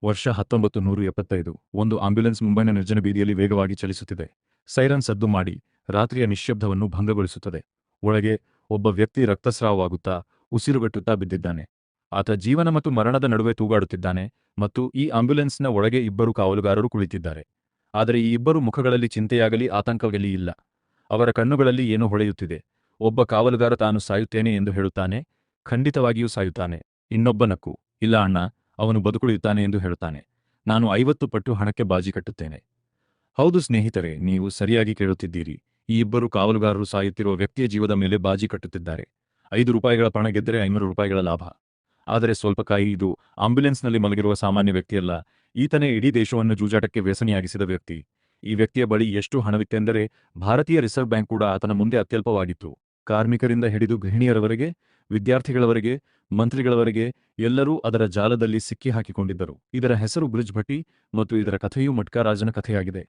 ವರ್ಷ 1975 ಒಂದು ಆಂಬ್ಯುಲೆನ್ಸ್ ಮುಂಬೈನ ನಿರ್ಜನ ಬೀದಿಯಲ್ಲಿ ವೇಗವಾಗಿ ಚಲಿಸುತ್ತಿದೆ. ಸೈರನ್ ಸದ್ದು ಮಾಡಿ ರಾತ್ರಿಯ ನಿಶ್ಶಬ್ದವನ್ನು ಭಂಗಗೊಳಿಸುತ್ತದೆ. ಒಳಗೆ ಒಬ್ಬ ವ್ಯಕ್ತಿ ರಕ್ತಸ್ರಾವವಾಗುತ್ತಾ ಉಸಿರುಗಟ್ಟುತ್ತಾ ಬಿದ್ದಿದ್ದಾನೆ. ಆತ ಜೀವನ ಮತ್ತು ಮರಣದ ನಡುವೆ ತೂಗಾಡುತ್ತಿದ್ದಾನೆ ಮತ್ತು ಈ ಆಂಬ್ಯುಲೆನ್ಸ್ನ ಒಳಗೆ ಇಬ್ಬರು ಕಾವಲುಗಾರರು ಕುಳಿತಿದ್ದಾರೆ. ಆದರೆ ಈ ಇಬ್ಬರು ಮುಖಗಳಲ್ಲಿ ಚಿಂತೆಯಾಗಲಿ ಆತಂಕವಾಗಲಿ ಇಲ್ಲ. ಅವರ ಕಣ್ಣುಗಳಲ್ಲಿ ಏನೋ ಹೊಳೆಯುತ್ತಿದೆ. ಒಬ್ಬ ಕಾವಲುಗಾರ ತಾನು ಸಾಯುತ್ತೇನೆ ಎಂದು ಹೇಳುತ್ತಾನೆ. ಖಂಡಿತವಾಗಿಯೂ ಸಾಯುತ್ತಾನೆ. ಇನ್ನೊಬ್ಬ ನಕ್ಕು, ಇಲ್ಲ ಅಣ್ಣ, ಅವನು ಬದುಕುಳಿಯುತ್ತಾನೆ ಎಂದು ಹೇಳುತ್ತಾನೆ. ನಾನು 50 ಪಟ್ಟು ಹಣಕ್ಕೆ ಬಾಜಿ ಕಟ್ಟುತ್ತೇನೆ. ಹೌದು ಸ್ನೇಹಿತರೆ, ನೀವು ಸರಿಯಾಗಿ ಕೇಳುತ್ತಿದ್ದೀರಿ. ಈ ಇಬ್ಬರು ಕಾವಲುಗಾರರು ಸಾಯುತ್ತಿರುವ ವ್ಯಕ್ತಿಯ ಜೀವದ ಮೇಲೆ ಬಾಜಿ ಕಟ್ಟುತ್ತಿದ್ದಾರೆ. 5 ರೂಪಾಯಿಗಳ ಪಣ ಗೆದ್ದರೆ 500 ರೂಪಾಯಿಗಳ ಲಾಭ. ಆದರೆ ಸ್ವಲ್ಪ ಕಾಯಿ, ಇದು ಆಂಬ್ಯುಲೆನ್ಸ್ನಲ್ಲಿ ಮಲಗಿರುವ ಸಾಮಾನ್ಯ ವ್ಯಕ್ತಿಯಲ್ಲ. ಈತನೇ ಇಡೀ ದೇಶವನ್ನು ಜೂಜಾಟಕ್ಕೆ ವ್ಯಸನಿಯಾಗಿಸಿದ ವ್ಯಕ್ತಿ. ಈ ವ್ಯಕ್ತಿಯ ಬಳಿ ಎಷ್ಟು ಹಣವಿತ್ತೆಂದರೆ ಭಾರತೀಯ ರಿಸರ್ವ್ ಬ್ಯಾಂಕ್ ಕೂಡ ಆತನ ಮುಂದೆ ಅತ್ಯಲ್ಪವಾಗಿತ್ತು. ಕಾರ್ಮಿಕರಿಂದ ಹಿಡಿದು ಗೃಹಿಣಿಯರವರೆಗೆ, ವಿದ್ಯಾರ್ಥಿಗಳವರೆಗೆ, ಮಂತ್ರಿಗಳವರೆಗೆ ಎಲ್ಲರೂ ಅದರ ಜಾಲದಲ್ಲಿ ಸಿಕ್ಕಿ ಹಾಕಿಕೊಂಡಿದ್ದರು. ಇದರ ಹೆಸರು ಬ್ರಿಜ್ ಭಟ್ಟಿ ಮತ್ತು ಇದರ ಕಥೆಯು ಮಟ್ಕಾ ರಾಜನ ಕಥೆಯಾಗಿದೆ.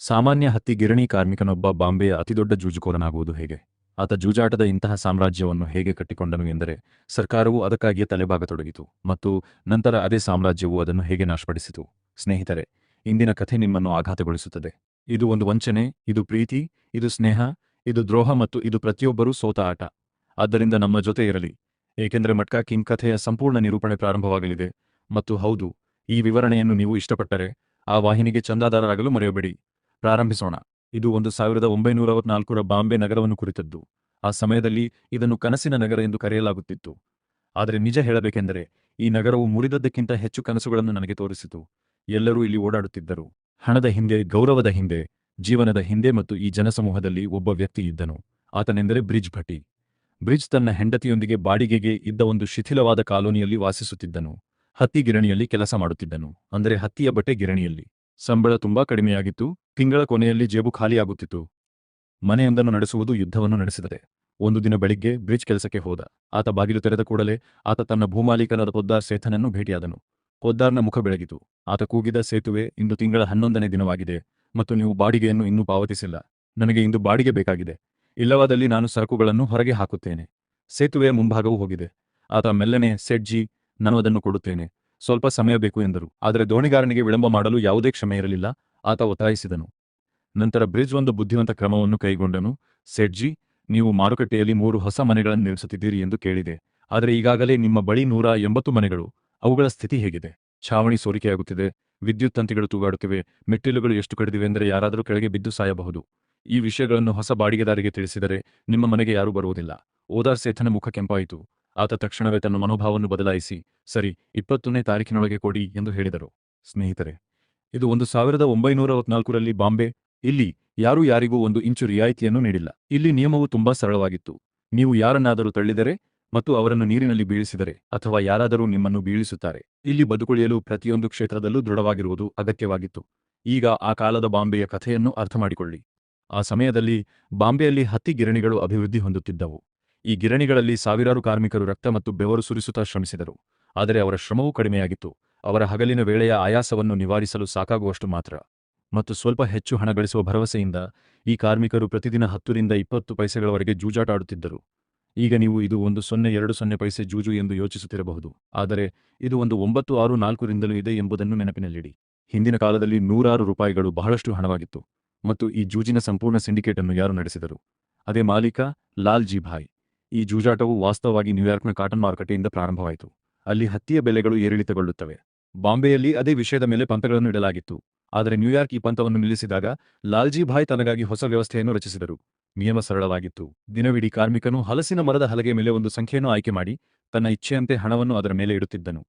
ಸಾಮಾನ್ಯ ಹತ್ತಿ ಗಿರಣಿ ಕಾರ್ಮಿಕನೊಬ್ಬ ಬಾಂಬೆಯ ಅತಿದೊಡ್ಡ ಜೂಜುಕೋರನಾಗುವುದು ಹೇಗೆ? ಆತ ಜೂಜಾಟದ ಇಂತಹ ಸಾಮ್ರಾಜ್ಯವನ್ನು ಹೇಗೆ ಕಟ್ಟಿಕೊಂಡನು ಎಂದರೆ ಸರ್ಕಾರವು ಅದಕ್ಕಾಗಿಯೇ ತಲೆಬಾಗತೊಡಗಿತು ಮತ್ತು ನಂತರ ಅದೇ ಸಾಮ್ರಾಜ್ಯವು ಅದನ್ನು ಹೇಗೆ ನಾಶಪಡಿಸಿತು. ಸ್ನೇಹಿತರೆ, ಇಂದಿನ ಕಥೆ ನಿಮ್ಮನ್ನು ಆಘಾತಗೊಳಿಸುತ್ತದೆ. ಇದು ಒಂದು ವಂಚನೆ, ಇದು ಪ್ರೀತಿ, ಇದು ಸ್ನೇಹ, ಇದು ದ್ರೋಹ ಮತ್ತು ಇದು ಪ್ರತಿಯೊಬ್ಬರೂ ಸೋತ ಆಟ. ಆದ್ದರಿಂದ ನಮ್ಮ ಜೊತೆ ಇರಲಿ, ಏಕೆಂದರೆ ಮಟ್ಕಾ ಕಿಂಗ್ ಕಥೆಯ ಸಂಪೂರ್ಣ ನಿರೂಪಣೆ ಪ್ರಾರಂಭವಾಗಲಿದೆ. ಮತ್ತು ಹೌದು, ಈ ವಿವರಣೆಯನ್ನು ನೀವು ಇಷ್ಟಪಟ್ಟರೆ ಆ ವಾಹಿನಿಗೆ ಚಂದಾದಾರರಾಗಲು ಮರೆಯಬೇಡಿ. ಪ್ರಾರಂಭಿಸೋಣ. ಇದು 1964ರ ಬಾಂಬೆ ನಗರವನ್ನು ಕುರಿತದ್ದು. ಆ ಸಮಯದಲ್ಲಿ ಇದನ್ನು ಕನಸಿನ ನಗರ ಎಂದು ಕರೆಯಲಾಗುತ್ತಿತ್ತು. ಆದರೆ ನಿಜ ಹೇಳಬೇಕೆಂದರೆ ಈ ನಗರವು ಮುರಿದದ್ದಕ್ಕಿಂತ ಹೆಚ್ಚು ಕನಸುಗಳನ್ನು ನನಗೆ ತೋರಿಸಿತು. ಎಲ್ಲರೂ ಇಲ್ಲಿ ಓಡಾಡುತ್ತಿದ್ದರು. ಹಣದ ಹಿಂದೆ, ಗೌರವದ ಹಿಂದೆ, ಜೀವನದ ಹಿಂದೆ. ಮತ್ತು ಈ ಜನಸಮೂಹದಲ್ಲಿ ಒಬ್ಬ ವ್ಯಕ್ತಿ ಇದ್ದನು. ಆತನೆಂದರೆ ಬ್ರಿಜ್ ಭಟ್ಟಿ. ಬ್ರಿಜ್ ತನ್ನ ಹೆಂಡತಿಯೊಂದಿಗೆ ಬಾಡಿಗೆಗೆ ಇದ್ದ ಒಂದು ಶಿಥಿಲವಾದ ಕಾಲೋನಿಯಲ್ಲಿ ವಾಸಿಸುತ್ತಿದ್ದನು. ಹತ್ತಿ ಗಿರಣಿಯಲ್ಲಿ ಕೆಲಸ ಮಾಡುತ್ತಿದ್ದನು. ಅಂದರೆ ಹತ್ತಿಯ ಬಟ್ಟೆ ಗಿರಣಿಯಲ್ಲಿ. ಸಂಬಳ ತುಂಬಾ ಕಡಿಮೆಯಾಗಿತ್ತು. ತಿಂಗಳ ಕೊನೆಯಲ್ಲಿ ಜೇಬು ಖಾಲಿಯಾಗುತ್ತಿತ್ತು. ಮನೆಯೊಂದನ್ನು ನಡೆಸುವುದು ಯುದ್ಧವನ್ನು ನಡೆಸಿದರೆ. ಒಂದು ದಿನ ಬೆಳಿಗ್ಗೆ ಬ್ರಿಜ್ ಕೆಲಸಕ್ಕೆ ಹೋದ. ಆತ ಬಾಗಿಲು ತೆರೆದ ಕೂಡಲೇ ಆತ ತನ್ನ ಭೂಮಾಲೀಕನಾದ ಪೊದ್ದಾರ್ ಸೇಥನನ್ನು ಭೇಟಿಯಾದನು. ಪೊದ್ದಾರ್ನ ಮುಖ ಬೆಳಗಿತು. ಆತ ಕೂಗಿದ, ಸೇತುವೆ, ಇಂದು ತಿಂಗಳ 11ನೇ ದಿನವಾಗಿದೆ ಮತ್ತು ನೀವು ಬಾಡಿಗೆಯನ್ನು ಇನ್ನೂ ಪಾವತಿಸಿಲ್ಲ. ನನಗೆ ಇಂದು ಬಾಡಿಗೆ ಬೇಕಾಗಿದೆ. ಇಲ್ಲವಾದಲ್ಲಿ ನಾನು ಸರಕುಗಳನ್ನು ಹೊರಗೆ ಹಾಕುತ್ತೇನೆ. ಸೇತುವೆಯ ಮುಂಭಾಗವೂ ಹೋಗಿದೆ. ಆತ ಮೆಲ್ಲನೆ, ಸೇಠ್ಜಿ, ನಾನು ಅದನ್ನು ಕೊಡುತ್ತೇನೆ, ಸ್ವಲ್ಪ ಸಮಯ ಬೇಕು ಎಂದರು. ಆದರೆ ದೋಣಿಗಾರನಿಗೆ ವಿಳಂಬ ಮಾಡಲು ಯಾವುದೇ ಕ್ಷಮೆ ಇರಲಿಲ್ಲ. ಆತ ಒತ್ತಾಯಿಸಿದನು. ನಂತರ ಬ್ರಿಜ್ ಒಂದು ಬುದ್ಧಿವಂತ ಕ್ರಮವನ್ನು ಕೈಗೊಂಡನು. ಸೇಠ್ಜಿ, ನೀವು ಮಾರುಕಟ್ಟೆಯಲ್ಲಿ 3 ಹೊಸ ಮನೆಗಳನ್ನು ನಿರ್ಮಿಸುತ್ತಿದ್ದೀರಿ ಎಂದು ಕೇಳಿದೆ. ಆದರೆ ಈಗಾಗಲೇ ನಿಮ್ಮ ಬಳಿ 180 ಮನೆಗಳು. ಅವುಗಳ ಸ್ಥಿತಿ ಹೇಗಿದೆ? ಛಾವಣಿ ಸೋರಿಕೆಯಾಗುತ್ತಿದೆ, ವಿದ್ಯುತ್ ತಂತಿಗಳು ತೂಗಾಡುತ್ತಿವೆ, ಮೆಟ್ಟಿಲುಗಳು ಎಷ್ಟು ಕಡಿದಿವೆ ಎಂದರೆ ಯಾರಾದರೂ ಕೆಳಗೆ ಬಿದ್ದು ಸಾಯಬಹುದು. ಈ ವಿಷಯಗಳನ್ನು ಹೊಸ ಬಾಡಿಗೆದಾರಿಗೆ ತಿಳಿಸಿದರೆ ನಿಮ್ಮ ಮನೆಗೆ ಯಾರೂ ಬರುವುದಿಲ್ಲ. ಓದಾರ್ ಸೇಥನ ಮುಖ ಕೆಂಪಾಯಿತು. ಆತ ತಕ್ಷಣವೇ ತನ್ನ ಮನೋಭಾವವನ್ನು ಬದಲಾಯಿಸಿ, ಸರಿ, 20ನೇ ತಾರೀಖಿನೊಳಗೆ ಕೊಡಿ ಎಂದು ಹೇಳಿದರು. ಸ್ನೇಹಿತರೆ, ಇದು 1964ರಲ್ಲಿ ಬಾಂಬೆ. ಇಲ್ಲಿ ಯಾರೂ ಯಾರಿಗೂ 1 ಇಂಚು ರಿಯಾಯಿತಿಯನ್ನು ನೀಡಿಲ್ಲ. ಇಲ್ಲಿ ನಿಯಮವು ತುಂಬಾ ಸರಳವಾಗಿತ್ತು. ನೀವು ಯಾರನ್ನಾದರೂ ತಳ್ಳಿದರೆ ಮತ್ತು ಅವರನ್ನು ನೀರಿನಲ್ಲಿ ಬೀಳಿಸಿದರೆ, ಅಥವಾ ಯಾರಾದರೂ ನಿಮ್ಮನ್ನು ಬೀಳಿಸುತ್ತಾರೆ. ಇಲ್ಲಿ ಬದುಕುಳಿಯಲು ಪ್ರತಿಯೊಂದು ಕ್ಷೇತ್ರದಲ್ಲೂ ದೃಢವಾಗಿರುವುದು ಅಗತ್ಯವಾಗಿತ್ತು. ಈಗ ಆ ಕಾಲದ ಬಾಂಬೆಯ ಕಥೆಯನ್ನು ಅರ್ಥಮಾಡಿಕೊಳ್ಳಿ. ಆ ಸಮಯದಲ್ಲಿ ಬಾಂಬೆಯಲ್ಲಿ ಹತ್ತಿ ಗಿರಣಿಗಳು ಅಭಿವೃದ್ಧಿ ಹೊಂದುತ್ತಿದ್ದವು. ಈ ಗಿರಣಿಗಳಲ್ಲಿ ಸಾವಿರಾರು ಕಾರ್ಮಿಕರು ರಕ್ತ ಮತ್ತು ಬೆವರು ಸುರಿಸುತ್ತಾ ಶ್ರಮಿಸಿದರು. ಆದರೆ ಅವರ ಶ್ರಮವೂ ಕಡಿಮೆಯಾಗಿತ್ತು. ಅವರ ಹಗಲಿನ ವೇಳೆಯ ಆಯಾಸವನ್ನು ನಿವಾರಿಸಲು ಸಾಕಾಗುವಷ್ಟು ಮಾತ್ರ. ಮತ್ತು ಸ್ವಲ್ಪ ಹೆಚ್ಚು ಹಣ ಗಳಿಸುವ ಭರವಸೆಯಿಂದ ಈ ಕಾರ್ಮಿಕರು ಪ್ರತಿದಿನ 10ರಿಂದ 20 ಪೈಸೆಗಳವರೆಗೆ ಜೂಜಾಟ ಆಡುತ್ತಿದ್ದರು. ಈಗ ನೀವು ಇದು 1020 ಪೈಸೆ ಜೂಜು ಎಂದು ಯೋಚಿಸುತ್ತಿರಬಹುದು. ಆದರೆ ಇದು 1964ರಿಂದಲೂ ಇದೆ ಎಂಬುದನ್ನು ನೆನಪಿನಲ್ಲಿಡಿ. ಹಿಂದಿನ ಕಾಲದಲ್ಲಿ 100 ರೂಪಾಯಿಗಳು ಬಹಳಷ್ಟು ಹಣವಾಗಿತ್ತು. ಮತ್ತು ಈ ಜೂಜಿನ ಸಂಪೂರ್ಣ ಸಿಂಡಿಕೇಟ್ ಅನ್ನು ಯಾರು ನಡೆಸಿದರು? ಅದೇ ಮಾಲೀಕ ಲಾಲ್ ಜಿ ಭಾಯ್. ಈ ಜೂಜಾಟವು ವಾಸ್ತವವಾಗಿ ನ್ಯೂಯಾರ್ಕ್ನ ಕಾಟನ್ ಮಾರುಕಟ್ಟೆಯಿಂದ ಪ್ರಾರಂಭವಾಯಿತು. ಅಲ್ಲಿ ಹತ್ತಿಯ ಬೆಲೆಗಳು ಏರಿಳಿತಗೊಳ್ಳುತ್ತವೆ. ಬಾಂಬೆಯಲ್ಲಿ ಅದೇ ವಿಷಯದ ಮೇಲೆ ಪಂತಗಳನ್ನು ಇಡಲಾಗಿತ್ತು. ಆದರೆ ನ್ಯೂಯಾರ್ಕ್ ಈ ಪಂತವನ್ನು ನಿಲ್ಲಿಸಿದಾಗ ಲಾಲ್ಜಿ ಭಾಯ್ ತನಗಾಗಿ ಹೊಸ ವ್ಯವಸ್ಥೆಯನ್ನು ರಚಿಸಿದರು. ನಿಯಮ ಸರಳವಾಗಿತ್ತು. ದಿನವಿಡೀ ಕಾರ್ಮಿಕನು ಹಲಸಿನ ಮರದ ಹಲಗೆ ಮೇಲೆ ಒಂದು ಸಂಖ್ಯೆಯನ್ನು ಆಯ್ಕೆ ಮಾಡಿ ತನ್ನ ಇಚ್ಛೆಯಂತೆ ಹಣವನ್ನು ಅದರ ಮೇಲೆ ಇಡುತ್ತಿದ್ದನು.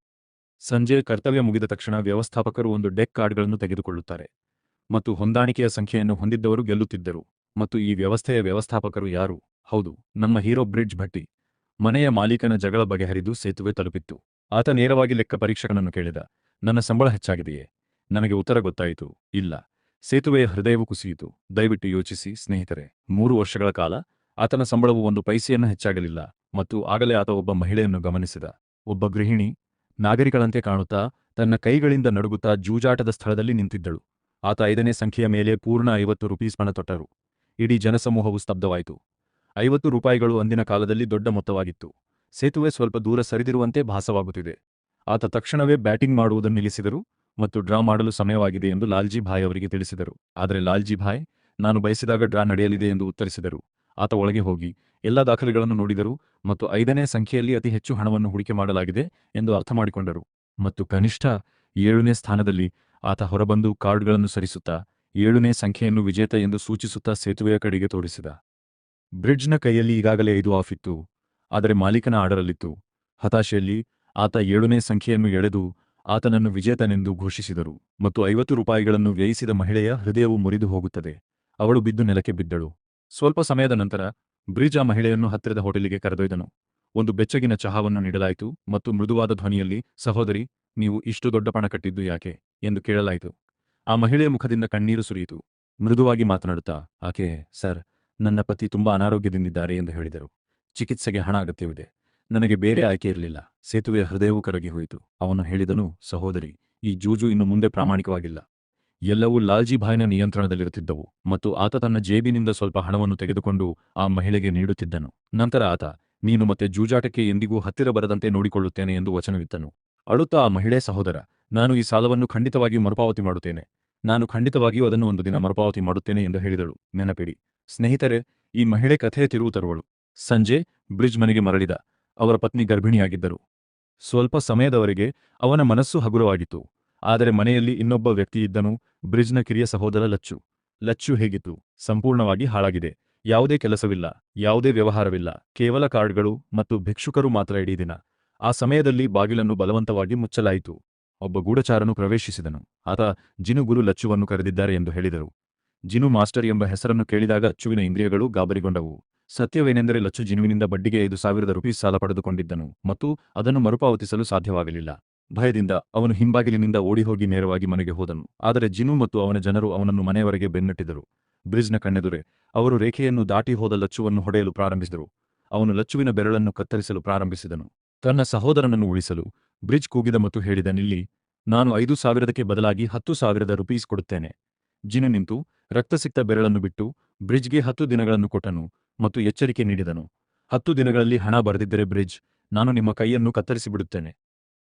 ಸಂಜೆ ಕರ್ತವ್ಯ ಮುಗಿದ ತಕ್ಷಣ ವ್ಯವಸ್ಥಾಪಕರು ಒಂದು ಡೆಕ್ ಕಾರ್ಡ್ಗಳನ್ನು ತೆಗೆದುಕೊಳ್ಳುತ್ತಾರೆ ಮತ್ತು ಹೊಂದಾಣಿಕೆಯ ಸಂಖ್ಯೆಯನ್ನು ಹೊಂದಿದ್ದವರು ಗೆಲ್ಲುತ್ತಿದ್ದರು. ಮತ್ತು ಈ ವ್ಯವಸ್ಥೆಯ ವ್ಯವಸ್ಥಾಪಕರು ಯಾರು? ಹೌದು, ನಮ್ಮ ಹೀರೋ ಬ್ರಿಡ್ಜ್ ಭಟ್ಟಿ. ಮನೆಯ ಮಾಲೀಕನ ಜಗಳ ಬಗೆಹರಿದು ಸೇತುವೆ ತಲುಪಿತ್ತು. ಆತ ನೇರವಾಗಿ ಲೆಕ್ಕ ಪರೀಕ್ಷಕನನ್ನು ಕೇಳಿದ, ನನ್ನ ಸಂಬಳ ಹೆಚ್ಚಾಗಿದೆಯೇ? ನನಗೆ ಉತ್ತರ ಗೊತ್ತಾಯಿತು, ಇಲ್ಲ. ಸೇತುವೆಯ ಹೃದಯವು ಕುಸಿಯಿತು. ದಯವಿಟ್ಟು ಯೋಚಿಸಿ ಸ್ನೇಹಿತರೆ, 3 ವರ್ಷಗಳ ಕಾಲ ಆತನ ಸಂಬಳವು 1 ಪೈಸೆಯನ್ನು ಹೆಚ್ಚಾಗಲಿಲ್ಲ. ಮತ್ತು ಆಗಲೇ ಆತ ಒಬ್ಬ ಮಹಿಳೆಯನ್ನು ಗಮನಿಸಿದ. ಒಬ್ಬ ಗೃಹಿಣಿ, ನಾಗರಿಕಳಂತೆ ಕಾಣುತ್ತಾ, ತನ್ನ ಕೈಗಳಿಂದ ನಡುಗುತ್ತಾ ಜೂಜಾಟದ ಸ್ಥಳದಲ್ಲಿ ನಿಂತಿದ್ದಳು. ಆತ 5ನೇ ಸಂಖ್ಯೆಯ ಮೇಲೆ ಪೂರ್ಣ 50 ರೂಪೀಸ್ ಪಣ ತೊಟ್ಟರು. ಇಡೀ ಜನಸಮೂಹವು ಸ್ತಬ್ಧವಾಯಿತು. 50 ರೂಪಾಯಿಗಳು ಅಂದಿನ ಕಾಲದಲ್ಲಿ ದೊಡ್ಡ ಮೊತ್ತವಾಗಿತ್ತು. ಸೇತುವೆ ಸ್ವಲ್ಪ ದೂರ ಸರಿದಿರುವಂತೆ ಭಾಸವಾಗುತ್ತಿದೆ. ಆತ ತಕ್ಷಣವೇ ಬ್ಯಾಟಿಂಗ್ ಮಾಡುವುದನ್ನು ನಿಲ್ಲಿಸಿದರು. ಮತ್ತು ಡ್ರಾ ಮಾಡಲು ಸಮಯವಾಗಿದೆ ಎಂದು ಲಾಲ್ಜಿ ಭಾಯ್ ಅವರಿಗೆ ತಿಳಿಸಿದರು. ಆದರೆ ಲಾಲ್ಜಿ ಭಾಯ್, ನಾನು ಬಯಸಿದಾಗ ಡ್ರಾ ನಡೆಯಲಿದೆ ಎಂದು ಉತ್ತರಿಸಿದರು. ಆತ ಒಳಗೆ ಹೋಗಿ ಎಲ್ಲ ದಾಖಲೆಗಳನ್ನು ನೋಡಿದರು ಮತ್ತು 5ನೇ ಸಂಖ್ಯೆಯಲ್ಲಿ ಅತಿ ಹೆಚ್ಚು ಹಣವನ್ನು ಹೂಡಿಕೆ ಮಾಡಲಾಗಿದೆ ಎಂದು ಅರ್ಥಮಾಡಿಕೊಂಡರು. ಮತ್ತು ಕನಿಷ್ಠ 7ನೇ ಸ್ಥಾನದಲ್ಲಿ ಆತ ಹೊರಬಂದು ಕಾರ್ಡ್ಗಳನ್ನು ಸರಿಸುತ್ತಾ 7ನೇ ಸಂಖ್ಯೆಯನ್ನು ವಿಜೇತ ಎಂದು ಸೂಚಿಸುತ್ತಾ ಸೇತುವೆಯ ಕಡೆಗೆ ತೋರಿಸಿದ. ಬ್ರಿಡ್ಜ್ನ ಕೈಯಲ್ಲಿ ಈಗಾಗಲೇ 5 ಆಫ್ ಇತ್ತು, ಆದರೆ ಮಾಲೀಕನ ಆರ್ಡರಲ್ಲಿತ್ತು. ಹತಾಶೆಯಲ್ಲಿ ಆತ 7ನೇ ಸಂಖ್ಯೆಯನ್ನು ಎಳೆದು ಆತನನ್ನು ವಿಜೇತನೆಂದು ಘೋಷಿಸಿದರು ಮತ್ತು 50 ರೂಪಾಯಿಗಳನ್ನು ವ್ಯಯಿಸಿದ ಮಹಿಳೆಯ ಹೃದಯವು ಮುರಿದು ಹೋಗುತ್ತದೆ. ಅವಳು ಬಿದ್ದು ನೆಲಕ್ಕೆ ಬಿದ್ದಳು. ಸ್ವಲ್ಪ ಸಮಯದ ನಂತರ ಬ್ರಿಡ್ಜ್ ಆ ಮಹಿಳೆಯನ್ನು ಹತ್ತಿರದ ಹೋಟೆಲಿಗೆ ಕರೆದೊಯ್ದನು. ಒಂದು ಬೆಚ್ಚಗಿನ ಚಹಾವನ್ನು ನೀಡಲಾಯಿತು ಮತ್ತು ಮೃದುವಾದ ಧ್ವನಿಯಲ್ಲಿ, ಸಹೋದರಿ, ನೀವು ಇಷ್ಟು ದೊಡ್ಡ ಪಣ ಕಟ್ಟಿದ್ದು ಯಾಕೆ ಎಂದು ಕೇಳಲಾಯಿತು. ಆ ಮಹಿಳೆಯ ಮುಖದಿಂದ ಕಣ್ಣೀರು ಸುರಿಯಿತು. ಮೃದುವಾಗಿ ಮಾತನಾಡುತ್ತಾ ಆಕೆ, ಸರ್, ನನ್ನ ಪತಿ ತುಂಬಾ ಅನಾರೋಗ್ಯದಿಂದಿದ್ದಾರೆ ಎಂದು ಹೇಳಿದರು. ಚಿಕಿತ್ಸೆಗೆ ಹಣ ಅಗತ್ಯವಿದೆ. ನನಗೆ ಬೇರೆ ಆಯ್ಕೆ ಇರಲಿಲ್ಲ. ಸೇತುವೆಯ ಹೃದಯವು ಕರಗಿ ಹೋಯಿತು. ಅವನು ಹೇಳಿದನು, ಸಹೋದರಿ, ಈ ಜೂಜು ಇನ್ನು ಮುಂದೆ ಪ್ರಾಮಾಣಿಕವಾಗಿಲ್ಲ. ಎಲ್ಲವೂ ಲಾಲ್ಜಿ ಭಾಯ್ನ ನಿಯಂತ್ರಣದಲ್ಲಿರುತ್ತಿದ್ದವು ಮತ್ತು ಆತ ತನ್ನ ಜೇಬಿನಿಂದ ಸ್ವಲ್ಪ ಹಣವನ್ನು ತೆಗೆದುಕೊಂಡು ಆ ಮಹಿಳೆಗೆ ನೀಡುತ್ತಿದ್ದನು. ನಂತರ ಆತ, ನೀನು ಮತ್ತೆ ಜೂಜಾಟಕ್ಕೆ ಎಂದಿಗೂ ಹತ್ತಿರ ಬರದಂತೆ ನೋಡಿಕೊಳ್ಳುತ್ತೇನೆ ಎಂದು ವಚನವಿತ್ತನು. ಅಳುತ್ತಾ ಆ ಮಹಿಳೆ, ಸಹೋದರ, ನಾನು ಈ ಸಾಲವನ್ನು ಖಂಡಿತವಾಗಿಯೂ ಮರುಪಾವತಿ ಮಾಡುತ್ತೇನೆ. ನಾನು ಖಂಡಿತವಾಗಿಯೂ ಅದನ್ನು ಒಂದು ದಿನ ಮರುಪಾವತಿ ಮಾಡುತ್ತೇನೆ ಎಂದು ಹೇಳಿದಳು. ನೆನಪಿಡಿ ಸ್ನೇಹಿತರೆ, ಈ ಮಹಿಳೆ ಕಥೆಯ ತಿರುವು ತರುವಳು. ಸಂಜೆ ಬ್ರಿಡ್ಜ್ ಮನೆಗೆ ಮರಳಿದ. ಅವರ ಪತ್ನಿ ಗರ್ಭಿಣಿಯಾಗಿದ್ದರು. ಸ್ವಲ್ಪ ಸಮಯದವರೆಗೆ ಅವನ ಮನಸ್ಸು ಹಗುರವಾಗಿತ್ತು. ಆದರೆ ಮನೆಯಲ್ಲಿ ಇನ್ನೊಬ್ಬ ವ್ಯಕ್ತಿ ಇದ್ದನು, ಬ್ರಿಡ್ಜ್ನ ಕಿರಿಯ ಸಹೋದರ ಲಚ್ಚು. ಲಚ್ಚು ಹೇಗಿತ್ತು? ಸಂಪೂರ್ಣವಾಗಿ ಹಾಳಾಗಿದೆ. ಯಾವುದೇ ಕೆಲಸವಿಲ್ಲ, ಯಾವುದೇ ವ್ಯವಹಾರವಿಲ್ಲ, ಕೇವಲ ಕಾರ್ಡ್ಗಳು ಮತ್ತು ಭಿಕ್ಷುಕರು ಮಾತ್ರ ಇಡೀ ದಿನ. ಆ ಸಮಯದಲ್ಲಿ ಬಾಗಿಲನ್ನು ಬಲವಂತವಾಗಿ ಮುಚ್ಚಲಾಯಿತು. ಒಬ್ಬ ಗೂಢಚಾರನು ಪ್ರವೇಶಿಸಿದನು. ಆತ ಜಿನು ಗುರು ಲಚ್ಚುವನ್ನು ಕರೆದಿದ್ದಾರೆ ಎಂದು ಹೇಳಿದರು. ಜಿನು ಮಾಸ್ಟರ್ ಎಂಬ ಹೆಸರನ್ನು ಕೇಳಿದಾಗ ಲಚ್ಚುವಿನ ಇಂದ್ರಿಯಗಳು ಗಾಬರಿಗೊಂಡವು. ಸತ್ಯವೇನೆಂದರೆ ಲಚ್ಚು ಜಿನುವಿನಿಂದ ಬಡ್ಡಿಗೆ 5,000 ರೂಪೀಸ್ ಸಾಲ ಪಡೆದುಕೊಂಡಿದ್ದನು ಮತ್ತು ಅದನ್ನು ಮರುಪಾವತಿಸಲು ಸಾಧ್ಯವಾಗಲಿಲ್ಲ. ಭಯದಿಂದ ಅವನು ಹಿಂಬಾಗಿಲಿನಿಂದ ಓಡಿಹೋಗಿ ನೇರವಾಗಿ ಮನೆಗೆ ಹೋದನು. ಆದರೆ ಜಿನು ಮತ್ತು ಅವನ ಜನರು ಅವನನ್ನು ಮನೆಯವರೆಗೆ ಬೆನ್ನಟ್ಟಿದರು. ಬ್ರಿಡ್ಜ್ನ ಕಣ್ಣೆದುರೆ ಅವರು ರೇಖೆಯನ್ನು ದಾಟಿ ಹೋದ ಲಚ್ಚುವನ್ನು ಹೊಡೆಯಲು ಪ್ರಾರಂಭಿಸಿದರು. ಅವನು ಲಚ್ಚುವಿನ ಬೆರಳನ್ನು ಕತ್ತರಿಸಲು ಪ್ರಾರಂಭಿಸಿದನು. ತನ್ನ ಸಹೋದರನನ್ನು ಉಳಿಸಲು ಬ್ರಿಡ್ಜ್ ಕೂಗಿದ ಮತ್ತು ಹೇಳಿದ, ನಿಲ್ಲಿ, ನಾನು 5,000ಕ್ಕೆ ಬದಲಾಗಿ 10,000 ರೂಪೀಸ್ ಕೊಡುತ್ತೇನೆ. ಜಿನು ನಿಂತು ರಕ್ತಸಿಕ್ತ ಬೆರಳನ್ನು ಬಿಟ್ಟು ಬ್ರಿಡ್ಜ್ಗೆ 10 ದಿನಗಳನ್ನು ಕೊಟ್ಟನು ಮತ್ತು ಎಚ್ಚರಿಕೆ ನೀಡಿದನು. 10 ದಿನಗಳಲ್ಲಿ ಹಣ ಬರದಿದ್ದರೆ ಬ್ರಿಡ್ಜ್, ನಾನು ನಿಮ್ಮ ಕೈಯನ್ನು ಕತ್ತರಿಸಿಬಿಡುತ್ತೇನೆ.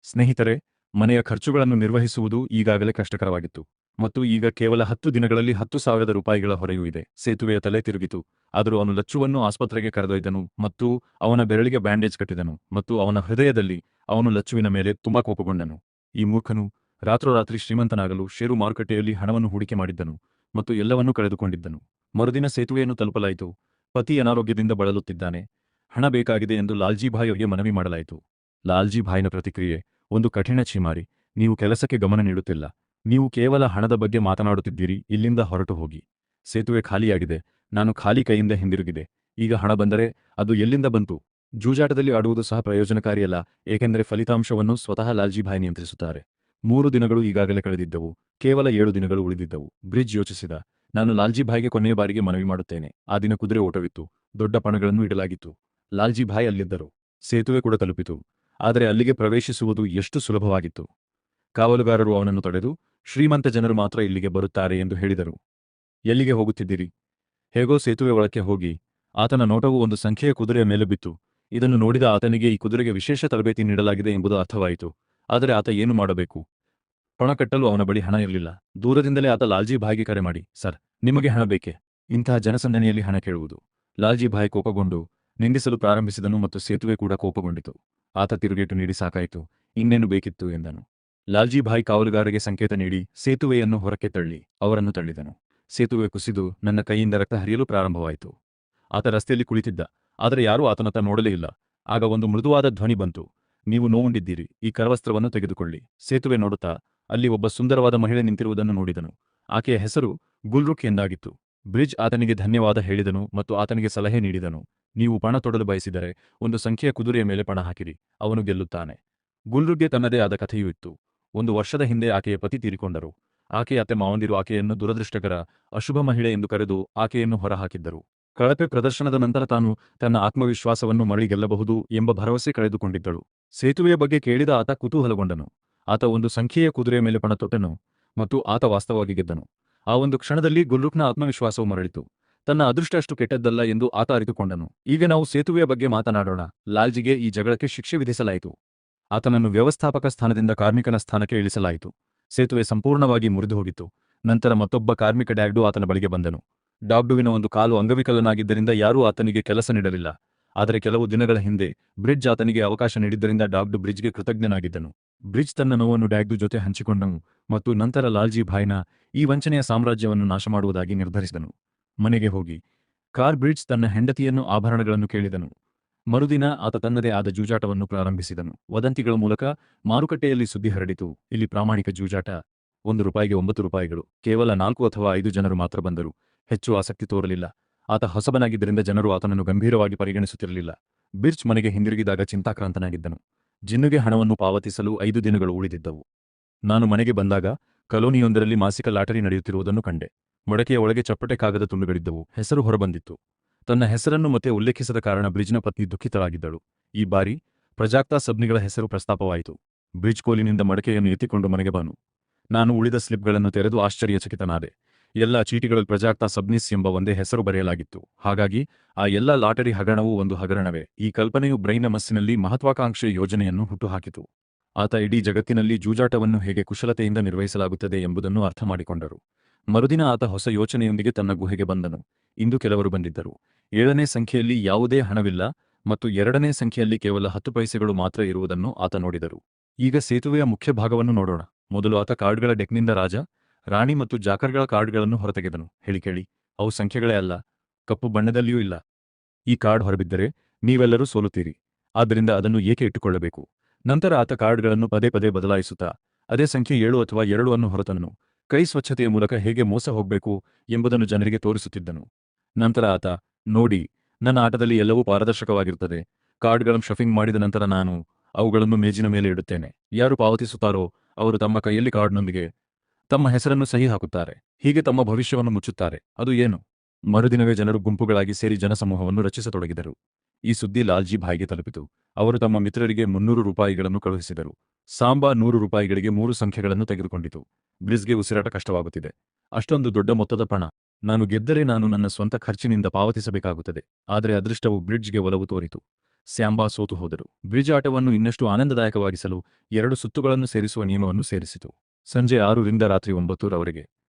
ಸ್ನೇಹಿತರೆ, ಮನೆಯ ಖರ್ಚುಗಳನ್ನು ನಿರ್ವಹಿಸುವುದು ಈಗಾಗಲೇ ಕಷ್ಟಕರವಾಗಿತ್ತು ಮತ್ತು ಈಗ ಕೇವಲ 10 ದಿನಗಳಲ್ಲಿ 10,000 ರೂಪಾಯಿಗಳ ಹೊರೆಯೂ ಇದೆ. ಸೇತುವೆಯ ತಲೆ ತಿರುಗಿತು. ಆದರೂ ಅವನು ಲಚ್ಚುವನ್ನು ಆಸ್ಪತ್ರೆಗೆ ಕರೆದೊಯ್ದನು ಮತ್ತು ಅವನ ಬೆರಳಿಗೆ ಬ್ಯಾಂಡೇಜ್ ಕಟ್ಟಿದನು ಮತ್ತು ಅವನ ಹೃದಯದಲ್ಲಿ ಅವನು ಲಚ್ಚುವಿನ ಮೇಲೆ ತುಂಬಾ ಕೋಪಗೊಂಡನು. ಈ ಮೂರ್ಖನು ರಾತ್ರೋರಾತ್ರಿ ಶ್ರೀಮಂತನಾಗಲು ಷೇರು ಮಾರುಕಟ್ಟೆಯಲ್ಲಿ ಹಣವನ್ನು ಹೂಡಿಕೆ ಮಾಡಿದ್ದನು ಮತ್ತು ಎಲ್ಲವನ್ನೂ ಕಳೆದುಕೊಂಡಿದ್ದನು. ಮರುದಿನ ಸೇತುವೆಯನ್ನು ತಲುಪಲಾಯಿತು. ಪತಿ ಅನಾರೋಗ್ಯದಿಂದ ಬಳಲುತ್ತಿದ್ದಾನೆ. ಹಣ ಬೇಕಾಗಿದೆ ಎಂದು ಲಾಲ್ಜಿ ಭಾಯ್ ಅವರಿಗೆ ಮನವಿ ಮಾಡಲಾಯಿತು. ಲಾಲ್ಜಿ ಭಾಯ್ನ ಪ್ರತಿಕ್ರಿಯೆ, ಒಂದು ಕಠಿಣ ಛೀಮಾರಿ, ನೀವು ಕೆಲಸಕ್ಕೆ ಗಮನ ನೀಡುತ್ತಿಲ್ಲ. ನೀವು ಕೇವಲ ಹಣದ ಬಗ್ಗೆ ಮಾತನಾಡುತ್ತಿದ್ದೀರಿ. ಇಲ್ಲಿಂದ ಹೊರಟು ಹೋಗಿ. ಸೇತುವೆ ಖಾಲಿಯಾಗಿದೆ. ನಾನು ಖಾಲಿ ಕೈಯಿಂದ ಹಿಂದಿರುಗಿದೆ. ಈಗ ಹಣ ಬಂದರೆ ಅದು ಎಲ್ಲಿಂದ ಬಂತು? ಜೂಜಾಟದಲ್ಲಿ ಆಡುವುದು ಸಹ ಪ್ರಯೋಜನಕಾರಿಯಲ್ಲ, ಏಕೆಂದರೆ ಫಲಿತಾಂಶವನ್ನು ಸ್ವತಃ ಲಾಲ್ಜಿ ಭಾಯ್ ನಿಯಂತ್ರಿಸುತ್ತಾರೆ. 3 ದಿನಗಳು ಈಗಾಗಲೇ ಕಳೆದಿದ್ದವು. ಕೇವಲ 7 ದಿನಗಳು ಉಳಿದಿದ್ದವು. ಬ್ರಿಡ್ಜ್ ಯೋಚಿಸಿದ, ನಾನು ಲಾಲ್ಜಿ ಭಾಯ್ಗೆ ಕೊನೆಯ ಬಾರಿಗೆ ಮನವಿ ಮಾಡುತ್ತೇನೆ. ಆ ದಿನ ಕುದುರೆ ಓಟವಿತ್ತು. ದೊಡ್ಡ ಪಣಗಳನ್ನು ಇಡಲಾಗಿತ್ತು. ಲಾಲ್ಜಿ ಭಾಯ್ ಅಲ್ಲಿದ್ದರು. ಸೇತುವೆ ಕೂಡ ತಲುಪಿತು. ಆದರೆ ಅಲ್ಲಿಗೆ ಪ್ರವೇಶಿಸುವುದು ಎಷ್ಟು ಸುಲಭವಾಗಿತ್ತು. ಕಾವಲುಗಾರರು ಅವನನ್ನು ತಡೆದು, ಶ್ರೀಮಂತ ಜನರು ಮಾತ್ರ ಇಲ್ಲಿಗೆ ಬರುತ್ತಾರೆ ಎಂದು ಹೇಳಿದರು. ಎಲ್ಲಿಗೆ ಹೋಗುತ್ತಿದ್ದೀರಿ? ಹೇಗೋ ಸೇತುವೆ ಒಳಕ್ಕೆ ಹೋಗಿ. ಆತನ ನೋಟವು ಒಂದು ಸಂಖ್ಯೆಯ ಕುದುರೆಯ ಮೇಲೆ ಬಿತ್ತು. ಇದನ್ನು ನೋಡಿದ ಆತನಿಗೆ ಈ ಕುದುರೆಗೆ ವಿಶೇಷ ತರಬೇತಿ ನೀಡಲಾಗಿದೆ ಎಂಬುದು ಅರ್ಥವಾಯಿತು. ಆದರೆ ಆತ ಏನು ಮಾಡಬೇಕು? ಪಣ ಕಟ್ಟಲು ಅವನ ಬಳಿ ಹಣ ಇರಲಿಲ್ಲ. ದೂರದಿಂದಲೇ ಆತ ಲಾಲ್ಜಿ ಭಾಯ್ಗೆ ಕರೆ ಮಾಡಿ, ಸರ್, ನಿಮಗೆ ಹಣ ಬೇಕೆ? ಇಂತಹ ಜನಸಂದಣಿಯಲ್ಲಿ ಹಣ ಕೇಳುವುದು. ಲಾಲ್ಜಿ ಭಾಯ್ ಕೋಪಗೊಂಡು ನಿಂದಿಸಲು ಪ್ರಾರಂಭಿಸಿದನು ಮತ್ತು ಸೇತುವೆ ಕೂಡ ಕೋಪಗೊಂಡಿತು. ಆತ ತಿರುಗೇಟು ನೀಡಿ ಸಾಕಾಯಿತು, ಇನ್ನೇನು ಬೇಕಿತ್ತು ಎಂದನು. ಲಾಲ್ಜಿ ಭಾಯ್ ಕಾವಲುಗಾರರಿಗೆ ಸಂಕೇತ ನೀಡಿ ಸೇತುವೆಯನ್ನು ಹೊರಕ್ಕೆ ತಳ್ಳಿ ಅವರನ್ನು ತಳ್ಳಿದನು. ಸೇತುವೆ ಕುಸಿದು ನನ್ನ ಕೈಯಿಂದ ರಕ್ತ ಹರಿಯಲು ಪ್ರಾರಂಭವಾಯಿತು. ಆತ ರಸ್ತೆಯಲ್ಲಿ ಕುಳಿತಿದ್ದ, ಆದರೆ ಯಾರೂ ಆತನತ್ತ ನೋಡಲೇ ಇಲ್ಲ. ಆಗ ಒಂದು ಮೃದುವಾದ ಧ್ವನಿ ಬಂತು, ನೀವು ನೋವುಂಡಿದ್ದೀರಿ, ಈ ಕರವಸ್ತ್ರವನ್ನು ತೆಗೆದುಕೊಳ್ಳಿ. ಸೇತುವೆ ನೋಡುತ್ತಾ ಅಲ್ಲಿ ಒಬ್ಬ ಸುಂದರವಾದ ಮಹಿಳೆ ನಿಂತಿರುವುದನ್ನು ನೋಡಿದನು. ಆಕೆಯ ಹೆಸರು ಗುಲ್ರುಖ್ ಎಂದಾಗಿತ್ತು. ಬ್ರಿಡ್ಜ್ ಆತನಿಗೆ ಧನ್ಯವಾದ ಹೇಳಿದನು ಮತ್ತು ಆತನಿಗೆ ಸಲಹೆ ನೀಡಿದನು, ನೀವು ಪಣ ತೊಡಲು ಬಯಸಿದರೆ ಒಂದು ಸಂಖ್ಯೆಯ ಕುದುರೆಯ ಮೇಲೆ ಪಣ ಹಾಕಿರಿ, ಅವನು ಗೆಲ್ಲುತ್ತಾನೆ. ಗುಲ್ರುಖ್ಗೆ ತನ್ನದೇ ಆದ ಕಥೆಯೂ ಇತ್ತು. 1 ವರ್ಷದ ಹಿಂದೆ ಆಕೆಯ ಪತಿ ತೀರಿಕೊಂಡರು. ಆಕೆಯ ಅತ್ತೆ ಮಾವಂದಿರು ಆಕೆಯನ್ನು ದುರದೃಷ್ಟಕರ, ಅಶುಭ ಮಹಿಳೆ ಎಂದು ಕರೆದು ಆಕೆಯನ್ನು ಹೊರಹಾಕಿದ್ದರು. ಕಳಪೆ ಪ್ರದರ್ಶನದ ನಂತರ ತಾನು ತನ್ನ ಆತ್ಮವಿಶ್ವಾಸವನ್ನು ಮರಳಿ ಗೆಲ್ಲಬಹುದು ಎಂಬ ಭರವಸೆ ಕಳೆದುಕೊಂಡಿದ್ದಳು. ಸೇತುವೆಯ ಬಗ್ಗೆ ಕೇಳಿದ ಆತ ಕುತೂಹಲಗೊಂಡನು. ಆತ ಒಂದು ಸಂಖ್ಯೆಯ ಕುದುರೆಯ ಮೇಲೆ ಪಣ ತೊಟ್ಟನು ಮತ್ತು ಆತ ವಾಸ್ತವವಾಗಿ ಗೆದ್ದನು. ಆ ಒಂದು ಕ್ಷಣದಲ್ಲಿ ಗುಲ್ರುಖ್ನ ಆತ್ಮವಿಶ್ವಾಸವು ಮರಳಿತು. ತನ್ನ ಅದೃಷ್ಟ ಅಷ್ಟು ಕೆಟ್ಟದ್ದಲ್ಲ ಎಂದು ಆತ ಅರಿತುಕೊಂಡನು. ಈಗ ನಾವು ಸೇತುವೆಯ ಬಗ್ಗೆ ಮಾತನಾಡೋಣ. ಲಾಲ್ಜಿಗೆ ಈ ಜಗಳಕ್ಕೆ ಶಿಕ್ಷೆ ವಿಧಿಸಲಾಯಿತು. ಆತನನ್ನು ವ್ಯವಸ್ಥಾಪಕ ಸ್ಥಾನದಿಂದ ಕಾರ್ಮಿಕನ ಸ್ಥಾನಕ್ಕೆ ಇಳಿಸಲಾಯಿತು. ಸೇತುವೆ ಸಂಪೂರ್ಣವಾಗಿ ಮುರಿದು ಹೋಗಿತ್ತು. ನಂತರ ಮತ್ತೊಬ್ಬ ಕಾರ್ಮಿಕ ಡ್ಯಾಗ್ಡು ಆತನ ಬಳಿಗೆ ಬಂದನು. ಡಾಗ್ಡುವಿನ ಒಂದು ಕಾಲು ಅಂಗವಿಕಲನಾಗಿದ್ದರಿಂದ ಯಾರೂ ಆತನಿಗೆ ಕೆಲಸ ನೀಡಲಿಲ್ಲ. ಆದರೆ ಕೆಲವು ದಿನಗಳ ಹಿಂದೆ ಬ್ರಿಡ್ಜ್ ಆತನಿಗೆ ಅವಕಾಶ ನೀಡಿದ್ದರಿಂದ ಡಾಗ್ಡು ಬ್ರಿಡ್ಜ್ಗೆ ಕೃತಜ್ಞನಾಗಿದ್ದನು. ಬ್ರಿಡ್ಜ್ ತನ್ನ ನೋವನ್ನು ಡ್ಯಾಗ್ಡು ಜೊತೆ ಹಂಚಿಕೊಂಡನು ಮತ್ತು ನಂತರ ಲಾಲ್ಜಿ ಭಾಯ್ನ ಈ ವಂಚನೆಯ ಸಾಮ್ರಾಜ್ಯವನ್ನು ನಾಶಮಾಡುವುದಾಗಿ ನಿರ್ಧರಿಸಿದನು. ಮನೆಗೆ ಹೋಗಿ ಕಾರ್ ಬ್ರಿಡ್ಜ್ ತನ್ನ ಹೆಂಡತಿಯನ್ನು ಆಭರಣಗಳನ್ನು ಕೇಳಿದನು. ಮರುದಿನ ಆತ ತನ್ನದೇ ಆದ ಜೂಜಾಟವನ್ನು ಪ್ರಾರಂಭಿಸಿದನು. ವದಂತಿಗಳ ಮೂಲಕ ಮಾರುಕಟ್ಟೆಯಲ್ಲಿ ಸುದ್ದಿ ಹರಡಿತು. ಇಲ್ಲಿ ಪ್ರಾಮಾಣಿಕ ಜೂಜಾಟ. 1 ರೂಪಾಯಿಗೆ 9 ರೂಪಾಯಿಗಳು. ಕೇವಲ 4 ಅಥವಾ 5 ಜನರು ಮಾತ್ರ ಬಂದರು. ಹೆಚ್ಚು ಆಸಕ್ತಿ ತೋರಲಿಲ್ಲ. ಆತ ಹೊಸಬನಾಗಿದ್ದರಿಂದ ಜನರು ಆತನನ್ನು ಗಂಭೀರವಾಗಿ ಪರಿಗಣಿಸುತ್ತಿರಲಿಲ್ಲ. ಬ್ರಿಡ್ಜ್ ಮನೆಗೆ ಹಿಂದಿರುಗಿದಾಗ ಚಿಂತಾಕ್ರಾಂತನಾಗಿದ್ದನು. ಜಿನ್ನುಗೆ ಹಣವನ್ನು ಪಾವತಿಸಲು 5 ದಿನಗಳು ಉಳಿದಿದ್ದವು. ನಾನು ಮನೆಗೆ ಬಂದಾಗ ಕಲೋನಿಯೊಂದರಲ್ಲಿ ಮಾಸಿಕ ಲಾಟರಿ ನಡೆಯುತ್ತಿರುವುದನ್ನು ಕಂಡೆ. ಮೊಡಕೆಯ ಒಳಗೆ ಚಪ್ಪಟೆ ಕಾಗದ ತುಂಡುಗಳಿದ್ದವು. ಹೆಸರು ಹೊರಬಂದಿತ್ತು. ತನ್ನ ಹೆಸರನ್ನು ಮತ್ತೆ ಉಲ್ಲೇಖಿಸದ ಕಾರಣ ಬ್ರಿಡ್ಜ್ನ ಪತ್ನಿ ದುಃಖಿತರಾಗಿದ್ದಳು. ಈ ಬಾರಿ ಪ್ರಜಾಕ್ತಾ ಸಬ್ನಿಗಳ ಹೆಸರು ಪ್ರಸ್ತಾಪವಾಯಿತು. ಬ್ರಿಡ್ಜ್ ಕೋಲಿನಿಂದ ಮಡಕೆಯನ್ನು ಎತ್ತಿಕೊಂಡು ಮನೆಗೆ ಬಂದನು. ನಾನು ಉಳಿದ ಸ್ಲಿಪ್ಗಳನ್ನು ತೆರೆದು ಆಶ್ಚರ್ಯಚಕಿತನಾದೆ. ಎಲ್ಲ ಚೀಟಿಗಳಲ್ಲಿ ಪ್ರಜಾಕ್ತಾ ಸಬ್ನಿಸ್ ಎಂಬ ಒಂದೇ ಹೆಸರು ಬರೆಯಲಾಗಿತ್ತು. ಹಾಗಾಗಿ ಆ ಎಲ್ಲ ಲಾಟರಿ ಹಗರಣವೂ ಒಂದು ಹಗರಣವೇ. ಈ ಕಲ್ಪನೆಯು ಬ್ರೈನ್ನ ಮನಸ್ಸಿನಲ್ಲಿ ಮಹತ್ವಾಕಾಂಕ್ಷೆಯ ಯೋಜನೆಯನ್ನು ಹುಟ್ಟುಹಾಕಿತು. ಆತ ಇಡೀ ಜಗತ್ತಿನಲ್ಲಿ ಜೂಜಾಟವನ್ನು ಹೇಗೆ ಕುಶಲತೆಯಿಂದ ನಿರ್ವಹಿಸಲಾಗುತ್ತದೆ ಎಂಬುದನ್ನು ಅರ್ಥಮಾಡಿಕೊಂಡರು. ಮರುದಿನ ಆತ ಹೊಸ ಯೋಚನೆಯೊಂದಿಗೆ ತನ್ನ ಗುಹೆಗೆ ಬಂದನು. ಇಂದು ಕೆಲವರು ಬಂದಿದ್ದರು. 7ನೇ ಸಂಖ್ಯೆಯಲ್ಲಿ ಯಾವುದೇ ಹಣವಿಲ್ಲ ಮತ್ತು 2ನೇ ಸಂಖ್ಯೆಯಲ್ಲಿ ಕೇವಲ 10 ಪೈಸೆಗಳು ಮಾತ್ರ ಇರುವುದನ್ನು ಆತ ನೋಡಿದರು. ಈಗ ಸೇತುವೆಯ ಮುಖ್ಯ ಭಾಗವನ್ನು ನೋಡೋಣ. ಮೊದಲು ಆತ ಕಾರ್ಡ್ಗಳ ಡೆಕ್ನಿಂದ ರಾಜ, ರಾಣಿ ಮತ್ತು ಜಾಕರ್ಗಳ ಕಾರ್ಡ್ಗಳನ್ನು ಹೊರತೆಗೆದನು. ಹೇಳಿ, ಅವು ಸಂಖ್ಯೆಗಳೇ ಅಲ್ಲ, ಕಪ್ಪು ಬಣ್ಣದಲ್ಲಿಯೂ ಇಲ್ಲ. ಈ ಕಾರ್ಡ್ ಹೊರಬಿದ್ದರೆ ನೀವೆಲ್ಲರೂ ಸೋಲುತ್ತೀರಿ. ಆದ್ದರಿಂದ ಅದನ್ನು ಏಕೆ ಇಟ್ಟುಕೊಳ್ಳಬೇಕು? ನಂತರ ಆತ ಕಾರ್ಡ್ಗಳನ್ನು ಪದೇ ಪದೇ ಬದಲಾಯಿಸುತ್ತಾ ಅದೇ ಸಂಖ್ಯೆ 7 ಅಥವಾ 2 ಅನ್ನು ಹೊರತನನು. ಕೈ ಸ್ವಚ್ಛತೆಯ ಮೂಲಕ ಹೇಗೆ ಮೋಸ ಹೋಗಬೇಕು ಎಂಬುದನ್ನು ಜನರಿಗೆ ತೋರಿಸುತ್ತಿದ್ದನು. ನಂತರ ಆತ, ನೋಡಿ, ನನ್ನ ಆಟದಲ್ಲಿ ಎಲ್ಲವೂ ಪಾರದರ್ಶಕವಾಗಿರುತ್ತದೆ. ಕಾರ್ಡ್ಗಳನ್ನು ಶಫಿಂಗ್ ಮಾಡಿದ ನಂತರ ನಾನು ಅವುಗಳನ್ನು ಮೇಜಿನ ಮೇಲೆ ಇಡುತ್ತೇನೆ. ಯಾರು ಪಾವತಿಸುತ್ತಾರೋ ಅವರು ತಮ್ಮ ಕೈಯಲ್ಲಿ ಕಾರ್ಡ್ನೊಂದಿಗೆ ತಮ್ಮ ಹೆಸರನ್ನು ಸಹಿ ಹಾಕುತ್ತಾರೆ. ಹೀಗೆ ತಮ್ಮ ಭವಿಷ್ಯವನ್ನು ಮುಚ್ಚುತ್ತಾರೆ. ಅದು ಏನು? ಮರುದಿನವೇ ಜನರು ಗುಂಪುಗಳಾಗಿ ಸೇರಿ ಜನಸಮೂಹವನ್ನು ರಚಿಸತೊಡಗಿದರು. ಈ ಸುದ್ದಿ ಲಾಲ್ಜಿ ಭಾಯ್ಗೆ ತಲುಪಿತು. ಅವರು ತಮ್ಮ ಮಿತ್ರರಿಗೆ 300 ರೂಪಾಯಿಗಳನ್ನು ಕಳುಹಿಸಿದರು. ಸಾಂಬಾ 100 ರೂಪಾಯಿಗಳಿಗೆ 3 ಸಂಖ್ಯೆಗಳನ್ನು ತೆಗೆದುಕೊಂಡಿತು. ಬ್ರಿಜ್ಗೆ ಉಸಿರಾಟ ಕಷ್ಟವಾಗುತ್ತಿದೆ. ಅಷ್ಟೊಂದು ದೊಡ್ಡ ಮೊತ್ತದ ಪಣ. ನಾನು ಗೆದ್ದರೆ ನಾನು ನನ್ನ ಸ್ವಂತ ಖರ್ಚಿನಿಂದ ಪಾವತಿಸಬೇಕಾಗುತ್ತದೆ. ಆದರೆ ಅದೃಷ್ಟವು ಬ್ರಿಡ್ಜ್ಗೆ ಒಲವು ತೋರಿತು. ಸ್ಯಾಂಬಾ ಸೋತು ಹೋದರು. ಬ್ರಿಡ್ಜ್ ಆಟವನ್ನು ಇನ್ನಷ್ಟು ಆನಂದದಾಯಕವಾಗಿಸಲು 2 ಸುತ್ತುಗಳನ್ನು ಸೇರಿಸುವ ನಿಯಮವನ್ನು ಸೇರಿಸಿತು. ಸಂಜೆ 6 ರಿಂದ ರಾತ್ರಿ 9 ರವರೆಗೆ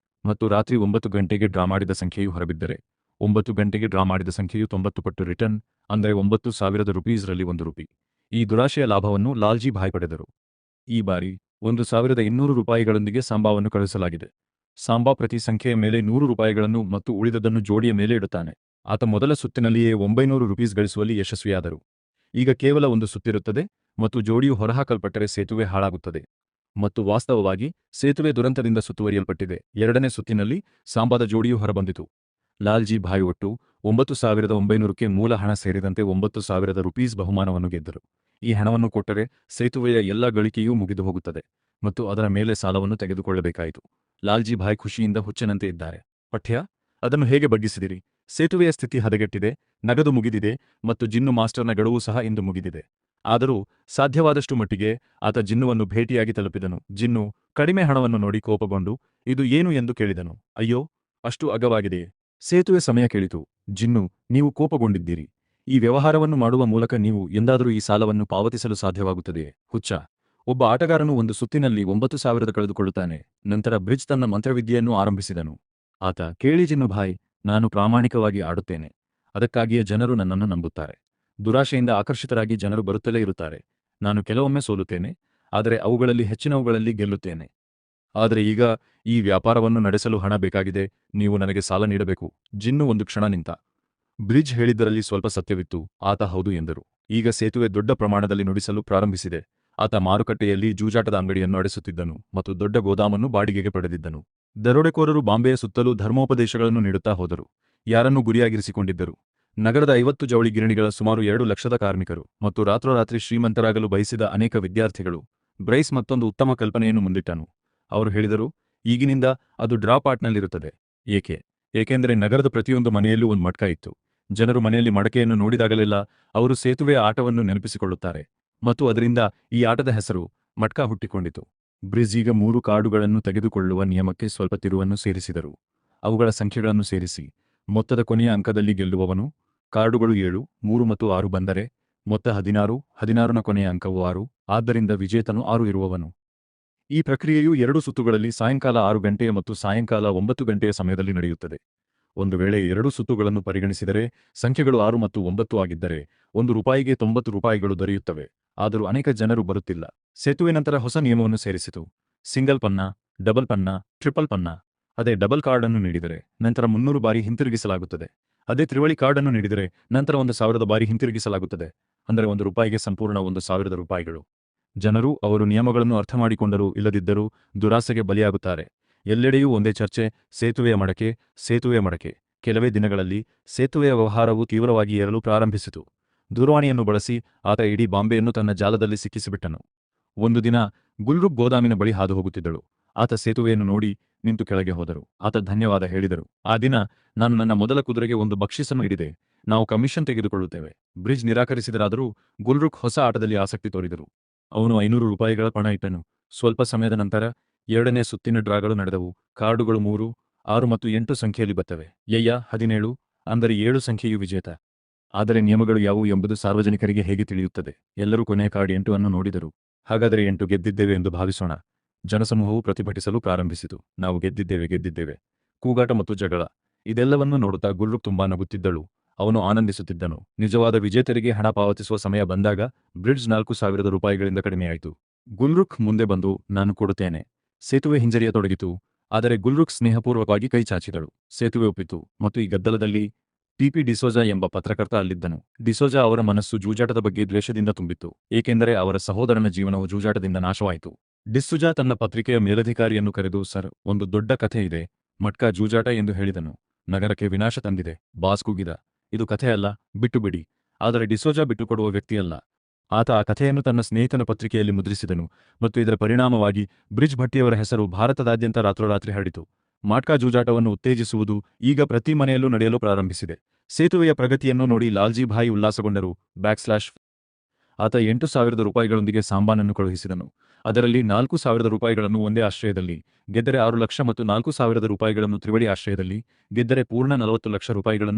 ಮತ್ತು ರಾತ್ರಿ 9 ಗಂಟೆಗೆ ಡ್ರಾ ಮಾಡಿದ ಸಂಖ್ಯೆಯು ಹೊರಬಿದ್ದರೆ 9 ಗಂಟೆಗೆ ಡ್ರಾ ಮಾಡಿದ ಸಂಖ್ಯೆಯು 90 ಪಟ್ಟು ರಿಟರ್ನ್, ಅಂದರೆ 9,000 ರೂಪೀಸ್ರಲ್ಲಿ 1 ರೂಪಿ. ಈ ದುರಾಶೆಯ ಲಾಭವನ್ನು ಲಾಲ್ಜಿ ಭಾಯ್ ಪಡೆದರು. ಈ ಬಾರಿ 1,200 ರೂಪಾಯಿಗಳೊಂದಿಗೆ ಸಾಂಬಾವನ್ನು ಕಳುಹಿಸಲಾಗಿದೆ. ಸಾಂಬಾ ಪ್ರತಿ ಸಂಖ್ಯೆಯ ಮೇಲೆ 100 ರೂಪಾಯಿಗಳನ್ನು ಮತ್ತು ಉಳಿದದನ್ನು ಜೋಡಿಯ ಮೇಲೆ ಇಡುತ್ತಾನೆ. ಆತ ಮೊದಲ ಸುತ್ತಿನಲ್ಲಿಯೇ 900 ರೂಪೀಸ್ ಗಳಿಸುವಲ್ಲಿ ಯಶಸ್ವಿಯಾದರು. ಈಗ ಕೇವಲ 1 ಸುತ್ತಿರುತ್ತದೆ ಮತ್ತು ಜೋಡಿಯು ಹೊರಹಾಕಲ್ಪಟ್ಟರೆ ಸೇತುವೆ ಹಾಳಾಗುತ್ತದೆ. ಮತ್ತು ವಾಸ್ತವವಾಗಿ ಸೇತುವೆ ದುರಂತದಿಂದ ಸುತ್ತುವರಿಯಲ್ಪಟ್ಟಿದೆ. 2ನೇ ಸುತ್ತಿನಲ್ಲಿ ಸಾಂಬಾದ ಜೋಡಿಯು ಹೊರಬಂದಿತು. ಲಾಲ್ಜಿ ಭಾಯ್ ಒಟ್ಟು 9,900ಕ್ಕೆ ಮೂಲ ಹಣ ಸೇರಿದಂತೆ 9,000 ರೂಪೀಸ್ ಬಹುಮಾನವನ್ನು ಗೆದ್ದರು. ಈ ಹಣವನ್ನು ಕೊಟ್ಟರೆ ಸೇತುವೆಯ ಎಲ್ಲ ಗಳಿಕೆಯೂ ಮುಗಿದು ಹೋಗುತ್ತದೆ ಮತ್ತು ಅದರ ಮೇಲೆ ಸಾಲವನ್ನು ತೆಗೆದುಕೊಳ್ಳಬೇಕಾಯಿತು. ಲಾಲ್ಜಿ ಭಾಯ್ ಖುಷಿಯಿಂದ ಹುಚ್ಚನಂತೆ ಇದ್ದಾರೆ. ಪಠ್ಯ, ಅದನ್ನು ಹೇಗೆ ಬಗ್ಗಿಸಿದಿರಿ? ಸೇತುವೆಯ ಸ್ಥಿತಿ ಹದಗೆಟ್ಟಿದೆ, ನಗದು ಮುಗಿದಿದೆ ಮತ್ತು ಜಿನ್ನು ಮಾಸ್ಟರ್ನ ಗಡುವು ಸಹ ಇಂದು ಮುಗಿದಿದೆ. ಆದರೂ ಸಾಧ್ಯವಾದಷ್ಟು ಮಟ್ಟಿಗೆ ಆತ ಜಿನ್ನುವನ್ನು ಭೇಟಿಯಾಗಿ ತಲುಪಿದನು. ಜಿನ್ನು ಕಡಿಮೆ ಹಣವನ್ನು ನೋಡಿ ಕೋಪಗೊಂಡು ಇದು ಏನು ಎಂದು ಕೇಳಿದನು. ಅಯ್ಯೋ, ಅಷ್ಟು ಅಗ್ಗವಾಗಿದೆಯೇ? ಸೇತುವೆ ಸಮಯ ಕೇಳಿತು. ಜಿನ್ನು, ನೀವು ಕೋಪಗೊಂಡಿದ್ದೀರಿ. ಈ ವ್ಯವಹಾರವನ್ನು ಮಾಡುವ ಮೂಲಕ ನೀವು ಎಂದಾದರೂ ಈ ಸಾಲವನ್ನು ಪಾವತಿಸಲು ಸಾಧ್ಯವಾಗುತ್ತದೆಯೇ? ಹುಚ್ಚ. ಒಬ್ಬ ಆಟಗಾರನು 1 ಸುತ್ತಿನಲ್ಲಿ 9,000 ಕಳೆದುಕೊಳ್ಳುತ್ತಾನೆ. ನಂತರ ಬ್ರಿಡ್ಜ್ ತನ್ನ ಮಂತ್ರವಿದ್ಯೆಯನ್ನು ಆರಂಭಿಸಿದನು. ಆತ, ಕೇಳಿ ಜಿನ್ನು ಭಾಯ್, ನಾನು ಪ್ರಾಮಾಣಿಕವಾಗಿ ಆಡುತ್ತೇನೆ. ಅದಕ್ಕಾಗಿಯೇ ಜನರು ನನ್ನನ್ನು ನಂಬುತ್ತಾರೆ. ದುರಾಶೆಯಿಂದ ಆಕರ್ಷಿತರಾಗಿ ಜನರು ಬರುತ್ತಲೇ ಇರುತ್ತಾರೆ. ನಾನು ಕೆಲವೊಮ್ಮೆ ಸೋಲುತ್ತೇನೆ, ಆದರೆ ಅವುಗಳಲ್ಲಿ ಹೆಚ್ಚಿನವುಗಳಲ್ಲಿ ಗೆಲ್ಲುತ್ತೇನೆ. ಆದರೆ ಈಗ ಈ ವ್ಯಾಪಾರವನ್ನು ನಡೆಸಲು ಹಣ ಬೇಕಾಗಿದೆ. ನೀವು ನನಗೆ ಸಾಲ ನೀಡಬೇಕು. ಜಿನ್ನು ಒಂದು ಕ್ಷಣ ನಿಂತ. ಬ್ರಿಡ್ಜ್ ಹೇಳಿದ್ದರಲ್ಲಿ ಸ್ವಲ್ಪ ಸತ್ಯವಿತ್ತು. ಆತ ಹೌದು ಎಂದರು. ಈಗ ಸೇತುವೆ ದೊಡ್ಡ ಪ್ರಮಾಣದಲ್ಲಿ ನುಡಿಸಲು ಪ್ರಾರಂಭಿಸಿದೆ. ಆತ ಮಾರುಕಟ್ಟೆಯಲ್ಲಿ ಜೂಜಾಟದ ಅಂಗಡಿಯನ್ನು ನಡೆಸುತ್ತಿದ್ದನು ಮತ್ತು ದೊಡ್ಡ ಗೋದಾಮನ್ನು ಬಾಡಿಗೆಗೆ ಪಡೆದಿದ್ದನು. ದರೋಡೆಕೋರರು ಬಾಂಬೆಯ ಸುತ್ತಲೂ ಧರ್ಮೋಪದೇಶಗಳನ್ನು ನೀಡುತ್ತಾ ಹೋದರು. ಯಾರನ್ನೂ ಗುರಿಯಾಗಿರಿಸಿಕೊಂಡಿದ್ದರು. ನಗರದ 50 ಜವಳಿ ಗಿರಣಿಗಳ ಸುಮಾರು 2 ಲಕ್ಷದ ಕಾರ್ಮಿಕರು ಮತ್ತು ರಾತ್ರೋರಾತ್ರಿ ಶ್ರೀಮಂತರಾಗಲು ಬಯಸಿದ ಅನೇಕ ವಿದ್ಯಾರ್ಥಿಗಳು. ಬ್ರೈಸ್ ಮತ್ತೊಂದು ಉತ್ತಮ ಕಲ್ಪನೆಯನ್ನು ಮುಂದಿಟ್ಟನು. ಅವರು ಹೇಳಿದರು, ಈಗಿನಿಂದ ಅದು ಡ್ರಾಪ್ ಆಟ್ನಲ್ಲಿರುತ್ತದೆ. ಏಕೆಂದರೆ ನಗರದ ಪ್ರತಿಯೊಂದು ಮನೆಯಲ್ಲೂ ಒಂದು ಮಟ್ಕ ಇತ್ತು. ಜನರು ಮನೆಯಲ್ಲಿ ಮಡಕೆಯನ್ನು ನೋಡಿದಾಗಲೆಲ್ಲ ಅವರು ಸೇತುವೆಯ ಆಟವನ್ನು ನೆನಪಿಸಿಕೊಳ್ಳುತ್ತಾರೆ ಮತ್ತು ಅದರಿಂದ ಈ ಆಟದ ಹೆಸರು ಮಟ್ಕ ಹುಟ್ಟಿಕೊಂಡಿತು. ಬ್ರಿಡ್ಜ್ ಈಗ 3 ಕಾರ್ಡುಗಳನ್ನು ತೆಗೆದುಕೊಳ್ಳುವ ನಿಯಮಕ್ಕೆ ಸ್ವಲ್ಪ ತಿರುವನ್ನು ಸೇರಿಸಿದರು. ಅವುಗಳ ಸಂಖ್ಯೆಗಳನ್ನು ಸೇರಿಸಿ ಮೊತ್ತದ ಕೊನೆಯ ಅಂಕದಲ್ಲಿ ಗೆಲ್ಲುವವನು. ಕಾರ್ಡುಗಳು 7, 3 ಮತ್ತು 6 ಬಂದರೆ ಮೊತ್ತ 16. 16ನ ಕೊನೆಯ ಅಂಕವು 6, ಆದ್ದರಿಂದ ವಿಜೇತನು 6 ಇರುವವನು. ಈ ಪ್ರಕ್ರಿಯೆಯು 2 ಸುತ್ತುಗಳಲ್ಲಿ ಸಾಯಂಕಾಲ 6 ಗಂಟೆ ಮತ್ತು ಸಾಯಂಕಾಲ 9 ಗಂಟೆಯ ಸಮಯದಲ್ಲಿ ನಡೆಯುತ್ತದೆ. ಒಂದು ವೇಳೆ 2 ಸುತ್ತುಗಳನ್ನು ಪರಿಗಣಿಸಿದರೆ ಸಂಖ್ಯೆಗಳು 6 ಮತ್ತು 9 ಆಗಿದ್ದರೆ ₹1ಗೆ ₹90 ದೊರೆಯುತ್ತವೆ. ಆದರೂ ಅನೇಕ ಜನರು ಬರುತ್ತಿಲ್ಲ. ಸೇತುವೆ ನಂತರ ಹೊಸ ನಿಯಮವನ್ನು ಸೇರಿಸಿತು. ಸಿಂಗಲ್ ಪನ್ನ, ಡಬಲ್ ಪನ್ನ, ಟ್ರಿಪಲ್ ಪನ್ನ. ಅದೇ ಡಬಲ್ ಕಾರ್ಡ್ ಅನ್ನು ನೀಡಿದರೆ ನಂತರ 300 ಬಾರಿ ಹಿಂತಿರುಗಿಸಲಾಗುತ್ತದೆ. ಅದೇ ತ್ರಿವಳಿ ಕಾರ್ಡ್ ಅನ್ನು ನೀಡಿದರೆ ನಂತರ 1000 ಬಾರಿ ಹಿಂತಿರುಗಿಸಲಾಗುತ್ತದೆ. ಅಂದರೆ ₹1ಗೆ ಸಂಪೂರ್ಣ ₹1000. ಜನರು ಅವರು ನಿಯಮಗಳನ್ನು ಅರ್ಥಮಾಡಿಕೊಂಡರೂ ಇಲ್ಲದಿದ್ದರೂ ದುರಾಸೆಗೆ ಬಲಿಯಾಗುತ್ತಾರೆ. ಎಲ್ಲೆಡೆಯೂ ಒಂದೇ ಚರ್ಚೆ, ಸೇತುವೆಯ ಮಡಕೆ, ಸೇತುವೆಯ ಮಡಕೆ. ಕೆಲವೇ ದಿನಗಳಲ್ಲಿ ಸೇತುವೆಯ ವ್ಯವಹಾರವು ತೀವ್ರವಾಗಿ ಏರಲು ಪ್ರಾರಂಭಿಸಿತು. ದೂರವಾಣಿಯನ್ನು ಬಳಸಿ ಆತ ಇಡೀ ಬಾಂಬೆಯನ್ನು ತನ್ನ ಜಾಲದಲ್ಲಿ ಸಿಕ್ಕಿಸಿಬಿಟ್ಟನು. ಒಂದು ದಿನ ಗುಲ್ರುಖ್ ಗೋದಾಮಿನ ಬಳಿ ಹಾದು ಹೋಗುತ್ತಿದ್ದಳು. ಆತ ಸೇತುವೆಯನ್ನು ನೋಡಿ ನಿಂತು ಕೆಳಗೆ ಹೋದರು. ಆತ ಧನ್ಯವಾದ ಹೇಳಿದರು. ಆ ದಿನ ನಾನು ನನ್ನ ಮೊದಲ ಕುದುರೆಗೆ ಒಂದು ಬಕ್ಷೀಸನ್ನು ಹಿಡಿದೆ. ನಾವು ಕಮಿಷನ್ ತೆಗೆದುಕೊಳ್ಳುತ್ತೇವೆ. ಬ್ರಿಡ್ಜ್ ನಿರಾಕರಿಸಿದರಾದರೂ ಗುಲ್ರುಖ್ ಹೊಸ ಆಟದಲ್ಲಿ ಆಸಕ್ತಿ ತೋರಿದರು. ಅವನು ₹500 ಪಣ ಇಟ್ಟನು. ಸ್ವಲ್ಪ ಸಮಯದ ನಂತರ 2ನೇ ಸುತ್ತಿನ ಡ್ರಾಗಳು ನಡೆದವು. ಕಾರ್ಡುಗಳು 3, 6 ಮತ್ತು 8 ಸಂಖ್ಯೆಯಲ್ಲಿ ಬರ್ತವೆ. 17 ಅಂದರೆ 7 ಸಂಖ್ಯೆಯು ವಿಜೇತ. ಆದರೆ ನಿಯಮಗಳು ಯಾವುವು ಎಂಬುದು ಸಾರ್ವಜನಿಕರಿಗೆ ಹೇಗೆ ತಿಳಿಯುತ್ತದೆ? ಎಲ್ಲರೂ ಕೊನೆಯ ಕಾರ್ಡ್ 8 ಅನ್ನು ನೋಡಿದರು. ಹಾಗಾದರೆ 8 ಗೆದ್ದಿದ್ದೇವೆ ಎಂದು ಭಾವಿಸೋಣ. ಜನಸಮೂಹವು ಪ್ರತಿಭಟಿಸಲು ಪ್ರಾರಂಭಿಸಿತು. ನಾವು ಗೆದ್ದಿದ್ದೇವೆ. ಕೂಗಾಟ ಮತ್ತು ಜಗಳ. ಇದೆಲ್ಲವನ್ನೂ ನೋಡುತ್ತಾ ಗುಲ್ರುಖ್ ತುಂಬಾ ನಗುತ್ತಿದ್ದಳು. ಅವನು ಆನಂದಿಸುತ್ತಿದ್ದನು. ನಿಜವಾದ ವಿಜೇತರಿಗೆ ಹಣ ಪಾವತಿಸುವ ಸಮಯ ಬಂದಾಗ ಬ್ರಿಡ್ಜ್ ₹4000ಗಳಿಂದ ಕಡಿಮೆಯಾಯಿತು. ಗುಲ್ರುಖ್ ಮುಂದೆ ಬಂದು ನಾನು ಕೊಡುತ್ತೇನೆ. ಸೇತುವೆ ಹಿಂಜರಿಯತೊಡಗಿತು. ಆದರೆ ಗುಲ್ರುಖ್ ಸ್ನೇಹಪೂರ್ವಕವಾಗಿ ಕೈ ಚಾಚಿದಳು. ಸೇತುವೆ ಒಪ್ಪಿತು. ಮತ್ತು ಈ ಗದ್ದಲದಲ್ಲಿ ಟಿಪಿ ಡಿಸೋಜಾ ಎಂಬ ಪತ್ರಕರ್ತ ಅಲ್ಲಿದ್ದನು. ಡಿಸೋಜಾ ಅವರ ಮನಸ್ಸು ಜೂಜಾಟದ ಬಗ್ಗೆ ದ್ವೇಷದಿಂದ ತುಂಬಿತ್ತು. ಏಕೆಂದರೆ ಅವರ ಸಹೋದರನ ಜೀವನವು ಜೂಜಾಟದಿಂದ ನಾಶವಾಯಿತು. ಡಿಸೋಜಾ ತನ್ನ ಪತ್ರಿಕೆಯ ಮೇಲಧಿಕಾರಿಯನ್ನು ಕರೆದು, ಸರ್, ಒಂದು ದೊಡ್ಡ ಕಥೆ ಇದೆ. ಮಟ್ಕಾ ಜೂಜಾಟ ಎಂದು ಹೇಳಿದನು. ನಗರಕ್ಕೆ ವಿನಾಶ ತಂದಿದೆ. ಬಾಸ್ ಕೂಗಿದ, ಇದು ಕಥೆ ಅಲ್ಲ, ಬಿಟ್ಟುಬಿಡಿ. ಆದರೆ ಡಿಸೋಜಾ ಬಿಟ್ಟುಕೊಡುವ ವ್ಯಕ್ತಿಯಲ್ಲ. ಆತ ಆ ಕಥೆಯನ್ನು ತನ್ನ ಸ್ನೇಹಿತನ ಪತ್ರಿಕೆಯಲ್ಲಿ ಮುದ್ರಿಸಿದನು ಮತ್ತು ಇದರ ಪರಿಣಾಮವಾಗಿ ಬ್ರಿಜ್ ಭಟ್ಟಿಯವರ ಹೆಸರು ಭಾರತದಾದ್ಯಂತ ರಾತ್ರೋರಾತ್ರಿ ಹರಡಿತು. ಮಟ್ಕಾ ಜೂಜಾಟವನ್ನು ಉತ್ತೇಜಿಸುವುದು ಈಗ ಪ್ರತಿ ಮನೆಯಲ್ಲೂ ನಡೆಯಲು ಪ್ರಾರಂಭಿಸಿದೆ. ಸೇತುವೆಯ ಪ್ರಗತಿಯನ್ನು ನೋಡಿ ಲಾಲ್ಜಿ ಭಾಯಿ ಉಲ್ಲಾಸಗೊಂಡರು. ಆತ ₹8000 ಸಾಂಬಾನನ್ನು ಕಳುಹಿಸಿದನು. ಅದರಲ್ಲಿ ₹4000 ಒಂದೇ ಆಶ್ರಯದಲ್ಲಿ ಗೆದ್ದರೆ 6 ಲಕ್ಷ ಮತ್ತು ₹4000 ತ್ರಿವಳಿ ಆಶ್ರಯದಲ್ಲಿ ಗೆದ್ದರೆ ಪೂರ್ಣ ₹40 ಲಕ್ಷ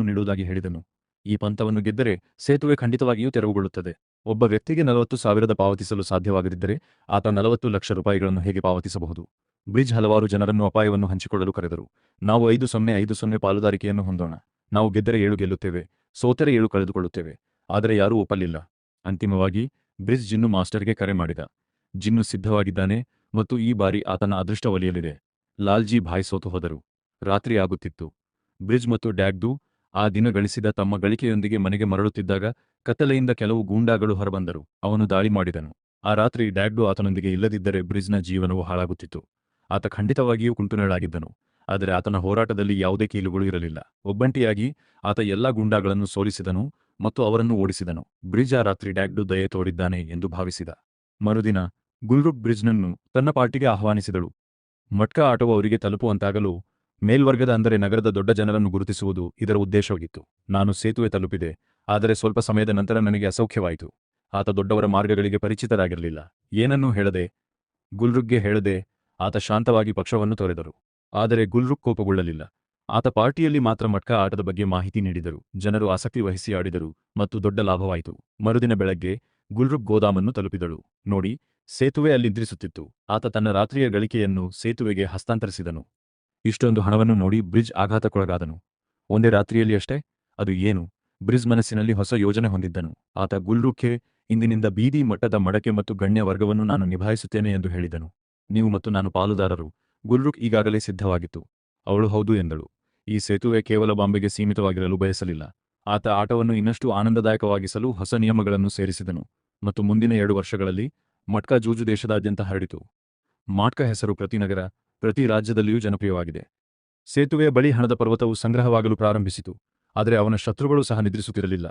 ನೀಡುವುದಾಗಿ ಹೇಳಿದನು. ಈ ಪಂತವನ್ನು ಗೆದ್ದರೆ ಸೇತುವೆ ಖಂಡಿತವಾಗಿಯೂ ತೆರವುಗೊಳ್ಳುತ್ತದೆ. ಒಬ್ಬ ವ್ಯಕ್ತಿಗೆ 40,000 ಪಾವತಿಸಲು ಸಾಧ್ಯವಾಗದಿದ್ದರೆ ಆತ ₹40 ಲಕ್ಷ ಹೇಗೆ ಪಾವತಿಸಬಹುದು? ಬ್ರಿಡ್ಜ್ ಹಲವಾರು ಜನರನ್ನು ಅಪಾಯವನ್ನು ಹಂಚಿಕೊಳ್ಳಲು ಕರೆದರು. ನಾವು 50-50 ಪಾಲುದಾರಿಕೆಯನ್ನು ಹೊಂದೋಣ. ನಾವು ಗೆದ್ದರೆ 7 ಗೆಲ್ಲುತ್ತೇವೆ, ಸೋತರೆ 7 ಕಳೆದುಕೊಳ್ಳುತ್ತೇವೆ. ಆದರೆ ಯಾರೂ ಒಪ್ಪಲಿಲ್ಲ. ಅಂತಿಮವಾಗಿ ಬ್ರಿಡ್ಜ್ ಜಿನ್ನು ಮಾಸ್ಟರ್ಗೆ ಕರೆ ಮಾಡಿದ. ಜಿನ್ನು ಸಿದ್ಧವಾಗಿದ್ದಾನೆ ಮತ್ತು ಈ ಬಾರಿ ಆತನ ಅದೃಷ್ಟ ಒಲಿಯಲಿದೆ. ಲಾಲ್ಜಿ ಭಾಯ್ ಸೋತು ಹೋದರು. ರಾತ್ರಿ ಆಗುತ್ತಿತ್ತು. ಬ್ರಿಡ್ಜ್ ಮತ್ತು ಡ್ಯಾಗ್ದು ಆ ದಿನ ಗಳಿಸಿದ ತಮ್ಮ ಗಳಿಕೆಯೊಂದಿಗೆ ಮನೆಗೆ ಮರಳುತ್ತಿದ್ದಾಗ ಕತ್ತಲೆಯಿಂದ ಕೆಲವು ಗೂಂಡಾಗಳು ಹೊರಬಂದರು. ಅವನು ದಾಳಿ ಮಾಡಿದನು. ಆ ರಾತ್ರಿ ಡ್ಯಾಗ್ಡು ಆತನೊಂದಿಗೆ ಇಲ್ಲದಿದ್ದರೆ ಬ್ರಿಡ್ಜ್ನ ಜೀವನವು ಹಾಳಾಗುತ್ತಿತ್ತು. ಆತ ಖಂಡಿತವಾಗಿಯೂ ಕುಂಟುನೆರಳಾಗಿದ್ದನು. ಆದರೆ ಆತನ ಹೋರಾಟದಲ್ಲಿ ಯಾವುದೇ ಕೀಲುಗಳು ಇರಲಿಲ್ಲ. ಒಬ್ಬಂಟಿಯಾಗಿ ಆತ ಎಲ್ಲಾ ಗೂಂಡಾಗಳನ್ನು ಸೋಲಿಸಿದನು ಮತ್ತು ಅವರನ್ನು ಓಡಿಸಿದನು. ಬ್ರಿಡ್ಜ್ ಆ ರಾತ್ರಿ ಡ್ಯಾಗ್ಡು ದಯೆ ತೋರಿದ್ದಾನೆ ಎಂದು ಭಾವಿಸಿದ. ಮರುದಿನ ಗುಲ್ರುಖ್ ಬ್ರಿಡ್ಜ್ನನ್ನು ತನ್ನ ಪಾರ್ಟಿಗೆ ಆಹ್ವಾನಿಸಿದಳು. ಮಟ್ಕಾ ಆಟವು ಅವರಿಗೆ ತಲುಪುವಂತಾಗಲು ಮೇಲ್ವರ್ಗದ ಅಂದರೆ ನಗರದ ದೊಡ್ಡ ಜನರನ್ನು ಗುರುತಿಸುವುದು ಇದರ ಉದ್ದೇಶವಾಗಿತ್ತು. ನಾನು ಸೇತುವೆ ತಲುಪಿದೆ, ಆದರೆ ಸ್ವಲ್ಪ ಸಮಯದ ನಂತರ ನನಗೆ ಅಸೌಖ್ಯವಾಯಿತು. ಆತ ದೊಡ್ಡವರ ಮಾರ್ಗಗಳಿಗೆ ಪರಿಚಿತರಾಗಿರಲಿಲ್ಲ. ಏನನ್ನೂ ಹೇಳದೆ, ಗುಲ್ರುಖ್ಗೆ ಹೇಳದೆ ಆತ ಶಾಂತವಾಗಿ ಪಕ್ಷವನ್ನು ತೊರೆದರು. ಆದರೆ ಗುಲ್ರುಖ್ ಕೋಪಗೊಳ್ಳಲಿಲ್ಲ. ಆತ ಪಾರ್ಟಿಯಲ್ಲಿ ಮಾತ್ರ ಮಟ್ಕಾ ಆಟದ ಬಗ್ಗೆ ಮಾಹಿತಿ ನೀಡಿದರು. ಜನರು ಆಸಕ್ತಿ ವಹಿಸಿ ಆಡಿದರು ಮತ್ತು ದೊಡ್ಡ ಲಾಭವಾಯಿತು. ಮರುದಿನ ಬೆಳಗ್ಗೆ ಗುಲ್ರುಖ್ ಗೋದಾಮನ್ನು ತಲುಪಿದಳು. ನೋಡಿ, ಸೇತುವೆ ಅಲ್ಲಿ ನಿದ್ರಿಸುತ್ತಿತ್ತು. ಆತ ತನ್ನ ರಾತ್ರಿಯ ಗಳಿಕೆಯನ್ನು ಸೇತುವೆಗೆ ಹಸ್ತಾಂತರಿಸಿದನು. ಇಷ್ಟೊಂದು ಹಣವನ್ನು ನೋಡಿ ಬ್ರಿಡ್ಜ್ ಆಘಾತಕ್ಕೊಳಗಾದನು. ಒಂದೇ ರಾತ್ರಿಯಲ್ಲಿ ಅಷ್ಟೇ? ಅದು ಏನು? ಬ್ರಿಡ್ಜ್ ಮನಸ್ಸಿನಲ್ಲಿ ಹೊಸ ಯೋಜನೆ ಹೊಂದಿದ್ದನು. ಆತ ಗುಲ್ರುಖ್ಗೆ ಇಂದಿನಿಂದ ಬೀದಿ ಮಟ್ಟದ ಮಡಕೆ ಮತ್ತು ಗಣ್ಯ ವರ್ಗವನ್ನು ನಾನು ನಿಭಾಯಿಸುತ್ತೇನೆ ಎಂದು ಹೇಳಿದನು. ನೀವು ಮತ್ತು ನಾನು ಪಾಲುದಾರರು. ಗುಲ್ರುಖ್ ಈಗಾಗಲೇ ಸಿದ್ಧವಾಗಿತ್ತು. ಅವಳು ಹೌದು ಎಂದಳು. ಈ ಸೇತುವೆ ಕೇವಲ ಬಾಂಬೆಗೆ ಸೀಮಿತವಾಗಿರಲು ಬಯಸಲಿಲ್ಲ. ಆತ ಆಟವನ್ನು ಇನ್ನಷ್ಟು ಆನಂದದಾಯಕವಾಗಿಸಲು ಹೊಸ ನಿಯಮಗಳನ್ನು ಸೇರಿಸಿದನು ಮತ್ತು ಮುಂದಿನ 2 ವರ್ಷಗಳಲ್ಲಿ ಮಟ್ಕಾ ಜೂಜು ದೇಶದಾದ್ಯಂತ ಹರಡಿತು. ಮಟ್ಕಾ ಹೆಸರು ಪ್ರತಿ ನಗರ, ಪ್ರತಿ ರಾಜ್ಯದಲ್ಲಿಯೂ ಜನಪ್ರಿಯವಾಗಿದೆ. ಸೇತುವೆಯ ಬಳಿ ಹಣದ ಪರ್ವತವು ಸಂಗ್ರಹವಾಗಲು ಪ್ರಾರಂಭಿಸಿತು. ಆದರೆ ಅವನ ಶತ್ರುಗಳು ಸಹ ನಿದ್ರಿಸುತ್ತಿರಲಿಲ್ಲ.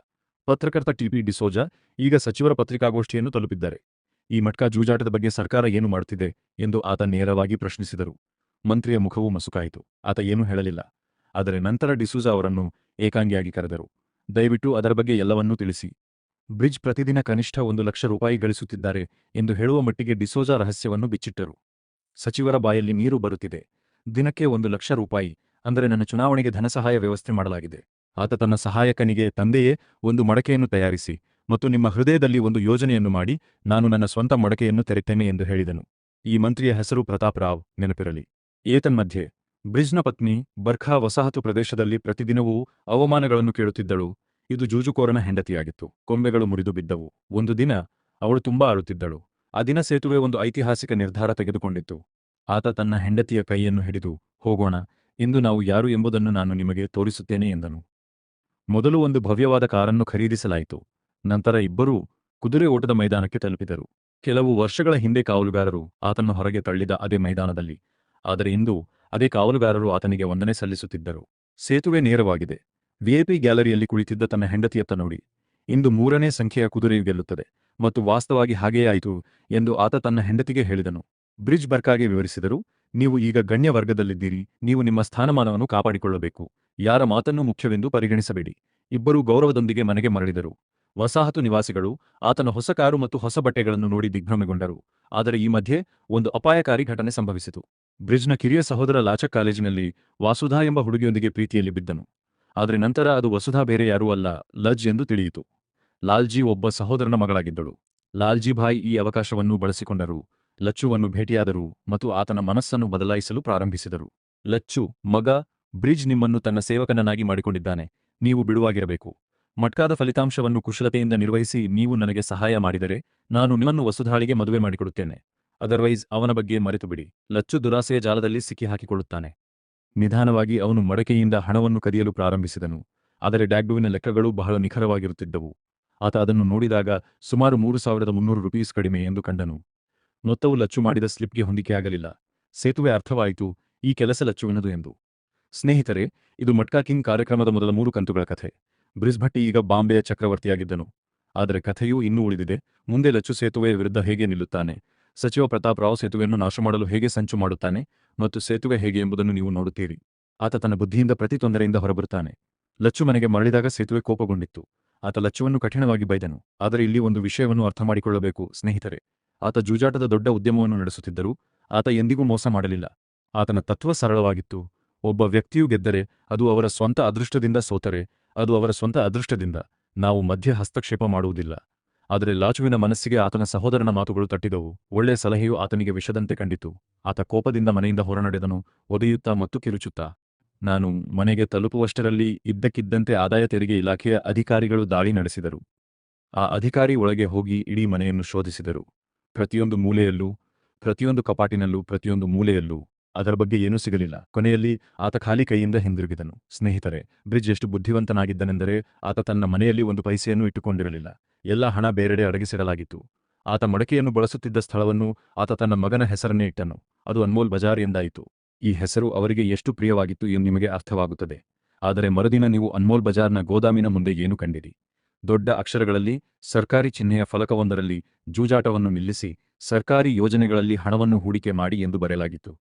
ಪತ್ರಕರ್ತ ಟಿಪಿ ಡಿಸೋಜಾ ಈಗ ಸಚಿವರ ಪತ್ರಿಕಾಗೋಷ್ಠಿಯನ್ನು ತಲುಪಿದ್ದಾರೆ. ಈ ಮಟ್ಕಾ ಜೂಜಾಟದ ಬಗ್ಗೆ ಸರ್ಕಾರ ಏನು ಮಾಡುತ್ತಿದೆ ಎಂದು ಆತ ನೇರವಾಗಿ ಪ್ರಶ್ನಿಸಿದರು. ಮಂತ್ರಿಯ ಮುಖವು ಮಸುಕಾಯಿತು. ಆತ ಏನೂ ಹೇಳಲಿಲ್ಲ. ಆದರೆ ನಂತರ ಡಿಸೋಜಾ ಅವರನ್ನು ಏಕಾಂಗಿಯಾಗಿ ಕರೆದರು. ದಯವಿಟ್ಟು ಅದರ ಬಗ್ಗೆ ಎಲ್ಲವನ್ನೂ ತಿಳಿಸಿ. ಬ್ರಿಡ್ಜ್ ಪ್ರತಿದಿನ ಕನಿಷ್ಠ ₹1 ಲಕ್ಷ ಗಳಿಸುತ್ತಿದ್ದಾರೆ ಎಂದು ಹೇಳುವ ಮಟ್ಟಿಗೆ ಡಿಸೋಜಾ ರಹಸ್ಯವನ್ನು ಬಿಚ್ಚಿಟ್ಟರು. ಸಚಿವರ ಬಾಯಲ್ಲಿ ನೀರು ಬರುತ್ತಿದೆ. ದಿನಕ್ಕೆ ₹1 ಲಕ್ಷ, ಅಂದರೆ ನನ್ನ ಚುನಾವಣೆಗೆ ಧನಸಹಾಯ ವ್ಯವಸ್ಥೆ ಮಾಡಲಾಗಿದೆ. ಆತ ತನ್ನ ಸಹಾಯಕನಿಗೆ, ತಂದೆಯೇ, ಒಂದು ಮಡಕೆಯನ್ನು ತಯಾರಿಸಿ ಮತ್ತು ನಿಮ್ಮ ಹೃದಯದಲ್ಲಿ ಒಂದು ಯೋಜನೆಯನ್ನು ಮಾಡಿ, ನಾನು ನನ್ನ ಸ್ವಂತ ಮಡಕೆಯನ್ನು ತೆರೆಯುತ್ತೇನೆ ಎಂದು ಹೇಳಿದನು. ಈ ಮಂತ್ರಿಯ ಹೆಸರು ಪ್ರತಾಪ್ ರಾವ್, ನೆನಪಿರಲಿ. ಏತನ್ಮಧ್ಯೆ ಬ್ರಿಜ್ನ ಪತ್ನಿ ಬರ್ಖಾ ವಸಾಹತು ಪ್ರದೇಶದಲ್ಲಿ ಪ್ರತಿದಿನವೂ ಅವಮಾನಗಳನ್ನು ಕೇಳುತ್ತಿದ್ದಳು. ಇದು ಜೂಜುಕೋರನ ಹೆಂಡತಿಯಾಗಿತ್ತು. ಕೊಂಬೆಗಳು ಮುರಿದು ಬಿದ್ದವು. ಒಂದು ದಿನ ಅವಳು ತುಂಬಾ ಅಳುತ್ತಿದ್ದಳು. ಆ ದಿನ ಸೇತುವೆ ಒಂದು ಐತಿಹಾಸಿಕ ನಿರ್ಧಾರ ತೆಗೆದುಕೊಂಡಿತ್ತು. ಆತ ತನ್ನ ಹೆಂಡತಿಯ ಕೈಯನ್ನು ಹಿಡಿದು, ಹೋಗೋಣ, ಇಂದು ನಾವು ಯಾರು ಎಂಬುದನ್ನು ನಾನು ನಿಮಗೆ ತೋರಿಸುತ್ತೇನೆ ಎಂದನು. ಮೊದಲು ಒಂದು ಭವ್ಯವಾದ ಕಾರನ್ನು ಖರೀದಿಸಲಾಯಿತು. ನಂತರ ಇಬ್ಬರೂ ಕುದುರೆ ಓಟದ ಮೈದಾನಕ್ಕೆ ತಲುಪಿದರು. ಕೆಲವು ವರ್ಷಗಳ ಹಿಂದೆ ಕಾವಲುಗಾರರು ಆತನ್ನು ಹೊರಗೆ ತಳ್ಳಿದ ಅದೇ ಮೈದಾನದಲ್ಲಿ. ಆದರೆ ಇಂದು ಅದೇ ಕಾವಲುಗಾರರು ಆತನಿಗೆ ವಂದನೆ ಸಲ್ಲಿಸುತ್ತಿದ್ದರು. ಸೇತುವೆ ನೇರವಾಗಿದೆ. ವಿಐಪಿ ಗ್ಯಾಲರಿಯಲ್ಲಿ ಕುಳಿತಿದ್ದ ತನ್ನ ಹೆಂಡತಿಯತ್ತ ನೋಡಿ, ಇಂದು 3ನೇ ಸಂಖ್ಯೆಯ ಕುದುರೆಯು ಗೆಲ್ಲುತ್ತದೆ, ಮತ್ತು ವಾಸ್ತವವಾಗಿ ಹಾಗೆಯೇ ಆಯಿತು ಎಂದು ಆತ ತನ್ನ ಹೆಂಡತಿಗೆ ಹೇಳಿದನು. ಬ್ರಿಜ್ ಬರ್ಕಾಗೆ ವಿವರಿಸಿದರು, ನೀವು ಈಗ ಗಣ್ಯ ವರ್ಗದಲ್ಲಿದ್ದೀರಿ, ನೀವು ನಿಮ್ಮ ಸ್ಥಾನಮಾನವನ್ನು ಕಾಪಾಡಿಕೊಳ್ಳಬೇಕು, ಯಾರ ಮಾತನ್ನೂ ಮುಖ್ಯವೆಂದು ಪರಿಗಣಿಸಬೇಡಿ. ಇಬ್ಬರೂ ಗೌರವದೊಂದಿಗೆ ಮನೆಗೆ ಮರಳಿದರು. ವಸಾಹತು ನಿವಾಸಿಗಳು ಆತನ ಹೊಸ ಕಾರು ಮತ್ತು ಹೊಸ ಬಟ್ಟೆಗಳನ್ನು ನೋಡಿ ದಿಗ್ಭ್ರಮೆಗೊಂಡರು. ಆದರೆ ಈ ಮಧ್ಯೆ ಒಂದು ಅಪಾಯಕಾರಿ ಘಟನೆ ಸಂಭವಿಸಿತು. ಬ್ರಿಜ್ನ ಕಿರಿಯ ಸಹೋದರ ಲಾಚಕ್ ಕಾಲೇಜಿನಲ್ಲಿ ವಾಸುಧಾ ಎಂಬ ಹುಡುಗಿಯೊಂದಿಗೆ ಪ್ರೀತಿಯಲ್ಲಿ ಬಿದ್ದನು. ಆದರೆ ನಂತರ ಅದು ವಸುಧಾ ಬೇರೆ ಯಾರೂ ಅಲ್ಲ, ಲಜ್ ಎಂದು ತಿಳಿಯಿತು. ಲಾಲ್ಜಿ ಒಬ್ಬ ಸಹೋದರನ ಮಗಳಾಗಿದ್ದಳು. ಲಾಲ್ಜಿ ಭಾಯ್ ಈ ಅವಕಾಶವನ್ನು ಬಳಸಿಕೊಂಡರು. ಲಚ್ಚುವನ್ನು ಭೇಟಿಯಾದರು ಮತ್ತು ಆತನ ಮನಸ್ಸನ್ನು ಬದಲಾಯಿಸಲು ಪ್ರಾರಂಭಿಸಿದರು. ಲಚ್ಚು, ಮಗ, ಬ್ರಿಜ್ ನಿಮ್ಮನ್ನು ತನ್ನ ಸೇವಕನನ್ನಾಗಿ ಮಾಡಿಕೊಂಡಿದ್ದಾನೆ. ನೀವು ಬಿಡುವಾಗಿರಬೇಕು. ಮಟ್ಕಾದ ಫಲಿತಾಂಶವನ್ನು ಕುಶಲತೆಯಿಂದ ನಿರ್ವಹಿಸಿ ನೀವು ನನಗೆ ಸಹಾಯ ಮಾಡಿದರೆ ನಾನು ನಿಮ್ಮನ್ನು ವಸುಧಾಳಿಗೆ ಮದುವೆ ಮಾಡಿಕೊಡುತ್ತೇನೆ. ಅದರ್ವೈಸ್ ಅವನ ಬಗ್ಗೆ ಮರೆತುಬಿಡಿ. ಲಚ್ಚು ದುರಾಸೆಯ ಜಾಲದಲ್ಲಿ ಸಿಕ್ಕಿಹಾಕಿಕೊಳ್ಳುತ್ತಾನೆ. ನಿಧಾನವಾಗಿ ಅವನು ಮಡಕೆಯಿಂದ ಹಣವನ್ನು ಕದಿಯಲು ಪ್ರಾರಂಭಿಸಿದನು. ಆದರೆ ಡ್ಯಾಗ್ಡುವಿನ ಲೆಕ್ಕಗಳು ಬಹಳ ನಿಖರವಾಗಿರುತ್ತಿದ್ದವು. ಆತ ಅದನ್ನು ನೋಡಿದಾಗ ಸುಮಾರು 3,300 ರೂಪೀಸ್ ಕಡಿಮೆ ಎಂದು ಕಂಡನು. ಮೊತ್ತವು ಲಚ್ಚು ಮಾಡಿದ ಸ್ಲಿಪ್ಗೆ ಹೊಂದಿಕೆಯಾಗಲಿಲ್ಲ. ಸೇತುವೆ ಅರ್ಥವಾಯಿತು, ಈ ಕೆಲಸ ಲಚ್ಚುವಿನದು ಎಂದು. ಸ್ನೇಹಿತರೆ, ಇದು ಮಟ್ಕಾ ಕಿಂಗ್ ಕಾರ್ಯಕ್ರಮದ ಮೊದಲ 3 ಕಂತುಗಳ ಕಥೆ. ಬ್ರಿಜ್ ಭಟ್ಟಿ ಈಗ ಬಾಂಬೆಯ ಚಕ್ರವರ್ತಿಯಾಗಿದ್ದನು. ಆದರೆ ಕಥೆಯೂ ಇನ್ನೂ ಉಳಿದಿದೆ. ಮುಂದೆ ಲಚ್ಚು ಸೇತುವೆಯ ವಿರುದ್ಧ ಹೇಗೆ ನಿಲ್ಲುತ್ತಾನೆ, ಸಚಿವ ಪ್ರತಾಪ್ ರಾವ್ ಸೇತುವೆಯನ್ನು ನಾಶಮಾಡಲು ಹೇಗೆ ಸಂಚು ಮಾಡುತ್ತಾನೆ, ಮತ್ತು ಸೇತುವೆ ಹೇಗೆ ಎಂಬುದನ್ನು ನೀವು ನೋಡುತ್ತೀರಿ. ಆತ ತನ್ನ ಬುದ್ಧಿಯಿಂದ ಪ್ರತಿ ತೊಂದರೆಯಿಂದ ಹೊರಬರುತ್ತಾನೆ. ಲಚ್ಚು ಮನೆಗೆ ಮರಳಿದಾಗ ಸೇತುವೆ ಕೋಪಗೊಂಡಿತ್ತು. ಆತ ಲಚ್ಚುವನ್ನು ಕಠಿಣವಾಗಿ ಬೈದನು. ಆದರೆ ಇಲ್ಲಿ ಒಂದು ವಿಷಯವನ್ನು ಅರ್ಥ ಮಾಡಿಕೊಳ್ಳಬೇಕು ಸ್ನೇಹಿತರೆ. ಆತ ಜೂಜಾಟದ ದೊಡ್ಡ ಉದ್ಯಮವನ್ನು ನಡೆಸುತ್ತಿದ್ದರೂ ಆತ ಎಂದಿಗೂ ಮೋಸ ಮಾಡಲಿಲ್ಲ. ಆತನ ತತ್ವ ಸರಳವಾಗಿತ್ತು. ಒಬ್ಬ ವ್ಯಕ್ತಿಯು ಗೆದ್ದರೆ ಅದು ಅವರ ಸ್ವಂತ ಅದೃಷ್ಟದಿಂದ, ಸೋತರೆ ಅದು ಅವರ ಸ್ವಂತ ಅದೃಷ್ಟದಿಂದ. ನಾವು ಮಧ್ಯ ಹಸ್ತಕ್ಷೇಪ ಮಾಡುವುದಿಲ್ಲ. ಆದರೆ ಲಾಚುವಿನ ಮನಸ್ಸಿಗೆ ಆತನ ಸಹೋದರನ ಮಾತುಗಳು ತಟ್ಟಿದವು. ಒಳ್ಳೆಯ ಸಲಹೆಯು ಆತನಿಗೆ ವಿಷದಂತೆ ಕಂಡಿತು. ಆತ ಕೋಪದಿಂದ ಮನೆಯಿಂದ ಹೊರನಡೆದನು, ಒದೆಯುತ್ತಾ ಮತ್ತು ಕಿರುಚುತ್ತಾ. ನಾನು ಮನೆಗೆ ತಲುಪುವಷ್ಟರಲ್ಲಿ ಇದ್ದಕ್ಕಿದ್ದಂತೆ ಆದಾಯ ತೆರಿಗೆ ಇಲಾಖೆಯ ಅಧಿಕಾರಿಗಳು ದಾಳಿ ನಡೆಸಿದರು. ಆ ಅಧಿಕಾರಿ ಒಳಗೆ ಹೋಗಿ ಇಡೀ ಮನೆಯನ್ನು ಶೋಧಿಸಿದರು. ಪ್ರತಿಯೊಂದು ಮೂಲೆಯಲ್ಲೂ, ಪ್ರತಿಯೊಂದು ಕಪಾಟಿನಲ್ಲೂ, ಪ್ರತಿಯೊಂದು ಮೂಲೆಯಲ್ಲೂ ಅದರ ಬಗ್ಗೆ ಏನೂ ಸಿಗಲಿಲ್ಲ. ಕೊನೆಯಲ್ಲಿ ಆತ ಖಾಲಿ ಕೈಯಿಂದ ಹಿಂದಿರುಗಿದನು. ಸ್ನೇಹಿತರೆ, ಬ್ರಿಜ್ ಎಷ್ಟು ಬುದ್ಧಿವಂತನಾಗಿದ್ದನೆಂದರೆ ಆತ ತನ್ನ ಮನೆಯಲ್ಲಿ ಒಂದು ಪೈಸೆಯನ್ನು ಇಟ್ಟುಕೊಂಡಿರಲಿಲ್ಲ. ಎಲ್ಲ ಹಣ ಬೇರೆಡೆ ಅಡಗಿಸಿಡಲಾಗಿತ್ತು. ಆತ ಮಡಕೆಯನ್ನು ಬಳಸುತ್ತಿದ್ದ ಸ್ಥಳವನ್ನು ಆತ ತನ್ನ ಮಗನ ಹೆಸರನ್ನೇ ಇಟ್ಟನು. ಅದು ಅನ್ಮೋಲ್ ಬಜಾರ್ ಎಂದಾಯಿತು. ಈ ಹೆಸರು ಅವರಿಗೆ ಎಷ್ಟು ಪ್ರಿಯವಾಗಿತ್ತು ಎಂದು ನಿಮಗೆ ಅರ್ಥವಾಗುತ್ತದೆ. ಆದರೆ ಮರುದಿನ ನೀವು ಅನ್ಮೋಲ್ ಬಜಾರ್ನ ಗೋದಾಮಿನ ಮುಂದೆ ಏನು ಕಂಡಿರಿ? ದೊಡ್ಡ ಅಕ್ಷರಗಳಲ್ಲಿ ಸರ್ಕಾರಿ ಚಿಹ್ನೆಯ ಫಲಕವೊಂದರಲ್ಲಿ ಜೂಜಾಟವನ್ನು ನಿಲ್ಲಿಸಿ ಸರ್ಕಾರಿ ಯೋಜನೆಗಳಲ್ಲಿ ಹಣವನ್ನು ಹೂಡಿಕೆ ಮಾಡಿ ಎಂದು ಬರೆಯಲಾಗಿತ್ತು.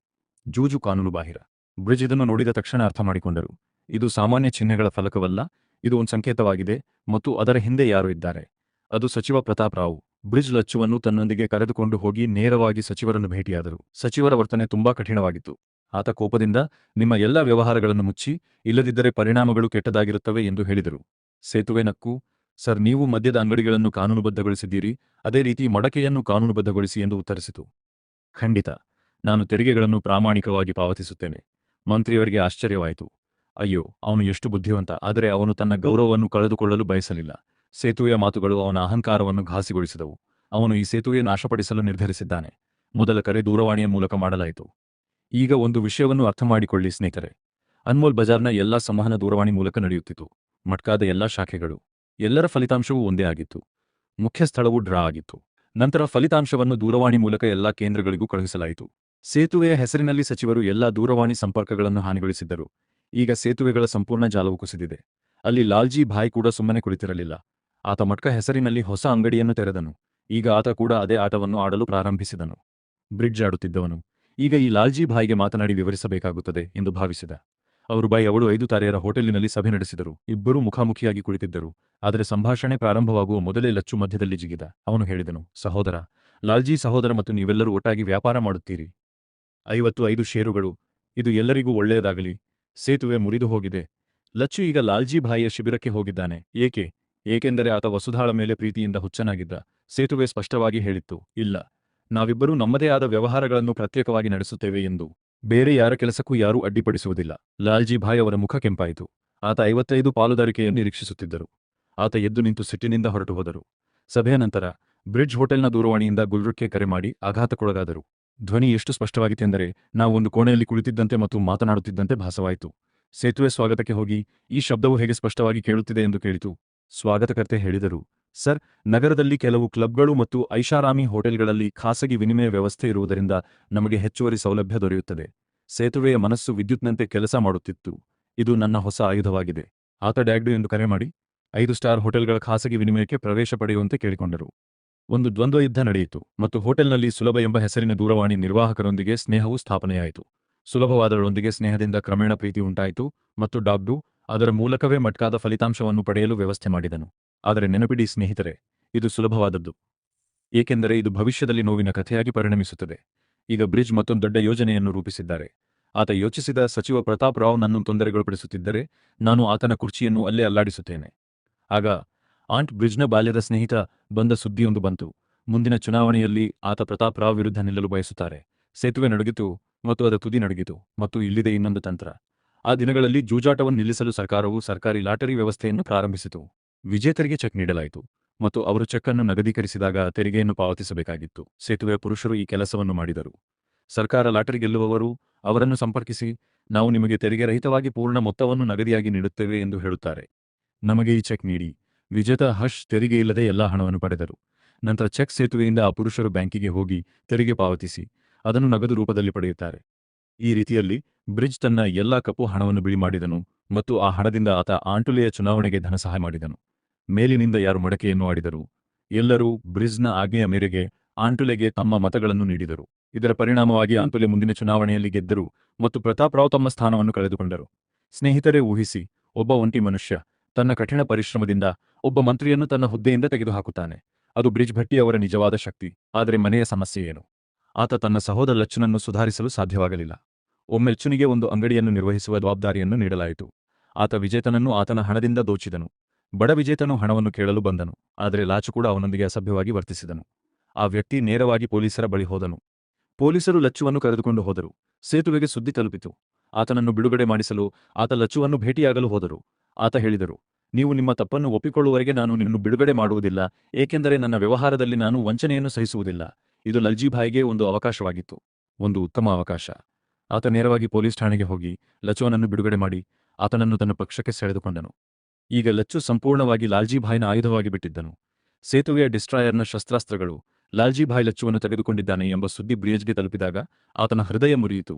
ಜೂಜು ಕಾನೂನುಬಾಹಿರ. ಬ್ರಿಜ್ ಇದನ್ನು ನೋಡಿದ ತಕ್ಷಣ ಅರ್ಥ ಮಾಡಿಕೊಂಡರು. ಇದು ಸಾಮಾನ್ಯ ಚಿಹ್ನೆಗಳ ಫಲಕವಲ್ಲ, ಇದು ಒಂದು ಸಂಕೇತವಾಗಿದೆ ಮತ್ತು ಅದರ ಹಿಂದೆ ಯಾರು ಇದ್ದಾರೆ. ಅದು ಸಚಿವ ಪ್ರತಾಪ್ ರಾವ್. ಬ್ರಿಜ್ ಲಚ್ಚುವನ್ನು ತನ್ನೊಂದಿಗೆ ಕರೆದುಕೊಂಡು ಹೋಗಿ ನೇರವಾಗಿ ಸಚಿವರನ್ನು ಭೇಟಿಯಾದರು. ಸಚಿವರ ವರ್ತನೆ ತುಂಬಾ ಕಠಿಣವಾಗಿತ್ತು. ಆತ ಕೋಪದಿಂದ, ನಿಮ್ಮ ಎಲ್ಲ ವ್ಯವಹಾರಗಳನ್ನು ಮುಚ್ಚಿ, ಇಲ್ಲದಿದ್ದರೆ ಪರಿಣಾಮಗಳು ಕೆಟ್ಟದಾಗಿರುತ್ತವೆ ಎಂದು ಹೇಳಿದರು. ಸೇತುವೆ ನಕ್ಕು, ಸರ್, ನೀವು ಮದ್ಯದ ಅಂಗಡಿಗಳನ್ನು ಕಾನೂನುಬದ್ಧಗೊಳಿಸಿದ್ದೀರಿ, ಅದೇ ರೀತಿ ಮಡಕೆಯನ್ನು ಕಾನೂನುಬದ್ಧಗೊಳಿಸಿ ಎಂದು ಉತ್ತರಿಸಿತು. ಖಂಡಿತ, ನಾನು ತೆರಿಗೆಗಳನ್ನು ಪ್ರಾಮಾಣಿಕವಾಗಿ ಪಾವತಿಸುತ್ತೇನೆ. ಮಂತ್ರಿಯವರಿಗೆ ಆಶ್ಚರ್ಯವಾಯಿತು. ಅಯ್ಯೋ, ಅವನು ಎಷ್ಟು ಬುದ್ಧಿವಂತ. ಆದರೆ ಅವನು ತನ್ನ ಗೌರವವನ್ನು ಕಳೆದುಕೊಳ್ಳಲು ಬಯಸಲಿಲ್ಲ. ಸೇತುವೆಯ ಮಾತುಗಳು ಅವನ ಅಹಂಕಾರವನ್ನು ಘಾಸಿಗೊಳಿಸಿದವು. ಅವನು ಈ ಸೇತುವೆ ನಾಶಪಡಿಸಲು ನಿರ್ಧರಿಸಿದ್ದಾನೆ. ಮೊದಲ ಕರೆ ದೂರವಾಣಿಯ ಮೂಲಕ ಮಾಡಲಾಯಿತು. ಈಗ ಒಂದು ವಿಷಯವನ್ನು ಅರ್ಥ ಮಾಡಿಕೊಳ್ಳಿ ಸ್ನೇಹಿತರೆ. ಅನ್ಮೋಲ್ ಬಜಾರ್ನ ಎಲ್ಲಾ ಸಂವಹನ ದೂರವಾಣಿ ಮೂಲಕ ನಡೆಯುತ್ತಿತ್ತು. ಮಟ್ಕಾದ ಎಲ್ಲಾ ಶಾಖೆಗಳು, ಎಲ್ಲರ ಫಲಿತಾಂಶವೂ ಒಂದೇ ಆಗಿತ್ತು. ಮುಖ್ಯ ಸ್ಥಳವು ಡ್ರಾ ಆಗಿತ್ತು. ನಂತರ ಫಲಿತಾಂಶವನ್ನು ದೂರವಾಣಿ ಮೂಲಕ ಎಲ್ಲಾ ಕೇಂದ್ರಗಳಿಗೂ ಕಳುಹಿಸಲಾಯಿತು. ಸೇತುವೆಯ ಹೆಸರಿನಲ್ಲಿ ಸಚಿವರು ಎಲ್ಲಾ ದೂರವಾಣಿ ಸಂಪರ್ಕಗಳನ್ನು ಹಾನಿಗೊಳಿಸಿದ್ದರು. ಈಗ ಸೇತುವೆಗಳ ಸಂಪೂರ್ಣ ಜಾಲವು ಕುಸಿದಿದೆ. ಅಲ್ಲಿ ಲಾಲ್ಜಿ ಭಾಯ್ ಕೂಡ ಸುಮ್ಮನೆ ಕುಳಿತಿರಲಿಲ್ಲ. ಆತ ಮಟ್ಕಾ ಹೆಸರಿನಲ್ಲಿ ಹೊಸ ಅಂಗಡಿಯನ್ನು ತೆರೆದನು. ಈಗ ಆತ ಕೂಡ ಅದೇ ಆಟವನ್ನು ಆಡಲು ಪ್ರಾರಂಭಿಸಿದನು. ಬ್ರಿಡ್ಜ್ ಆಡುತ್ತಿದ್ದವನು ಈಗ ಈ ಲಾಲ್ಜಿ ಭಾಯ್ಗೆ ಮಾತನಾಡಿ ವಿವರಿಸಬೇಕಾಗುತ್ತದೆ ಎಂದು ಭಾವಿಸಿದ. ಅವರು ಬಾಯ್ ಅವಳು 5 ತಾರೆಯರ ಹೋಟೆಲಿನಲ್ಲಿ ಸಭೆ ನಡೆಸಿದರು. ಇಬ್ಬರೂ ಮುಖಾಮುಖಿಯಾಗಿ ಕುಳಿತಿದ್ದರು. ಆದರೆ ಸಂಭಾಷಣೆ ಪ್ರಾರಂಭವಾಗುವ ಮೊದಲೇ ಲಚ್ಚು ಮಧ್ಯದಲ್ಲಿ ಜಿಗಿದ. ಅವನು ಹೇಳಿದನು, ಸಹೋದರ, ಲಾಲ್ಜಿ ಸಹೋದರ ಮತ್ತು ನೀವೆಲ್ಲರೂ ಒಟ್ಟಾಗಿ ವ್ಯಾಪಾರ ಮಾಡುತ್ತೀರಿ. 55 ಷೇರುಗಳು. ಇದು ಎಲ್ಲರಿಗೂ ಒಳ್ಳೆಯದಾಗಲಿ. ಸೇತುವೆ ಮುರಿದು ಹೋಗಿದೆ. ಲಚ್ಚು ಈಗ ಲಾಲ್ಜಿ ಭಾಯಿಯ ಶಿಬಿರಕ್ಕೆ ಹೋಗಿದ್ದಾನೆ. ಏಕೆಂದರೆ ಆತ ವಸುಧಾಳ ಮೇಲೆ ಪ್ರೀತಿಯಿಂದ ಹುಚ್ಚನಾಗಿದ್ದ. ಸೇತುವೆ ಸ್ಪಷ್ಟವಾಗಿ ಹೇಳಿತ್ತು, ಇಲ್ಲ, ನಾವಿಬ್ಬರೂ ನಮ್ಮದೇ ಆದ ವ್ಯವಹಾರಗಳನ್ನು ಪ್ರತ್ಯೇಕವಾಗಿ ನಡೆಸುತ್ತೇವೆ ಎಂದು. ಬೇರೆ ಯಾರ ಕೆಲಸಕ್ಕೂ ಯಾರೂ ಅಡ್ಡಿಪಡಿಸುವುದಿಲ್ಲ. ಲಾಲ್ಜಿ ಭಾಯ್ ಅವರ ಮುಖ ಕೆಂಪಾಯಿತು. ಆತ 55 ಪಾಲುದಾರಿಕೆಯನ್ನು ನಿರೀಕ್ಷಿಸುತ್ತಿದ್ದರು. ಆತ ಎದ್ದು ನಿಂತು ಸಿಟ್ಟಿನಿಂದ ಹೊರಟು ಹೋದರು. ಸಭೆಯ ನಂತರ ಬ್ರಿಡ್ಜ್ ಹೋಟೆಲ್ನ ದೂರವಾಣಿಯಿಂದ ಗುಲ್ರುಖ್ಗೆ ಕರೆ ಮಾಡಿ ಆಘಾತಕ್ಕೊಳಗಾದರು. ಧ್ವನಿ ಎಷ್ಟು ಸ್ಪಷ್ಟವಾಗಿತ್ತೆಂದರೆ ನಾವು ಒಂದು ಕೋಣೆಯಲ್ಲಿ ಕುಳಿತಿದ್ದಂತೆ ಮತ್ತು ಮಾತನಾಡುತ್ತಿದ್ದಂತೆ ಭಾಸವಾಯಿತು. ಸೇತುವೆ ಸ್ವಾಗತಕ್ಕೆ ಹೋಗಿ ಈ ಶಬ್ದವು ಹೇಗೆ ಸ್ಪಷ್ಟವಾಗಿ ಕೇಳುತ್ತಿದೆ ಎಂದು ಕೇಳಿತು. ಸ್ವಾಗತಕರ್ತೆ ಹೇಳಿದರು, ಸರ್, ನಗರದಲ್ಲಿ ಕೆಲವು ಕ್ಲಬ್ಗಳು ಮತ್ತು ಐಷಾರಾಮಿ ಹೋಟೆಲ್ಗಳಲ್ಲಿ ಖಾಸಗಿ ವಿನಿಮಯ ವ್ಯವಸ್ಥೆ ಇರುವುದರಿಂದ ನಮಗೆ ಹೆಚ್ಚುವರಿ ಸೌಲಭ್ಯ ದೊರೆಯುತ್ತದೆ. ಸೇತುವೆಯ ಮನಸ್ಸು ವಿದ್ಯುತ್ನಂತೆ ಕೆಲಸ ಮಾಡುತ್ತಿತ್ತು. ಇದು ನನ್ನ ಹೊಸ ಆಯುಧವಾಗಿದೆ. ಆತ ಡ್ಯಾಗ್ಡು ಎಂದು ಕರೆ ಮಾಡಿ 5 ಸ್ಟಾರ್ ಹೋಟೆಲ್ಗಳ ಖಾಸಗಿ ವಿನಿಮಯಕ್ಕೆ ಪ್ರವೇಶ ಪಡೆಯುವಂತೆ ಕೇಳಿಕೊಂಡರು. ಒಂದು ದ್ವಂದ್ವ ಯುದ್ಧ ನಡೆಯಿತು ಮತ್ತು ಹೋಟೆಲ್ನಲ್ಲಿ ಸುಲಭ ಎಂಬ ಹೆಸರಿನ ದೂರವಾಣಿ ನಿರ್ವಾಹಕರೊಂದಿಗೆ ಸ್ನೇಹವು ಸ್ಥಾಪನೆಯಾಯಿತು. ಸುಲಭವಾದರೊಂದಿಗೆ ಸ್ನೇಹದಿಂದ ಕ್ರಮೇಣ ಪ್ರೀತಿ ಉಂಟಾಯಿತು ಮತ್ತು ಡಾಗ್ಡು ಅದರ ಮೂಲಕವೇ ಮಟ್ಕಾದ ಫಲಿತಾಂಶವನ್ನು ಪಡೆಯಲು ವ್ಯವಸ್ಥೆ ಮಾಡಿದನು. ಆದರೆ ನೆನಪಿಡಿ ಸ್ನೇಹಿತರೆ, ಇದು ಸುಲಭವಾದದ್ದು, ಏಕೆಂದರೆ ಇದು ಭವಿಷ್ಯದಲ್ಲಿ ನೋವಿನ ಕಥೆಯಾಗಿ ಪರಿಣಮಿಸುತ್ತದೆ. ಈಗ ಬ್ರಿಡ್ಜ್ ಮತ್ತೊಂದು ದೊಡ್ಡ ಯೋಜನೆಯನ್ನು ರೂಪಿಸಿದ್ದಾರೆ. ಆತ ಯೋಚಿಸಿದ, ಸಚಿವ ಪ್ರತಾಪ್ ರಾವ್ ನನ್ನನ್ನು ತೊಂದರೆಗೊಳಪಡಿಸುತ್ತಿದ್ದರೆ ನಾನು ಆತನ ಕುರ್ಚಿಯನ್ನು ಅಲ್ಲೇ ಅಲ್ಲಾಡಿಸುತ್ತೇನೆ. ಆಗ ಆಂಟ್ ಬ್ರಿಡ್ಜ್ನ ಬಾಲ್ಯದ ಸ್ನೇಹಿತ ಬಂದ ಸುದ್ದಿಯೊಂದು ಬಂತು. ಮುಂದಿನ ಚುನಾವಣೆಯಲ್ಲಿ ಆತ ಪ್ರತಾಪ್ ರಾವ್ ವಿರುದ್ಧ ನಿಲ್ಲಲು ಬಯಸುತ್ತಾರೆ. ಸೇತುವೆ ನಡುಗಿತು ಮತ್ತು ಅದರ ತುದಿ ನಡುಗಿತು. ಮತ್ತು ಇಲ್ಲಿದೆ ಇನ್ನೊಂದು ತಂತ್ರ. ಆ ದಿನಗಳಲ್ಲಿ ಜೂಜಾಟವನ್ನು ನಿಲ್ಲಿಸಲು ಸರ್ಕಾರವು ಸರ್ಕಾರಿ ಲಾಟರಿ ವ್ಯವಸ್ಥೆಯನ್ನು ಪ್ರಾರಂಭಿಸಿತು. ವಿಜೇತರಿಗೆ ಚೆಕ್ ನೀಡಲಾಯಿತು ಮತ್ತು ಅವರು ಚೆಕ್ ಅನ್ನು ನಗದೀಕರಿಸಿದಾಗ ತೆರಿಗೆಯನ್ನು ಪಾವತಿಸಬೇಕಾಗಿತ್ತು. ಸೇತುವೆಯ ಪುರುಷರು ಈ ಕೆಲಸವನ್ನು ಮಾಡಿದರು. ಸರ್ಕಾರ ಲಾಟರಿ ಗೆಲ್ಲುವವರು ಅವರನ್ನು ಸಂಪರ್ಕಿಸಿ, ನಾವು ನಿಮಗೆ ತೆರಿಗೆ ರಹಿತವಾಗಿ ಪೂರ್ಣ ಮೊತ್ತವನ್ನು ನಗದಿಯಾಗಿ ನೀಡುತ್ತೇವೆ ಎಂದು ಹೇಳುತ್ತಾರೆ. ನಮಗೆ ಈ ಚೆಕ್ ನೀಡಿ. ವಿಜೇತ ತೆರಿಗೆಯಿಲ್ಲದೆ ಎಲ್ಲಾ ಹಣವನ್ನು ಪಡೆದರು. ನಂತರ ಚೆಕ್ ಸೇತುವೆಯಿಂದ ಆ ಪುರುಷರು ಬ್ಯಾಂಕಿಗೆ ಹೋಗಿ ತೆರಿಗೆ ಪಾವತಿಸಿ ಅದನ್ನು ನಗದು ರೂಪದಲ್ಲಿ ಪಡೆಯುತ್ತಾರೆ. ಈ ರೀತಿಯಲ್ಲಿ ಬ್ರಿಡ್ಜ್ ತನ್ನ ಎಲ್ಲಾ ಕಪ್ಪು ಹಣವನ್ನು ಬಿಳಿ ಮಾಡಿದನು ಮತ್ತು ಆ ಹಣದಿಂದ ಆತ ಆಂಟುಲೆಯ ಚುನಾವಣೆಗೆ ಧನಸಹಾಯ ಮಾಡಿದನು. ಮೇಲಿನಿಂದ ಯಾರು ಮಡಕೆಯನ್ನು ಆಡಿದರು? ಎಲ್ಲರೂ ಬ್ರಿಡ್ಜ್ನ ಆಜ್ಞೆಯ ಮೇರೆಗೆ ಆಂಟುಲೆಗೆ ತಮ್ಮ ಮತಗಳನ್ನು ನೀಡಿದರು. ಇದರ ಪರಿಣಾಮವಾಗಿ ಆಂಟುಲೆ ಮುಂದಿನ ಚುನಾವಣೆಯಲ್ಲಿ ಗೆದ್ದರು ಮತ್ತು ಪ್ರತಾಪ್ ರಾವ್ ತಮ್ಮ ಸ್ಥಾನವನ್ನು ಕಳೆದುಕೊಂಡರು. ಸ್ನೇಹಿತರೆ, ಊಹಿಸಿ, ಒಬ್ಬ ಒಂಟಿ ಮನುಷ್ಯ ತನ್ನ ಕಠಿಣ ಪರಿಶ್ರಮದಿಂದ ಒಬ್ಬ ಮಂತ್ರಿಯನ್ನು ತನ್ನ ಹುದ್ದೆಯಿಂದ ತೆಗೆದುಹಾಕುತ್ತಾನೆ. ಅದು ಬ್ರಿಡ್ಜ್ ಭಟ್ಟಿ ಅವರ ನಿಜವಾದ ಶಕ್ತಿ. ಆದರೆ ಮನೆಯ ಸಮಸ್ಯೆ ಏನು? ಆತ ತನ್ನ ಸಹೋದರ ಲಚ್ಚುನನ್ನು ಸುಧಾರಿಸಲು ಸಾಧ್ಯವಾಗಲಿಲ್ಲ. ಒಮ್ಮೆ ಲಚ್ಚುನಿಗೆ ಒಂದು ಅಂಗಡಿಯನ್ನು ನಿರ್ವಹಿಸುವ ಜವಾಬ್ದಾರಿಯನ್ನು ನೀಡಲಾಯಿತು. ಆತ ವಿಜೇತನನ್ನು ಆತನ ಹಣದಿಂದ ದೋಚಿದನು. ಬಡ ವಿಜೇತನು ಹಣವನ್ನು ಕೇಳಲು ಬಂದನು, ಆದರೆ ಲಾಚು ಕೂಡ ಅವನೊಂದಿಗೆ ಅಸಭ್ಯವಾಗಿ ವರ್ತಿಸಿದನು. ಆ ವ್ಯಕ್ತಿ ನೇರವಾಗಿ ಪೊಲೀಸರ ಬಳಿ ಹೋದನು. ಪೊಲೀಸರು ಲಚ್ಚುವನ್ನು ಕರೆದುಕೊಂಡು ಹೋದರು. ಸೇತುವೆಗೆ ಸುದ್ದಿ ತಲುಪಿತು. ಆತನನ್ನು ಬಿಡುಗಡೆ ಮಾಡಿಸಲು ಆತ ಲಚ್ಚುವನ್ನು ಭೇಟಿಯಾಗಲು ಹೋದರು. ಆತ ಹೇಳಿದರು, ನೀವು ನಿಮ್ಮ ತಪ್ಪನ್ನು ಒಪ್ಪಿಕೊಳ್ಳುವವರೆಗೆ ನಾನು ನಿನ್ನನ್ನು ಬಿಡುಗಡೆ ಮಾಡುವುದಿಲ್ಲ, ಏಕೆಂದರೆ ನನ್ನ ವ್ಯವಹಾರದಲ್ಲಿ ನಾನು ವಂಚನೆಯನ್ನು ಸಹಿಸುವುದಿಲ್ಲ. ಇದು ಲಲ್ಜಿಭಾಯ್ಗೆ ಒಂದು ಅವಕಾಶವಾಗಿತ್ತು, ಒಂದು ಉತ್ತಮ ಅವಕಾಶ. ಆತ ನೇರವಾಗಿ ಪೊಲೀಸ್ ಠಾಣೆಗೆ ಹೋಗಿ ಲಚ್ಚುವನನ್ನು ಬಿಡುಗಡೆ ಮಾಡಿ ಆತನನ್ನು ತನ್ನ ಪಕ್ಷಕ್ಕೆ ಸೆಳೆದುಕೊಂಡನು. ಈಗ ಲಚ್ಚು ಸಂಪೂರ್ಣವಾಗಿ ಲಾಲ್ಜಿಭಾಯ್ನ ಆಯುಧವಾಗಿ ಬಿಟ್ಟಿದ್ದನು. ಸೇತುವೆಯ ಡಿಸ್ಟ್ರಾಯರ್ನ ಶಸ್ತ್ರಾಸ್ತ್ರಗಳು ಲಾಲ್ಜಿಭಾಯ್ ಲಚ್ಚುವನ್ನು ತೆಗೆದುಕೊಂಡಿದ್ದಾನೆ ಎಂಬ ಸುದ್ದಿ ಬ್ರಿಡ್ಜ್ಗೆ ತಲುಪಿದಾಗ ಆತನ ಹೃದಯ ಮುರಿಯಿತು.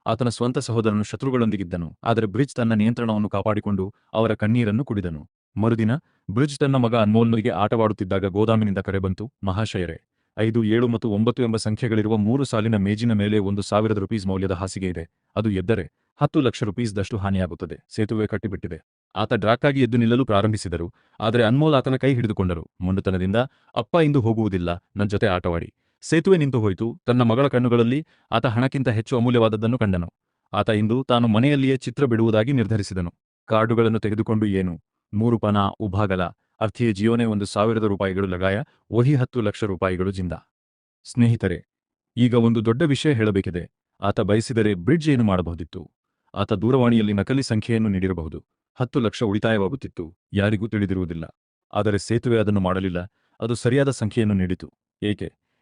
ಆತನ ಸ್ವಂತ ಸಹೋದರನು ಶತ್ರುಗಳೊಂದಿಗಿದ್ದನು, ಆದರೆ ಬ್ರಿಡ್ಜ್ ತನ್ನ ನಿಯಂತ್ರಣವನ್ನು ಕಾಪಾಡಿಕೊಂಡು ಅವರ ಕಣ್ಣೀರನ್ನು ಕುಡಿದನು. ಮರುದಿನ ಬ್ರಿಡ್ಜ್ ತನ್ನ ಮಗ ಅನ್ಮೋಲ್ನೊಂದಿಗೆ ಆಟವಾಡುತ್ತಿದ್ದಾಗ ಗೋದಾಮಿನಿಂದ ಕರೆ ಬಂತು. ಮಹಾಶಯರೇ, 5, 7 ಮತ್ತು 9 ಎಂಬ ಸಂಖ್ಯೆಗಳಿರುವ 3 ಸಾಲಿನ ಮೇಜಿನ ಮೇಲೆ 1,000 ರೂಪೀಸ್ ಮೌಲ್ಯದ ಹಾಸಿಗೆ ಇದೆ. ಅದು ಎದ್ದರೆ 10 ಲಕ್ಷ ರೂಪೀಸ್ದಷ್ಟು ಹಾನಿಯಾಗುತ್ತದೆ. ಸೇತುವೆ ಕಟ್ಟಿಬಿಟ್ಟಿದೆ. ಆತ ಡ್ರಾಕ್ಕಾಗಿ ಎದ್ದು ನಿಲ್ಲಲು ಪ್ರಾರಂಭಿಸಿದರು, ಆದರೆ ಅನ್ಮೋಲ್ ಆತನ ಕೈ ಹಿಡಿದುಕೊಂಡರು. ಮೊಂಡುತನದಿಂದ, ಅಪ್ಪ ಇಂದು ಹೋಗುವುದಿಲ್ಲ, ನನ್ನ ಜೊತೆ ಆಟವಾಡಿ. ಸೇತುವೆ ನಿಂತು ಹೋಯಿತು. ತನ್ನ ಮಗಳ ಕಣ್ಣುಗಳಲ್ಲಿ ಆತ ಹಣಕ್ಕಿಂತ ಹೆಚ್ಚು ಅಮೂಲ್ಯವಾದದ್ದನ್ನು ಕಂಡನು. ಆತ ಇಂದು ತಾನು ಮನೆಯಲ್ಲಿಯೇ ಚಿತ್ರ ಬಿಡುವುದಾಗಿ ನಿರ್ಧರಿಸಿದನು. ಕಾರ್ಡುಗಳನ್ನು ತೆಗೆದುಕೊಂಡು ಏನು 3 ಪನಾ ಉಭಾಗಲ ಅರ್ಥಿಯೇ ಜಿಯೋನೆ 1,000 ರೂಪಾಯಿಗಳು ಲಗಾಯ, ವಹಿ 10 ಲಕ್ಷ ರೂಪಾಯಿಗಳು ಜಿಂದ. ಸ್ನೇಹಿತರೆ, ಈಗ ಒಂದು ದೊಡ್ಡ ವಿಷಯ ಹೇಳಬೇಕಿದೆ. ಆತ ಬಯಸಿದರೆ ಬ್ರಿಡ್ಜ್ ಏನು ಮಾಡಬಹುದಿತ್ತು? ಆತ ದೂರವಾಣಿಯಲ್ಲಿ ನಕಲಿ ಸಂಖ್ಯೆಯನ್ನು ನೀಡಿರಬಹುದು. 10 ಲಕ್ಷ ಉಳಿತಾಯವಾಗುತ್ತಿತ್ತು, ಯಾರಿಗೂ ತಿಳಿದಿರುವುದಿಲ್ಲ. ಆದರೆ ಸೇತುವೆ ಅದನ್ನು ಮಾಡಲಿಲ್ಲ. ಅದು ಸರಿಯಾದ ಸಂಖ್ಯೆಯನ್ನು ನೀಡಿತು.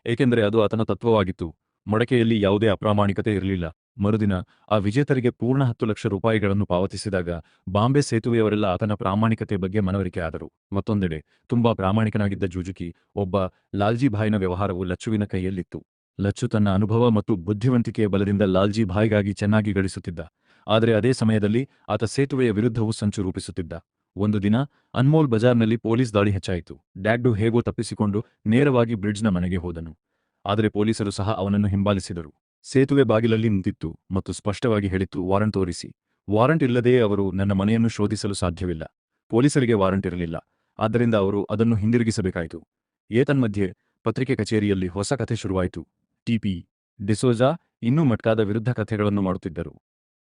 ಏಕೆಂದರೆ ಅದು ಆತನ ತತ್ವವಾಗಿತ್ತು. ಮಡಕೆಯಲ್ಲಿ ಯಾವುದೇ ಅಪ್ರಾಮಾಣಿಕತೆ ಇರಲಿಲ್ಲ. ಮರುದಿನ ಆ ವಿಜೇತರಿಗೆ ಪೂರ್ಣ 10 ಲಕ್ಷ ರೂಪಾಯಿಗಳನ್ನು ಪಾವತಿಸಿದಾಗ ಬಾಂಬೆ ಸೇತುವೆಯವರೆಲ್ಲ ಆತನ ಪ್ರಾಮಾಣಿಕತೆ ಬಗ್ಗೆ ಮನವರಿಕೆ ಆದರು. ಮತ್ತೊಂದೆಡೆ ತುಂಬಾ ಪ್ರಾಮಾಣಿಕನಾಗಿದ್ದ ಜೂಜುಕಿ ಒಬ್ಬ ಲಾಲ್ಜಿಭಾಯ್ನ ವ್ಯವಹಾರವು ಲಚ್ಚುವಿನ ಕೈಯಲ್ಲಿತ್ತು. ಲಚ್ಚು ತನ್ನ ಅನುಭವ ಮತ್ತು ಬುದ್ಧಿವಂತಿಕೆಯ ಬಲದಿಂದ ಲಾಲ್ಜಿಭಾಯ್ಗಾಗಿ ಚೆನ್ನಾಗಿ ಗಳಿಸುತ್ತಿದ್ದ. ಆದರೆ ಅದೇ ಸಮಯದಲ್ಲಿ ಆತ ಸೇತುವೆಯ ವಿರುದ್ಧವೂ ಸಂಚು ರೂಪಿಸುತ್ತಿದ್ದ. ಒಂದು ದಿನ ಅನ್ಮೋಲ್ ಬಜಾರ್ನಲ್ಲಿ ಪೊಲೀಸ್ ದಾಳಿ ಹೆಚ್ಚಾಯಿತು. ಡ್ಯಾಗ್ಡು ಹೇಗೋ ತಪ್ಪಿಸಿಕೊಂಡು ನೇರವಾಗಿ ಬ್ರಿಡ್ಜ್ನ ಮನೆಗೆ ಹೋದನು. ಆದರೆ ಪೊಲೀಸರು ಸಹ ಅವನನ್ನು ಹಿಂಬಾಲಿಸಿದರು. ಸೇತುವೆ ಬಾಗಿಲಲ್ಲಿ ನಿಂತಿತ್ತು ಮತ್ತು ಸ್ಪಷ್ಟವಾಗಿ ಹೇಳಿತ್ತು, ವಾರಂಟ್ ತೋರಿಸಿ. ವಾರಂಟ್ ಇಲ್ಲದೇ ಅವರು ನನ್ನ ಮನೆಯನ್ನು ಶೋಧಿಸಲು ಸಾಧ್ಯವಿಲ್ಲ. ಪೊಲೀಸರಿಗೆ ವಾರಂಟ್ ಇರಲಿಲ್ಲ, ಆದ್ದರಿಂದ ಅವರು ಅದನ್ನು ಹಿಂದಿರುಗಿಸಬೇಕಾಯಿತು. ಏತನ್ಮಧ್ಯೆ ಪತ್ರಿಕೆ ಕಚೇರಿಯಲ್ಲಿ ಹೊಸ ಕಥೆ ಶುರುವಾಯಿತು. ಟಿ.ಪಿ. ಡಿಸೋಜಾ ಇನ್ನೂ ಮಟ್ಕಾದ ವಿರುದ್ಧ ಕಥೆಗಳನ್ನು ಮಾಡುತ್ತಿದ್ದರು.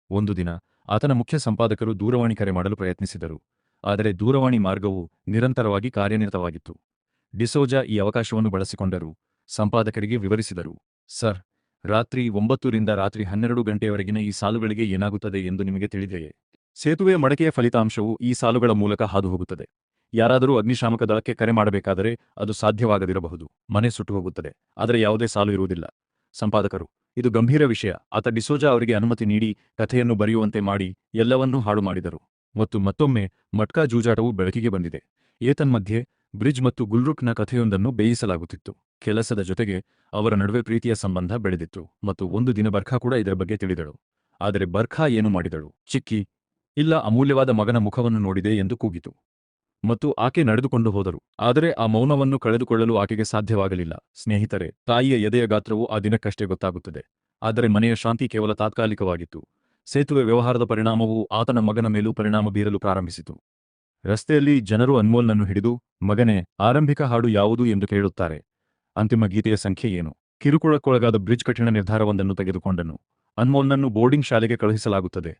ಒಂದು ದಿನ ಆತನ ಮುಖ್ಯ ಸಂಪಾದಕರು ದೂರವಾಣಿ ಕರೆ ಮಾಡಲು ಪ್ರಯತ್ನಿಸಿದರು, ಆದರೆ ದೂರವಾಣಿ ಮಾರ್ಗವು ನಿರಂತರವಾಗಿ ಕಾರ್ಯನಿರತವಾಗಿತ್ತು. ಡಿಸೋಜಾ ಈ ಅವಕಾಶವನ್ನು ಬಳಸಿಕೊಂಡರು. ಸಂಪಾದಕರಿಗೆ ವಿವರಿಸಿದರು. ಸರ್, ರಾತ್ರಿ 9ರಿಂದ ರಾತ್ರಿ 12 ಗಂಟೆಯವರೆಗಿನ ಈ ಸಾಲುಗಳಿಗೆ ಏನಾಗುತ್ತದೆ ಎಂದು ನಿಮಗೆ ತಿಳಿದೆಯೇ? ಸೇತುವೆಯ ಮಡಕೆಯ ಫಲಿತಾಂಶವು ಈ ಸಾಲುಗಳ ಮೂಲಕ ಹಾದುಹೋಗುತ್ತದೆ. ಯಾರಾದರೂ ಅಗ್ನಿಶಾಮಕ ದಳಕ್ಕೆ ಕರೆ ಮಾಡಬೇಕಾದರೆ ಅದು ಸಾಧ್ಯವಾಗದಿರಬಹುದು. ಮನೆ ಸುಟ್ಟು ಹೋಗುತ್ತದೆ. ಆದರೆ ಯಾವುದೇ ಸಾಲು ಇರುವುದಿಲ್ಲ. ಸಂಪಾದಕರು: ಇದು ಗಂಭೀರ ವಿಷಯ. ಆತ ಡಿಸೋಜಾ ಅವರಿಗೆ ಅನುಮತಿ ನೀಡಿ ಕಥೆಯನ್ನು ಬರೆಯುವಂತೆ ಮಾಡಿ ಎಲ್ಲವನ್ನೂ ಹಾಳು ಮಾಡಿದರು. ಮತ್ತು ಮತ್ತೊಮ್ಮೆ ಮಟ್ಕಾ ಜೂಜಾಟವು ಬೆಳಕಿಗೆ ಬಂದಿದೆ. ಏತನ್ಮಧ್ಯೆ ಬ್ರಿಡ್ಜ್ ಮತ್ತು ಗುಲ್ರುಕ್ನ ಕಥೆಯೊಂದನ್ನು ಬೇಯಿಸಲಾಗುತ್ತಿತ್ತು. ಕೆಲಸದ ಜೊತೆಗೆ ಅವರ ನಡುವೆ ಪ್ರೀತಿಯ ಸಂಬಂಧ ಬೆಳೆದಿತ್ತು ಮತ್ತು ಒಂದು ದಿನ ಬರ್ಖಾ ಕೂಡ ಇದರ ಬಗ್ಗೆ ತಿಳಿದಳು. ಆದರೆ ಬರ್ಖಾ ಏನು ಮಾಡಿದಳು? ಚಿಕ್ಕಿ ಇಲ್ಲ, ಅಮೂಲ್ಯವಾದ ಮಗನ ಮುಖವನ್ನು ನೋಡಿದೆ ಎಂದು ಕೂಗಿತು ಮತ್ತು ಆಕೆ ನಡೆದುಕೊಂಡು ಹೋದರು. ಆದರೆ ಆ ಮೌನವನ್ನು ಕಳೆದುಕೊಳ್ಳಲು ಆಕೆಗೆ ಸಾಧ್ಯವಾಗಲಿಲ್ಲ. ಸ್ನೇಹಿತರೆ, ತಾಯಿಯ ಎದೆಯ ಗಾತ್ರವು ಆ ದಿನಕ್ಕಷ್ಟೇ ಗೊತ್ತಾಗುತ್ತದೆ. ಆದರೆ ಮನೆಯ ಶಾಂತಿ ಕೇವಲ ತಾತ್ಕಾಲಿಕವಾಗಿತ್ತು. ಸೇತುವೆ ವ್ಯವಹಾರದ ಪರಿಣಾಮವು ಆತನ ಮಗನ ಮೇಲೂ ಪರಿಣಾಮ ಬೀರಲು ಪ್ರಾರಂಭಿಸಿತು. ರಸ್ತೆಯಲ್ಲಿ ಜನರು ಅನ್ಮೋಲ್ನನ್ನು ಹಿಡಿದು, ಮಗನೇ, ಆರಂಭಿಕ ಹಾಡು ಯಾವುದು ಎಂದು ಕೇಳುತ್ತಾರೆ. ಅಂತಿಮ ಗೀತೆಯ ಸಂಖ್ಯೆ ಏನು? ಕಿರುಕುಳಕ್ಕೊಳಗಾದ ಬ್ರಿಡ್ಜ್ ಕಠಿಣ ನಿರ್ಧಾರವೊಂದನ್ನು ತೆಗೆದುಕೊಂಡನು. ಅನ್ಮೋಲ್ನನ್ನು ಬೋರ್ಡಿಂಗ್ ಶಾಲೆಗೆ ಕಳುಹಿಸಲಾಗುತ್ತದೆ.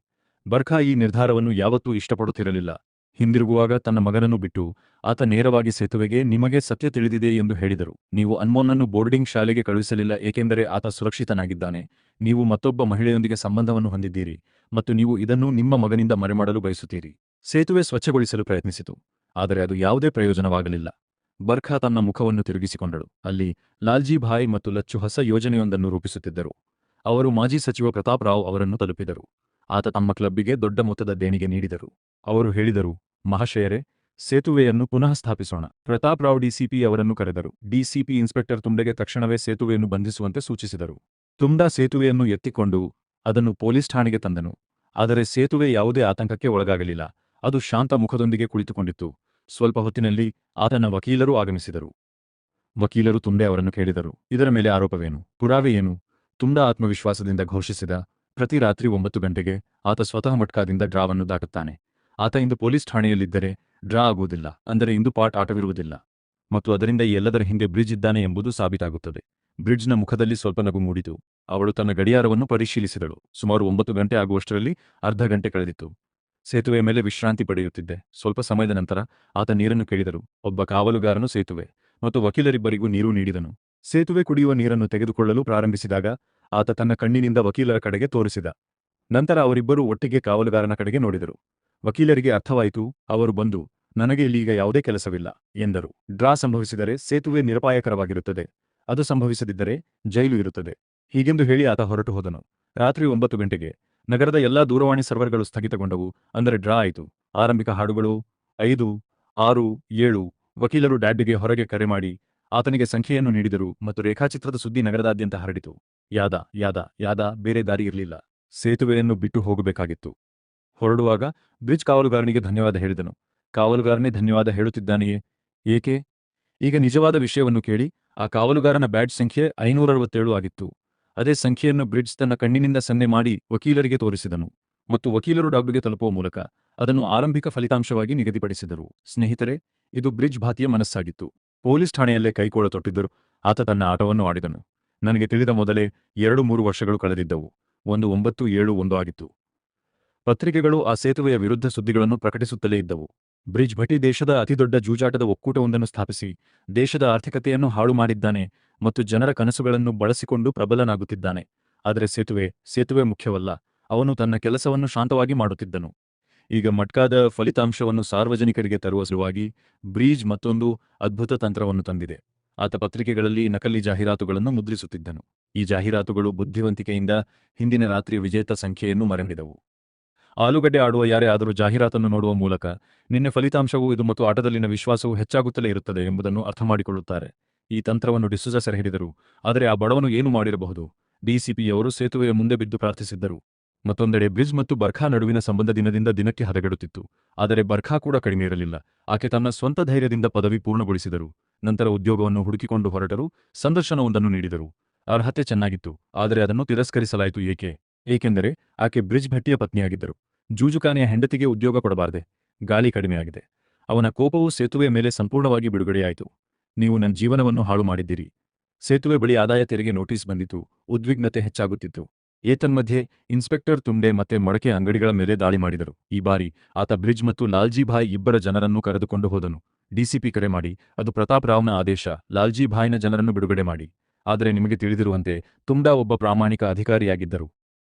ಬರ್ಖಾ ಈ ನಿರ್ಧಾರವನ್ನು ಯಾವತ್ತೂ ಇಷ್ಟಪಡುತ್ತಿರಲಿಲ್ಲ. ಹಿಂದಿರುಗುವಾಗ ತನ್ನ ಮಗನನ್ನು ಬಿಟ್ಟು ಆತ ನೇರವಾಗಿ ಸೇತುವೆಗೆ, ನಿಮಗೆ ಸತ್ಯ ತಿಳಿದಿದೆ ಎಂದು ಹೇಳಿದರು. ನೀವು ಅನ್ಮೋಲ್ನನ್ನು ಬೋರ್ಡಿಂಗ್ ಶಾಲೆಗೆ ಕಳುಹಿಸಲಿಲ್ಲ ಏಕೆಂದರೆ ಆತ ಸುರಕ್ಷಿತನಾಗಿದ್ದಾನೆ. ನೀವು ಮತ್ತೊಬ್ಬ ಮಹಿಳೆಯೊಂದಿಗೆ ಸಂಬಂಧವನ್ನು ಹೊಂದಿದ್ದೀರಿ ಮತ್ತು ನೀವು ಇದನ್ನು ನಿಮ್ಮ ಮಗನಿಂದ ಮರೆಮಾಡಲು ಬಯಸುತ್ತೀರಿ. ಸೇತುವೆ ಸ್ವಚ್ಛಗೊಳಿಸಲು ಪ್ರಯತ್ನಿಸಿತು, ಆದರೆ ಅದು ಯಾವುದೇ ಪ್ರಯೋಜನವಾಗಲಿಲ್ಲ. ಬರ್ಖಾ ತನ್ನ ಮುಖವನ್ನು ತಿರುಗಿಸಿಕೊಂಡಳು. ಅಲ್ಲಿ ಲಾಲ್ಜಿ ಭಾಯ್ ಮತ್ತು ಲಚ್ಚು ಹೊಸ ಯೋಜನೆಯೊಂದನ್ನು ರೂಪಿಸುತ್ತಿದ್ದರು. ಅವರು ಮಾಜಿ ಸಚಿವ ಪ್ರತಾಪ್ ರಾವ್ ಅವರನ್ನು ತಲುಪಿದರು. ಆತ ತಮ್ಮ ಕ್ಲಬ್ಬಿಗೆ ದೊಡ್ಡ ಮೊತ್ತದ ದೇಣಿಗೆ ನೀಡಿದರು. ಅವರು ಹೇಳಿದರು, ಮಹಾಶಯರೇ, ಸೇತುವೆಯನ್ನು ಪುನಃ ಸ್ಥಾಪಿಸೋಣ. ಪ್ರತಾಪ್ ರಾವ್ ಡಿಸಿಪಿ ಅವರನ್ನು ಕರೆದರು. ಡಿಸಿಪಿ ಇನ್ಸ್ಪೆಕ್ಟರ್ ತುಂಡೆಗೆ ತಕ್ಷಣವೇ ಸೇತುವೆಯನ್ನು ಬಂಧಿಸುವಂತೆ ಸೂಚಿಸಿದರು. ತುಂಡಾ ಸೇತುವೆಯನ್ನು ಎತ್ತಿಕೊಂಡು ಅದನ್ನು ಪೊಲೀಸ್ ಠಾಣೆಗೆ ತಂದನು. ಆದರೆ ಸೇತುವೆ ಯಾವುದೇ ಆತಂಕಕ್ಕೆ ಒಳಗಾಗಲಿಲ್ಲ. ಅದು ಶಾಂತ ಮುಖದೊಂದಿಗೆ ಕುಳಿತುಕೊಂಡಿತ್ತು. ಸ್ವಲ್ಪ ಹೊತ್ತಿನಲ್ಲಿ ಆತನ ವಕೀಲರು ಆಗಮಿಸಿದರು. ವಕೀಲರು ತುಂಡೆ ಅವರನ್ನು ಕೇಳಿದರು, ಇದರ ಮೇಲೆ ಆರೋಪವೇನು? ಪುರಾವೆ ಏನು? ತುಂಡಾ ಆತ್ಮವಿಶ್ವಾಸದಿಂದ ಘೋಷಿಸಿದ, ಪ್ರತಿ ರಾತ್ರಿ 9 ಗಂಟೆಗೆ ಆತ ಸ್ವತಃ ಮಟ್ಕಾದಿಂದ ಡ್ರಾವನ್ನು ದಾಟುತ್ತಾನೆ. ಆತ ಇಂದು ಪೊಲೀಸ್ ಠಾಣೆಯಲ್ಲಿದ್ದರೆ ಡ್ರಾ ಆಗುವುದಿಲ್ಲ. ಅಂದರೆ ಇಂದು ಪಾಟ್ ಆಟವಿರುವುದಿಲ್ಲ ಮತ್ತು ಅದರಿಂದ ಈ ಎಲ್ಲದರ ಹಿಂದೆ ಬ್ರಿಡ್ಜ್ ಇದ್ದಾನೆ ಎಂಬುದು ಸಾಬೀತಾಗುತ್ತದೆ. ಬ್ರಿಡ್ಜ್ನ ಮುಖದಲ್ಲಿ ಸ್ವಲ್ಪ ನಗು ಮೂಡಿತು. ಅವಳು ತನ್ನ ಗಡಿಯಾರವನ್ನು ಪರಿಶೀಲಿಸಿದಳು. ಸುಮಾರು 9 ಗಂಟೆ ಆಗುವಷ್ಟರಲ್ಲಿ ಅರ್ಧ ಗಂಟೆ ಕಳೆದಿತ್ತು. ಸೇತುವೆಯ ಮೇಲೆ ವಿಶ್ರಾಂತಿ ಪಡೆಯುತ್ತಿದ್ದೆ. ಸ್ವಲ್ಪ ಸಮಯದ ನಂತರ ಆತ ನೀರನ್ನು ಕೇಳಿದರು. ಒಬ್ಬ ಕಾವಲುಗಾರನು ಸೇತುವೆ ಮತ್ತು ವಕೀಲರಿಬ್ಬರಿಗೂ ನೀರು ನೀಡಿದನು. ಸೇತುವೆ ಕುಡಿಯುವ ನೀರನ್ನು ತೆಗೆದುಕೊಳ್ಳಲು ಪ್ರಾರಂಭಿಸಿದಾಗ ಆತ ತನ್ನ ಕಣ್ಣಿನಿಂದ ವಕೀಲರ ಕಡೆಗೆ ತೋರಿಸಿದ. ನಂತರ ಅವರಿಬ್ಬರೂ ಒಟ್ಟಿಗೆ ಕಾವಲುಗಾರನ ಕಡೆಗೆ ನೋಡಿದರು. ವಕೀಲರಿಗೆ ಅರ್ಥವಾಯಿತು. ಅವರು ಬಂದು, ನನಗೆ ಇಲ್ಲೀಗ ಯಾವುದೇ ಕೆಲಸವಿಲ್ಲ ಎಂದರು. ಡ್ರಾ ಸಂಭವಿಸಿದರೆ ಸೇತುವೆ ನಿರಪಾಯಕರವಾಗಿರುತ್ತದೆ. ಅದು ಸಂಭವಿಸದಿದ್ದರೆ ಜೈಲು ಇರುತ್ತದೆ. ಹೀಗೆಂದು ಹೇಳಿ ಆತ ಹೊರಟು ಹೋದನು. ರಾತ್ರಿ 9 ಗಂಟೆಗೆ ನಗರದ ಎಲ್ಲಾ ದೂರವಾಣಿ ಸರ್ವರ್ಗಳು ಸ್ಥಗಿತಗೊಂಡವು. ಅಂದರೆ ಡ್ರಾ ಆಯಿತು. ಆರಂಭಿಕ ಹಾಡುಗಳು 5, 6, 7. ವಕೀಲರು ಡ್ಯಾಡ್ಗೆ ಹೊರಗೆ ಕರೆ ಮಾಡಿ ಆತನಿಗೆ ಸಂಖ್ಯೆಯನ್ನು ನೀಡಿದರು ಮತ್ತು ರೇಖಾಚಿತ್ರದ ಸುದ್ದಿ ನಗರದಾದ್ಯಂತ ಹರಡಿತು. ಯಾದ ಬೇರೆ ದಾರಿ ಇರಲಿಲ್ಲ. ಸೇತುವೆಯನ್ನು ಬಿಟ್ಟು ಹೋಗಬೇಕಾಗಿತ್ತು. ಹೊರಡುವಾಗ ಬ್ರಿಡ್ಜ್ ಕಾವಲುಗಾರನಿಗೆ ಧನ್ಯವಾದ ಹೇಳಿದನು. ಕಾವಲುಗಾರನೇ ಧನ್ಯವಾದ ಹೇಳುತ್ತಿದ್ದಾನೆಯೇ? ಏಕೆ? ಈಗ ನಿಜವಾದ ವಿಷಯವನ್ನು ಕೇಳಿ. ಆ ಕಾವಲುಗಾರನ ಬ್ಯಾಡ್ಜ್ ಸಂಖ್ಯೆ 567 ಆಗಿತ್ತು. ಅದೇ ಸಂಖ್ಯೆಯನ್ನು ಬ್ರಿಡ್ಜ್ ತನ್ನ ಕಣ್ಣಿನಿಂದ ಸನ್ನೆ ಮಾಡಿ ವಕೀಲರಿಗೆ ತೋರಿಸಿದನು ಮತ್ತು ವಕೀಲರು ಡಾಕ್ಟರ್ಗೆ ತಲುಪುವ ಮೂಲಕ ಅದನ್ನು ಆರಂಭಿಕ ಫಲಿತಾಂಶವಾಗಿ ನಿಗದಿಪಡಿಸಿದರು. ಸ್ನೇಹಿತರೆ, ಇದು ಬ್ರಿಡ್ಜ್ ಭಾತಿಯ ಮನಸ್ಸಾಗಿತ್ತು. ಪೊಲೀಸ್ ಠಾಣೆಯಲ್ಲೇ ಕೈಕೋಳ ತೊಟ್ಟಿದ್ದರು. ಆತ ತನ್ನ ಆಟವನ್ನು ಆಡಿದನು. ನನಗೆ ತಿಳಿದ ಮೊದಲೇ 2-3 ವರ್ಷಗಳು ಕಳೆದಿದ್ದವು. 1971 ಆಗಿತ್ತು. ಪತ್ರಿಕೆಗಳು ಆ ಸೇತುವೆಯ ವಿರುದ್ಧ ಸುದ್ದಿಗಳನ್ನು ಪ್ರಕಟಿಸುತ್ತಲೇ ಇದ್ದವು. ಬ್ರಿಡ್ಜ್ ಭಟಿ ದೇಶದ ಅತಿದೊಡ್ಡ ಜೂಜಾಟದ ಒಕ್ಕೂಟವೊಂದನ್ನು ಸ್ಥಾಪಿಸಿ ದೇಶದ ಆರ್ಥಿಕತೆಯನ್ನು ಹಾಳು ಮಾಡಿದ್ದಾನೆ ಮತ್ತು ಜನರ ಕನಸುಗಳನ್ನು ಬಳಸಿಕೊಂಡು ಪ್ರಬಲನಾಗುತ್ತಿದ್ದಾನೆ. ಆದರೆ ಸೇತುವೆ ಮುಖ್ಯವಲ್ಲ. ಅವನು ತನ್ನ ಕೆಲಸವನ್ನು ಶಾಂತವಾಗಿ ಮಾಡುತ್ತಿದ್ದನು. ಈಗ ಮಟ್ಕಾದ ಫಲಿತಾಂಶವನ್ನು ಸಾರ್ವಜನಿಕರಿಗೆ ತರುವ ಸಲುವಾಗಿ ಬ್ರಿಡ್ಜ್ ಮತ್ತೊಂದು ಅದ್ಭುತ ತಂತ್ರವನ್ನು ತಂದಿದೆ. ಆತ ಪತ್ರಿಕೆಗಳಲ್ಲಿ ನಕಲಿ ಜಾಹೀರಾತುಗಳನ್ನು ಮುದ್ರಿಸುತ್ತಿದ್ದನು. ಈ ಜಾಹೀರಾತುಗಳು ಬುದ್ಧಿವಂತಿಕೆಯಿಂದ ಹಿಂದಿನ ರಾತ್ರಿಯ ವಿಜೇತ ಸಂಖ್ಯೆಯನ್ನು ಮರೆಹಿಡಿದವು. ಆಲೂಗಡ್ಡೆ ಆಡುವ ಯಾರೇ ಆದರೂ ಜಾಹೀರಾತನ್ನು ನೋಡುವ ಮೂಲಕ ನಿನ್ನೆ ಫಲಿತಾಂಶವು ಇದು ಮತ್ತು ಆಟದಲ್ಲಿನ ವಿಶ್ವಾಸವು ಹೆಚ್ಚಾಗುತ್ತಲೇ ಇರುತ್ತದೆ ಎಂಬುದನ್ನು ಅರ್ಥಮಾಡಿಕೊಳ್ಳುತ್ತಾರೆ. ಈ ತಂತ್ರವನ್ನು ಡಿಸೋಜಾ ಸೆರೆಹಿಡಿದರು. ಆದರೆ ಆ ಬಡವನು ಏನು ಮಾಡಿರಬಹುದು? ಡಿಸಿಪಿಯವರು ಸೇತುವೆಯ ಮುಂದೆ ಬಿದ್ದು ಪ್ರಾರ್ಥಿಸಿದ್ದರು. ಮತ್ತೊಂದೆಡೆ ಬ್ರಿಡ್ಜ್ ಮತ್ತು ಬರ್ಖಾ ನಡುವಿನ ಸಂಬಂಧ ದಿನದಿಂದ ದಿನಕ್ಕೆ ಹದಗೆಡುತ್ತಿತ್ತು. ಆದರೆ ಬರ್ಖಾ ಕೂಡ ಕಡಿಮೆ ಇರಲಿಲ್ಲ. ಆಕೆ ತನ್ನ ಸ್ವಂತ ಧೈರ್ಯದಿಂದ ಪದವಿ ಪೂರ್ಣಗೊಳಿಸಿದರು. ನಂತರ ಉದ್ಯೋಗವನ್ನು ಹುಡುಕಿಕೊಂಡು ಹೊರಟರು. ಸಂದರ್ಶನವೊಂದನ್ನು ನೀಡಿದರು. ಅರ್ಹತೆ ಚೆನ್ನಾಗಿತ್ತು, ಆದರೆ ಅದನ್ನು ತಿರಸ್ಕರಿಸಲಾಯಿತು. ಏಕೆಂದರೆ ಆಕೆ ಬ್ರಿಡ್ಜ್ ಭಟ್ಟಿಯ ಪತ್ನಿಯಾಗಿದ್ದರು. ಜೂಜುಕಾನೆಯ ಹೆಂಡತಿಗೆ ಉದ್ಯೋಗ ಕೊಡಬಾರದೆ. ಗಾಳಿ ಕಡಿಮೆಯಾಗಿದೆ. ಅವನ ಕೋಪವು ಸೇತುವೆಯ ಮೇಲೆ ಸಂಪೂರ್ಣವಾಗಿ ಬಿಡುಗಡೆಯಾಯಿತು. ನೀವು ನನ್ನ ಜೀವನವನ್ನು ಹಾಳು ಮಾಡಿದ್ದೀರಿ. ಸೇತುವೆ ಬಳಿ ಆದಾಯ ತೆರಿಗೆ ನೋಟಿಸ್ ಬಂದಿತು. ಉದ್ವಿಗ್ನತೆ ಹೆಚ್ಚಾಗುತ್ತಿತ್ತು. ಏತನ್ಮಧ್ಯೆ ಇನ್ಸ್ಪೆಕ್ಟರ್ ತುಂಡೆ ಮತ್ತೆ ಮಡಕೆ ಅಂಗಡಿಗಳ ಮೇಲೆ ದಾಳಿ ಮಾಡಿದರು. ಈ ಬಾರಿ ಆತ ಬ್ರಿಡ್ಜ್ ಮತ್ತು ಲಾಲ್ಜಿ ಭಾಯ್ ಇಬ್ಬರ ಜನರನ್ನು ಕರೆದುಕೊಂಡು ಹೋದನು. ಡಿಸಿಪಿ ಕರೆ ಮಾಡಿ, ಅದು ಪ್ರತಾಪ್ ರಾವ್ನ ಆದೇಶ, ಲಾಲ್ಜಿ ಭಾಯ್ನ ಜನರನ್ನು ಬಿಡುಗಡೆ ಮಾಡಿ. ಆದರೆ ನಿಮಗೆ ತಿಳಿದಿರುವಂತೆ ತುಂಡಾ ಒಬ್ಬ ಪ್ರಾಮಾಣಿಕ ಅಧಿಕಾರಿಯಾಗಿದ್ದರು.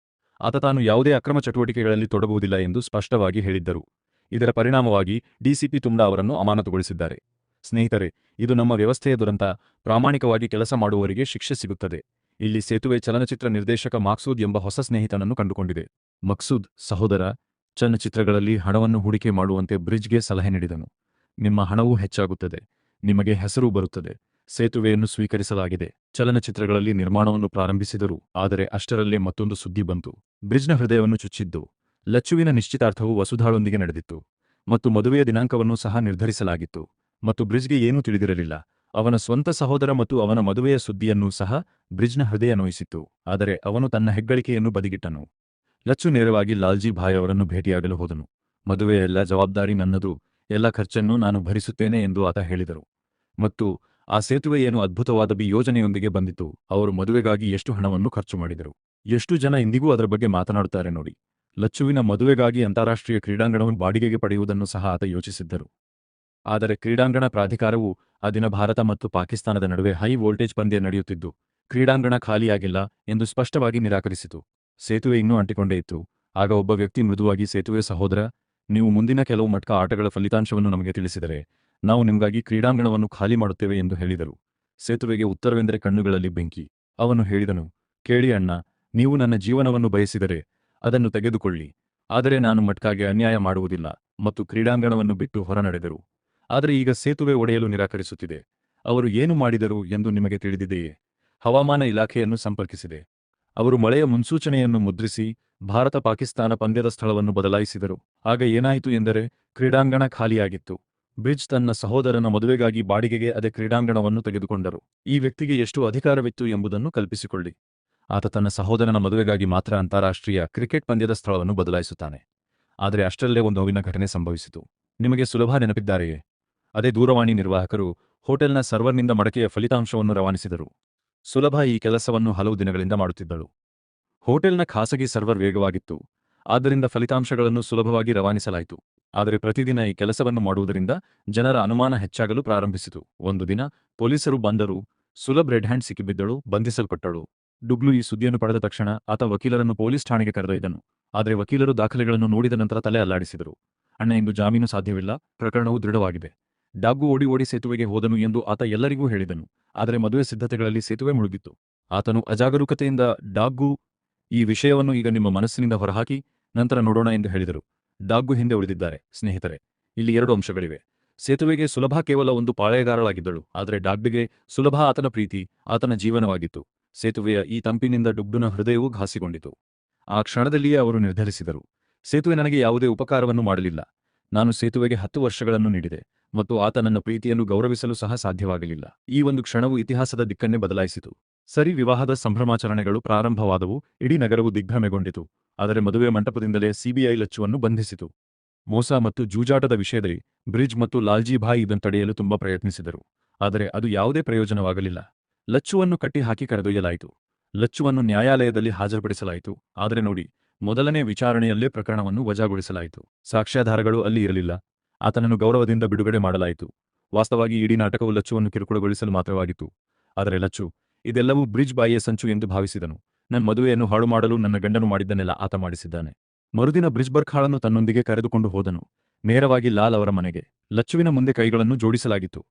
ಆತ ತಾನು ಯಾವುದೇ ಅಕ್ರಮ ಚಟುವಟಿಕೆಗಳಲ್ಲಿ ತೊಡಗುವುದಿಲ್ಲ ಎಂದು ಸ್ಪಷ್ಟವಾಗಿ ಹೇಳಿದ್ದರು. ಇದರ ಪರಿಣಾಮವಾಗಿ ಡಿಸಿಪಿ ತುಂಡಾ ಅವರನ್ನು ಅಮಾನತುಗೊಳಿಸಿದ್ದಾರೆ. ಸ್ನೇಹಿತರೆ, ಇದು ನಮ್ಮ ವ್ಯವಸ್ಥೆಯ ದುರಂತ. ಪ್ರಾಮಾಣಿಕವಾಗಿ ಕೆಲಸ ಮಾಡುವವರಿಗೆ ಶಿಕ್ಷೆ ಸಿಗುತ್ತದೆ. ಇಲ್ಲಿ ಸೇತುವೆ ಚಲನಚಿತ್ರ ನಿರ್ದೇಶಕ ಮಕ್ಸೂದ್ ಎಂಬ ಹೊಸ ಸ್ನೇಹಿತನನ್ನು ಕಂಡುಕೊಂಡಿದೆ. ಮಕ್ಸೂದ್ ಸಹೋದರ ಚಲನಚಿತ್ರಗಳಲ್ಲಿ ಹಣವನ್ನು ಹೂಡಿಕೆ ಮಾಡುವಂತೆ ಬ್ರಿಡ್ಜ್ಗೆ ಸಲಹೆ ನೀಡಿದನು. ನಿಮ್ಮ ಹಣವೂ ಹೆಚ್ಚಾಗುತ್ತದೆ, ನಿಮಗೆ ಹೆಸರು ಬರುತ್ತದೆ. ಸೇತುವೆಯನ್ನು ಸ್ವೀಕರಿಸಲಾಗಿದೆ. ಚಲನಚಿತ್ರಗಳಲ್ಲಿ ನಿರ್ಮಾಣವನ್ನು ಪ್ರಾರಂಭಿಸಿದರು. ಆದರೆ ಅಷ್ಟರಲ್ಲೇ ಮತ್ತೊಂದು ಸುದ್ದಿ ಬಂತು. ಬ್ರಿಡ್ಜ್ನ ಹೃದಯವನ್ನು ಚುಚ್ಚಿದ್ದು. ಲಚ್ಚುವಿನ ನಿಶ್ಚಿತಾರ್ಥವು ವಸುಧಾಳೊಂದಿಗೆ ನಡೆದಿತ್ತು ಮತ್ತು ಮದುವೆಯ ದಿನಾಂಕವನ್ನು ಸಹ ನಿರ್ಧರಿಸಲಾಗಿತ್ತು. ಮತ್ತು ಬ್ರಿಡ್ಜ್ಗೆ ಏನೂ ತಿಳಿದಿರಲಿಲ್ಲ. ಅವನ ಸ್ವಂತ ಸಹೋದರ ಮತ್ತು ಅವನ ಮದುವೆಯ ಸುದ್ದಿಯನ್ನೂ ಸಹ ಬ್ರಿಡ್ಜ್ನ ಹೃದಯ ನೋಯಿಸಿತ್ತು. ಆದರೆ ಅವನು ತನ್ನ ಹೆಗ್ಗಳಿಕೆಯನ್ನು ಬದಿಗಿಟ್ಟನು. ಲಚ್ಚು ನೇರವಾಗಿ ಲಾಲ್ಜಿ ಭಾಯ್ ಅವರನ್ನು ಭೇಟಿಯಾಗಲು ಹೋದನು. ಮದುವೆಯ ಎಲ್ಲ ಜವಾಬ್ದಾರಿ ನನ್ನದು, ಎಲ್ಲ ಖರ್ಚನ್ನು ನಾನು ಭರಿಸುತ್ತೇನೆ ಎಂದು ಆತ ಹೇಳಿದರು. ಮತ್ತು ಆ ಸೇತುವೆ ಏನು ಅದ್ಭುತವಾದ ಯೋಜನೆಯೊಂದಿಗೆ ಬಂದಿತು. ಅವರು ಮದುವೆಗಾಗಿ ಎಷ್ಟು ಹಣವನ್ನು ಖರ್ಚು ಮಾಡಿದರು. ಎಷ್ಟು ಜನ ಇಂದಿಗೂ ಅದರ ಬಗ್ಗೆ ಮಾತನಾಡುತ್ತಾರೆ ನೋಡಿ. ಲಚ್ಚುವಿನ ಮದುವೆಗಾಗಿ ಅಂತಾರಾಷ್ಟ್ರೀಯ ಕ್ರೀಡಾಂಗಣವನ್ನು ಬಾಡಿಗೆಗೆ ಪಡೆಯುವುದನ್ನು ಸಹ ಆತ ಯೋಚಿಸಿದ್ದರು. ಆದರೆ ಕ್ರೀಡಾಂಗಣ ಪ್ರಾಧಿಕಾರವು ಆ ದಿನ ಭಾರತ ಮತ್ತು ಪಾಕಿಸ್ತಾನದ ನಡುವೆ ಹೈ ವೋಲ್ಟೇಜ್ ಪಂದ್ಯ ನಡೆಯುತ್ತಿದ್ದು ಕ್ರೀಡಾಂಗಣ ಖಾಲಿಯಾಗಿಲ್ಲ ಎಂದು ಸ್ಪಷ್ಟವಾಗಿ ನಿರಾಕರಿಸಿತು. ಸೇತುವೆ ಇನ್ನೂ ಅಂಟಿಕೊಂಡೇ ಇತ್ತು. ಆಗ ಒಬ್ಬ ವ್ಯಕ್ತಿ ಮೃದುವಾಗಿ, ಸೇತುವೆ ಸಹೋದರ, ನೀವು ಮುಂದಿನ ಕೆಲವು ಮಟ್ಕ ಆಟಗಳ ಫಲಿತಾಂಶವನ್ನು ನಮಗೆ ತಿಳಿಸಿದರೆ ನಾವು ನಿಮಗಾಗಿ ಕ್ರೀಡಾಂಗಣವನ್ನು ಖಾಲಿ ಮಾಡುತ್ತೇವೆ ಎಂದು ಹೇಳಿದರು. ಸೇತುವೆಗೆ ಉತ್ತರವೆಂದರೆ ಕಣ್ಣುಗಳಲ್ಲಿ ಬೆಂಕಿ. ಅವನು ಹೇಳಿದನು, ಕೇಳಿ ಅಣ್ಣ, ನೀವು ನನ್ನ ಜೀವನವನ್ನು ಬಯಸಿದರೆ ಅದನ್ನು ತೆಗೆದುಕೊಳ್ಳಿ, ಆದರೆ ನಾನು ಮಟ್ಕಾಗೆ ಅನ್ಯಾಯ ಮಾಡುವುದಿಲ್ಲ. ಮತ್ತು ಕ್ರೀಡಾಂಗಣವನ್ನು ಬಿಟ್ಟು ಹೊರನಡೆದರು. ಆದರೆ ಈಗ ಸೇತುವೆ ಒಡೆಯಲು ನಿರಾಕರಿಸುತ್ತಿದೆ. ಅವರು ಏನು ಮಾಡಿದರು ಎಂದು ನಿಮಗೆ ತಿಳಿದಿದೆಯೇ? ಹವಾಮಾನ ಇಲಾಖೆಯನ್ನು ಸಂಪರ್ಕಿಸಿದೆ. ಅವರು ಮಳೆಯ ಮುನ್ಸೂಚನೆಯನ್ನು ಮುದ್ರಿಸಿ ಭಾರತ ಪಾಕಿಸ್ತಾನ ಪಂದ್ಯದ ಸ್ಥಳವನ್ನು ಬದಲಾಯಿಸಿದರು. ಆಗ ಏನಾಯಿತು ಎಂದರೆ ಕ್ರೀಡಾಂಗಣ ಖಾಲಿಯಾಗಿತ್ತು. ಬ್ರಿಡ್ಜ್ ತನ್ನ ಸಹೋದರನ ಮದುವೆಗಾಗಿ ಬಾಡಿಗೆಗೆ ಅದೇ ಕ್ರೀಡಾಂಗಣವನ್ನು ತೆಗೆದುಕೊಂಡರು. ಈ ವ್ಯಕ್ತಿಗೆ ಎಷ್ಟು ಅಧಿಕಾರವಿತ್ತು ಎಂಬುದನ್ನು ಕಲ್ಪಿಸಿಕೊಳ್ಳಿ. ಆತ ತನ್ನ ಸಹೋದರನ ಮದುವೆಗಾಗಿ ಮಾತ್ರ ಅಂತಾರಾಷ್ಟ್ರೀಯ ಕ್ರಿಕೆಟ್ ಪಂದ್ಯದ ಸ್ಥಳವನ್ನು ಬದಲಾಯಿಸುತ್ತಾನೆ. ಆದರೆ ಅಷ್ಟರಲ್ಲೇ ಒಂದು ನೋವಿನ ಘಟನೆ ಸಂಭವಿಸಿತು. ನಿಮಗೆ ಸುಲಭ ನೆನಪಿದ್ದಾರೆಯೇ? ಅದೇ ದೂರವಾಣಿ ನಿರ್ವಾಹಕರು ಹೋಟೆಲ್ನ ಸರ್ವರ್ನಿಂದ ಮಡಕೆಯ ಫಲಿತಾಂಶವನ್ನು ರವಾನಿಸಿದರು. ಸುಲಭ ಈ ಕೆಲಸವನ್ನು ಹಲವು ದಿನಗಳಿಂದ ಮಾಡುತ್ತಿದ್ದಳು. ಹೋಟೆಲ್ನ ಖಾಸಗಿ ಸರ್ವರ್ ವೇಗವಾಗಿತ್ತು, ಆದ್ದರಿಂದ ಫಲಿತಾಂಶಗಳನ್ನು ಸುಲಭವಾಗಿ ರವಾನಿಸಲಾಯಿತು. ಆದರೆ ಪ್ರತಿದಿನ ಈ ಕೆಲಸವನ್ನು ಮಾಡುವುದರಿಂದ ಜನರ ಅನುಮಾನ ಹೆಚ್ಚಾಗಲು ಪ್ರಾರಂಭಿಸಿತು. ಒಂದು ದಿನ ಪೊಲೀಸರು ಬಂದರು. ಸುಲಭ್ ರೆಡ್ ಹ್ಯಾಂಡ್ ಸಿಕ್ಕಿಬಿದ್ದಳು, ಬಂಧಿಸಲ್ಪಟ್ಟಳು. ಡುಗ್ಲು ಈ ಸುದ್ದಿಯನ್ನು ಪಡೆದ ತಕ್ಷಣ ಆತ ವಕೀಲರನ್ನು ಪೊಲೀಸ್ ಠಾಣೆಗೆ ಕರೆದೊಯ್ದನು. ಆದರೆ ವಕೀಲರು ದಾಖಲೆಗಳನ್ನು ನೋಡಿದ ನಂತರ ತಲೆ ಅಲ್ಲಾಡಿಸಿದರು. ಅಣ್ಣ, ಇಂದು ಜಾಮೀನು ಸಾಧ್ಯವಿಲ್ಲ, ಪ್ರಕರಣವು ದೃಢವಾಗಿದೆ. ಡಾಗ್ಗು ಓಡಿ ಓಡಿ ಸೇತುವೆಗೆ ಹೋದನು ಎಂದು ಆತ ಎಲ್ಲರಿಗೂ ಹೇಳಿದನು. ಆದರೆ ಮದುವೆ ಸಿದ್ಧತೆಗಳಲ್ಲಿ ಸೇತುವೆ ಮುಳುಗಿತ್ತು. ಆತನು ಅಜಾಗರೂಕತೆಯಿಂದ, ಡಾಗ್ಗು, ಈ ವಿಷಯವನ್ನು ಈಗ ನಿಮ್ಮ ಮನಸ್ಸಿನಿಂದ ಹೊರಹಾಕಿ ನಂತರ ನೋಡೋಣ ಎಂದು ಹೇಳಿದರು. ಡಾಗ್ಗು ಹಿಂದೆ ಉಳಿದಿದ್ದಾರೆ. ಸ್ನೇಹಿತರೆ, ಇಲ್ಲಿ ಎರಡು ಅಂಶಗಳಿವೆ. ಸೇತುವೆಗೆ ಸುಲಭ ಕೇವಲ ಒಂದು ಪಾಳೆಯಗಾರಳಾಗಿದ್ದಳು, ಆದರೆ ಡಾಗ್ಗೆ ಸುಲಭ ಆತನ ಪ್ರೀತಿ, ಆತನ ಜೀವನವಾಗಿತ್ತು. ಸೇತುವೆಯ ಈ ತಂಪಿನಿಂದ ಡುಗ್ಡುನ ಹೃದಯವೂ ಘಾಸಿಗೊಂಡಿತು. ಆ ಕ್ಷಣದಲ್ಲಿಯೇ ಅವರು ನಿರ್ಧರಿಸಿದರು, ಸೇತುವೆ ನನಗೆ ಯಾವುದೇ ಉಪಕಾರವನ್ನು ಮಾಡಲಿಲ್ಲ. ನಾನು ಸೇತುವೆಗೆ 10 ವರ್ಷಗಳನ್ನು ನೀಡಿದೆ ಮತ್ತು ಆತ ನನ್ನ ಪ್ರೀತಿಯನ್ನು ಗೌರವಿಸಲು ಸಹ ಸಾಧ್ಯವಾಗಲಿಲ್ಲ. ಈ ಒಂದು ಕ್ಷಣವು ಇತಿಹಾಸದ ದಿಕ್ಕನ್ನೇ ಬದಲಾಯಿಸಿತು. ಸರಿ, ವಿವಾಹದ ಸಂಭ್ರಮಾಚರಣೆಗಳು ಪ್ರಾರಂಭವಾದವು. ಇಡೀ ನಗರವು ದಿಗ್ಭ್ರಮೆಗೊಂಡಿತು. ಆದರೆ ಮದುವೆ ಮಂಟಪದಿಂದಲೇ ಸಿಬಿಐ ಲಚ್ಚುವನ್ನು ಬಂಧಿಸಿತು. ಮೋಸ ಮತ್ತು ಜೂಜಾಟದ ವಿಷಯದಲ್ಲಿ ಬ್ರಿಡ್ಜ್ ಮತ್ತು ಲಾಲ್ಜಿ ಭಾಯ್ ಇದನ್ನು ತಡೆಯಲು ತುಂಬಾ ಪ್ರಯತ್ನಿಸಿದರು. ಆದರೆ ಅದು ಯಾವುದೇ ಪ್ರಯೋಜನವಾಗಲಿಲ್ಲ. ಲಚ್ಚುವನ್ನು ಕಟ್ಟಿಹಾಕಿ ಕರೆದೊಯ್ಯಲಾಯಿತು. ಲಚ್ಚುವನ್ನು ನ್ಯಾಯಾಲಯದಲ್ಲಿ ಹಾಜರುಪಡಿಸಲಾಯಿತು. ಆದರೆ ನೋಡಿ, ಮೊದಲನೇ ವಿಚಾರಣೆಯಲ್ಲೇ ಪ್ರಕರಣವನ್ನು ವಜಾಗೊಳಿಸಲಾಯಿತು. ಸಾಕ್ಷ್ಯಾಧಾರಗಳು ಅಲ್ಲಿ ಇರಲಿಲ್ಲ. ಆತನನ್ನು ಗೌರವದಿಂದ ಬಿಡುಗಡೆ ಮಾಡಲಾಯಿತು. ವಾಸ್ತವವಾಗಿ ಇಡೀ ನಾಟಕವು ಲಚ್ಚುವನ್ನು ಕಿರುಕುಳಗೊಳಿಸಲು ಮಾತ್ರವಾಗಿತ್ತು. ಆದರೆ ಲಚ್ಚು ಇದೆಲ್ಲವೂ ಬ್ರಿಡ್ಜ್ ಬಾಯಿಯ ಸಂಚು ಎಂದು ಭಾವಿಸಿದನು. ನನ್ನ ಮದುವೆಯನ್ನು ಹಾಳು ಮಾಡಲು ನನ್ನ ಗಂಡನು ಮಾಡಿದ್ದನ್ನೆಲ್ಲ ಆತ ಮಾಡಿಸಿದ್ದಾನೆ. ಮರುದಿನ ಬ್ರಿಡ್ಜ್ ಬರ್ಖಾಳನ್ನು ತನ್ನೊಂದಿಗೆ ಕರೆದುಕೊಂಡು ಹೋದನು, ನೇರವಾಗಿ ಲಾಲ್ ಅವರ ಮನೆಗೆ. ಲಚ್ಚುವಿನ ಮುಂದೆ ಕೈಗಳನ್ನು ಜೋಡಿಸಲಾಗಿತ್ತು.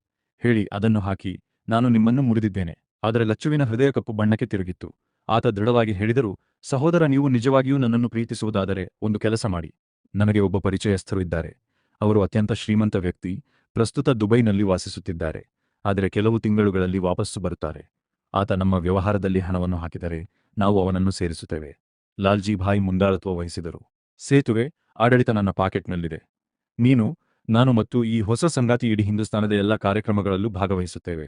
ಹೇಳಿ, ಅದನ್ನು ಹಾಕಿ, ನಾನು ನಿಮ್ಮನ್ನು ಮುರಿದಿದ್ದೇನೆ. ಆದರೆ ಲಚ್ಚುವಿನ ಹೃದಯ ಕಪ್ಪು ಬಣ್ಣಕ್ಕೆ ತಿರುಗಿತ್ತು. ಆತ ದೃಢವಾಗಿ ಹೇಳಿದರು, ಸಹೋದರ, ನೀವು ನಿಜವಾಗಿಯೂ ನನ್ನನ್ನು ಪ್ರೀತಿಸುವುದಾದರೆ ಒಂದು ಕೆಲಸ ಮಾಡಿ. ನನಗೆ ಒಬ್ಬ ಪರಿಚಯಸ್ಥರು ಇದ್ದಾರೆ. ಅವರು ಅತ್ಯಂತ ಶ್ರೀಮಂತ ವ್ಯಕ್ತಿ. ಪ್ರಸ್ತುತ ದುಬೈನಲ್ಲಿ ವಾಸಿಸುತ್ತಿದ್ದಾರೆ. ಆದರೆ ಕೆಲವು ತಿಂಗಳುಗಳಲ್ಲಿ ವಾಪಸ್ಸು ಬರುತ್ತಾರೆ. ಆತ ನಮ್ಮ ವ್ಯವಹಾರದಲ್ಲಿ ಹಣವನ್ನು ಹಾಕಿದರೆ ನಾವು ಅವನನ್ನು ಸೇರಿಸುತ್ತೇವೆ. ಲಾಲ್ಜಿ ಭಾಯ್ ಮುಂದಾಳತ್ವ ವಹಿಸಿದರು. ಸೇತುವೆ ಆಡಳಿತ ನನ್ನ ಪಾಕೆಟ್ನಲ್ಲಿದೆ. ನಾನು ಮತ್ತು ಈ ಹೊಸ ಸಂಗಾತಿ ಇಡೀ ಹಿಂದೂಸ್ತಾನದ ಎಲ್ಲ ಕಾರ್ಯಕ್ರಮಗಳಲ್ಲೂ ಭಾಗವಹಿಸುತ್ತೇವೆ.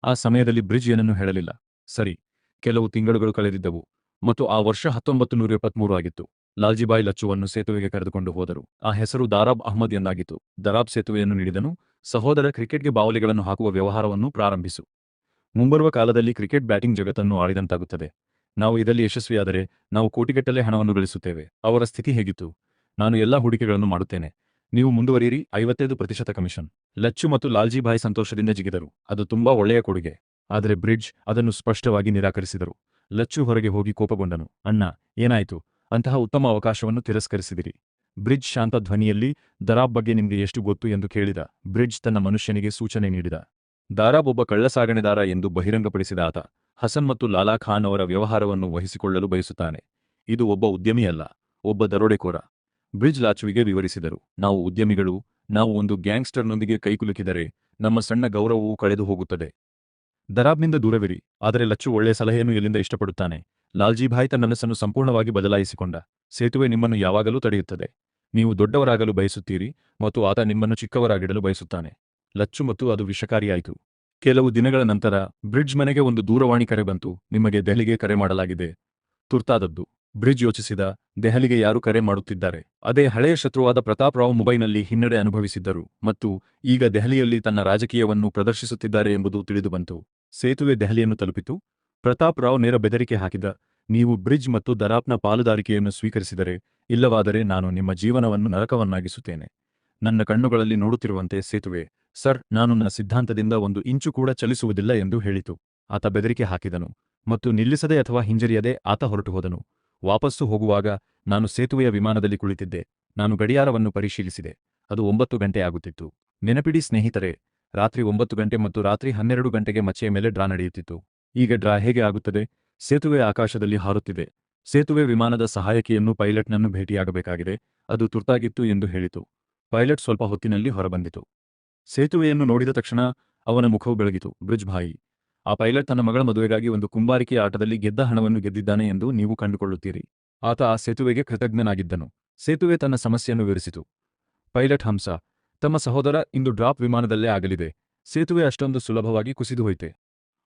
ಆ ಸಮಯದಲ್ಲಿ ಬ್ರಿಡ್ಜ್ ಏನನ್ನೂ ಹೇಳಲಿಲ್ಲ. ಸರಿ, ಕೆಲವು ತಿಂಗಳುಗಳು ಕಳೆದಿದ್ದವು ಮತ್ತು ಆ ವರ್ಷ 1973 ಆಗಿತ್ತು. ಲಾಲ್ಜಿಬಾಯ್ ಲಚ್ಚುವನ್ನು ಸೇತುವೆಗೆ ಕರೆದುಕೊಂಡು ಹೋದರು. ಆ ಹೆಸರು ದಾರಾಬ್ ಅಹ್ಮದ್ ಎಂದಾಗಿತ್ತು. ದರಾಬ್ ಸೇತುವೆಯನ್ನು ನೀಡಿದನು. ಸಹೋದರ, ಕ್ರಿಕೆಟ್ಗೆ ಬಾವಲಿಗಳನ್ನು ಹಾಕುವ ವ್ಯವಹಾರವನ್ನು ಪ್ರಾರಂಭಿಸು. ಮುಂಬರುವ ಕಾಲದಲ್ಲಿ ಕ್ರಿಕೆಟ್ ಬ್ಯಾಟಿಂಗ್ ಜಗತ್ತನ್ನು ಆಳಿದಂತಾಗುತ್ತದೆ. ನಾವು ಇದರಲ್ಲಿ ಯಶಸ್ವಿಯಾದರೆ ನಾವು ಕೋಟಿಗಟ್ಟಲೆ ಹಣವನ್ನು ಗಳಿಸುತ್ತೇವೆ. ಅವರ ಸ್ಥಿತಿ ಹೇಗಿತ್ತು? ನಾನು ಎಲ್ಲಾ ಹೂಡಿಕೆಗಳನ್ನು ಮಾಡುತ್ತೇನೆ, ನೀವು ಮುಂದುವರಿಯಿರಿ, 55% ಕಮಿಷನ್. ಲಚ್ಚು ಮತ್ತು ಲಾಲ್ಜಿಭಾಯ್ ಸಂತೋಷದಿಂದ ಜಿಗಿದರು. ಅದು ತುಂಬಾ ಒಳ್ಳೆಯ ಕೊಡುಗೆ. ಆದರೆ ಬ್ರಿಡ್ಜ್ ಅದನ್ನು ಸ್ಪಷ್ಟವಾಗಿ ನಿರಾಕರಿಸಿದರು. ಲಚ್ಚು ಹೊರಗೆ ಹೋಗಿ ಕೋಪಗೊಂಡನು. ಅಣ್ಣ, ಏನಾಯಿತು? ಅಂತಹ ಉತ್ತಮ ಅವಕಾಶವನ್ನು ತಿರಸ್ಕರಿಸಿದಿರಿ. ಬ್ರಿಡ್ಜ್ ಶಾಂತ ಧ್ವನಿಯಲ್ಲಿ, ದರಾಬ್ ಬಗ್ಗೆ ನಿಮಗೆ ಎಷ್ಟು ಗೊತ್ತು ಎಂದು ಕೇಳಿದ. ಬ್ರಿಡ್ಜ್ ತನ್ನ ಮನುಷ್ಯನಿಗೆ ಸೂಚನೆ ನೀಡಿದ. ದಾರಾಬ್ ಒಬ್ಬ ಕಳ್ಳಸಾಗಣೆದಾರ ಎಂದು ಬಹಿರಂಗಪಡಿಸಿದ ಆತ, ಹಸನ್ ಮತ್ತು ಲಾಲಾ ಖಾನ್ ಅವರ ವ್ಯವಹಾರವನ್ನು ವಹಿಸಿಕೊಳ್ಳಲು ಬಯಸುತ್ತಾನೆ. ಇದು ಒಬ್ಬ ಉದ್ಯಮಿಯಲ್ಲ, ಒಬ್ಬ ದರೋಡೆಕೋರ. ಬ್ರಿಡ್ಜ್ ಲಾಚುವಿಗೆ ವಿವರಿಸಿದರು. ನಾವು ಉದ್ಯಮಿಗಳು, ನಾವು ಒಂದು ಗ್ಯಾಂಗ್ಸ್ಟರ್ನೊಂದಿಗೆ ಕೈಕುಲುಕಿದರೆ ನಮ್ಮ ಸಣ್ಣ ಗೌರವವು ಕಳೆದು ಹೋಗುತ್ತದೆ. ದರಾಬ್ನಿಂದ ದೂರವಿರಿ. ಆದರೆ ಲಚ್ಚು ಒಳ್ಳೆಯ ಸಲಹೆಯನ್ನು ಎಲ್ಲಿಂದ ಇಷ್ಟಪಡುತ್ತಾನೆ. ಲಾಲ್ಜಿಭಾಯ್ ತನ್ನ ಮನಸ್ಸನ್ನು ಸಂಪೂರ್ಣವಾಗಿ ಬದಲಾಯಿಸಿಕೊಂಡ. ಸೇತುವೆ ನಿಮ್ಮನ್ನು ಯಾವಾಗಲೂ ತಡೆಯುತ್ತದೆ. ನೀವು ದೊಡ್ಡವರಾಗಲು ಬಯಸುತ್ತೀರಿ ಮತ್ತು ಆತ ನಿಮ್ಮನ್ನು ಚಿಕ್ಕವರಾಗಿಡಲು ಬಯಸುತ್ತಾನೆ. ಲಚ್ಚು ಮತ್ತು ಅದು ವಿಷಕಾರಿಯಾಯಿತು. ಕೆಲವು ದಿನಗಳ ನಂತರ ಬ್ರಿಡ್ಜ್ ಮನೆಗೆ ಒಂದು ದೂರವಾಣಿ ಕರೆ ಬಂತು. ನಿಮಗೆ ದೆಹಲಿಗೆ ಕರೆ ಮಾಡಲಾಗಿದೆ. ತುರ್ತಾದದ್ದು. ಬ್ರಿಡ್ಜ್ ಯೋಚಿಸಿದ, ದೆಹಲಿಗೆ ಯಾರು ಕರೆ ಮಾಡುತ್ತಿದ್ದಾರೆ? ಅದೇ ಹಳೆಯ ಶತ್ರುವಾದ ಪ್ರತಾಪ್ ರಾವ್ ಮುಂಬೈನಲ್ಲಿ ಹಿನ್ನಡೆ ಅನುಭವಿಸಿದ್ದರು ಮತ್ತು ಈಗ ದೆಹಲಿಯಲ್ಲಿ ತನ್ನ ರಾಜಕೀಯವನ್ನು ಪ್ರದರ್ಶಿಸುತ್ತಿದ್ದಾರೆ ಎಂಬುದು ತಿಳಿದುಬಂತು. ಸೇತುವೆ ದೆಹಲಿಯನ್ನು ತಲುಪಿತು. ಪ್ರತಾಪ್ ರಾವ್ ನೇರ ಬೆದರಿಕೆ ಹಾಕಿದ, ನೀವು ಬ್ರಿಡ್ಜ್ ಮತ್ತು ದರಾಪ್ನ ಪಾಲುದಾರಿಕೆಯನ್ನು ಸ್ವೀಕರಿಸಿದರೆ, ಇಲ್ಲವಾದರೆ ನಾನು ನಿಮ್ಮ ಜೀವನವನ್ನು ನರಕವನ್ನಾಗಿಸುತ್ತೇನೆ. ನನ್ನ ಕಣ್ಣುಗಳಲ್ಲಿ ನೋಡುತ್ತಿರುವಂತೆ ಸೇತುವೆ, ಸರ್, ನಾನು ನನ್ನ ಸಿದ್ಧಾಂತದಿಂದ ಒಂದು ಇಂಚು ಕೂಡ ಚಲಿಸುವುದಿಲ್ಲ ಎಂದು ಹೇಳಿತು. ಆತ ಬೆದರಿಕೆ ಹಾಕಿದನು ಮತ್ತು ನಿಲ್ಲಿಸದೆ ಅಥವಾ ಹಿಂಜರಿಯದೆ ಆತ ಹೊರಟು ಹೋದನು. ವಾಪಸ್ಸು ಹೋಗುವಾಗ ನಾನು ಸೇತುವೆಯ ವಿಮಾನದಲ್ಲಿ ಕುಳಿತಿದ್ದೆ. ನಾನು ಗಡಿಯಾರವನ್ನು ಪರಿಶೀಲಿಸಿದೆ. ಅದು 9 ಗಂಟೆ ಆಗುತ್ತಿತ್ತು. ನೆನಪಿಡಿ ಸ್ನೇಹಿತರೆ, ರಾತ್ರಿ 9 ಗಂಟೆ ಮತ್ತು ರಾತ್ರಿ 12 ಗಂಟೆಗೆ ಮಚ್ಚೆಯ ಮೇಲೆ ಡ್ರಾ ನಡೆಯುತ್ತಿತ್ತು. ಈಗ ಡ್ರಾ ಹೇಗೆ ಆಗುತ್ತದೆ? ಸೇತುವೆ ಆಕಾಶದಲ್ಲಿ ಹಾರುತ್ತಿದೆ. ಸೇತುವೆ ವಿಮಾನದ ಸಹಾಯಕಿಯನ್ನು ಪೈಲಟ್ನನ್ನು ಭೇಟಿಯಾಗಬೇಕಾಗಿದೆ. ಅದು ತುರ್ತಾಗಿತ್ತು ಎಂದು ಹೇಳಿತು. ಪೈಲಟ್ ಸ್ವಲ್ಪ ಹೊತ್ತಿನಲ್ಲಿ ಹೊರಬಂದಿತು. ಸೇತುವೆಯನ್ನು ನೋಡಿದ ತಕ್ಷಣ ಅವನ ಮುಖವು ಬೆಳಗಿತು. ಬ್ರಿಡ್ಜ್ ಭಾಯಿ, ಆ ಪೈಲಟ್ ತನ್ನ ಮಗಳ ಮದುವೆಗಾಗಿ ಒಂದು ಕುಂಬಾರಿಕೆಯ ಆಟದಲ್ಲಿ ಗೆದ್ದ ಹಣವನ್ನು ಗೆದ್ದಿದ್ದಾನೆ ಎಂದು ನೀವು ಕಂಡುಕೊಳ್ಳುತ್ತೀರಿ. ಆತ ಆ ಸೇತುವೆಗೆ ಕೃತಜ್ಞನಾಗಿದ್ದನು. ಸೇತುವೆ ತನ್ನ ಸಮಸ್ಯೆಯನ್ನು ವಿವರಿಸಿತು. ಪೈಲಟ್ ಹಂಸ, ತಮ್ಮ ಸಹೋದರ ಇಂದು ಡ್ರಾಪ್ ವಿಮಾನದಲ್ಲೇ ಆಗಲಿದೆ. ಸೇತುವೆ ಅಷ್ಟೊಂದು ಸುಲಭವಾಗಿ ಕುಸಿದು ಹೋಯಿತೆ.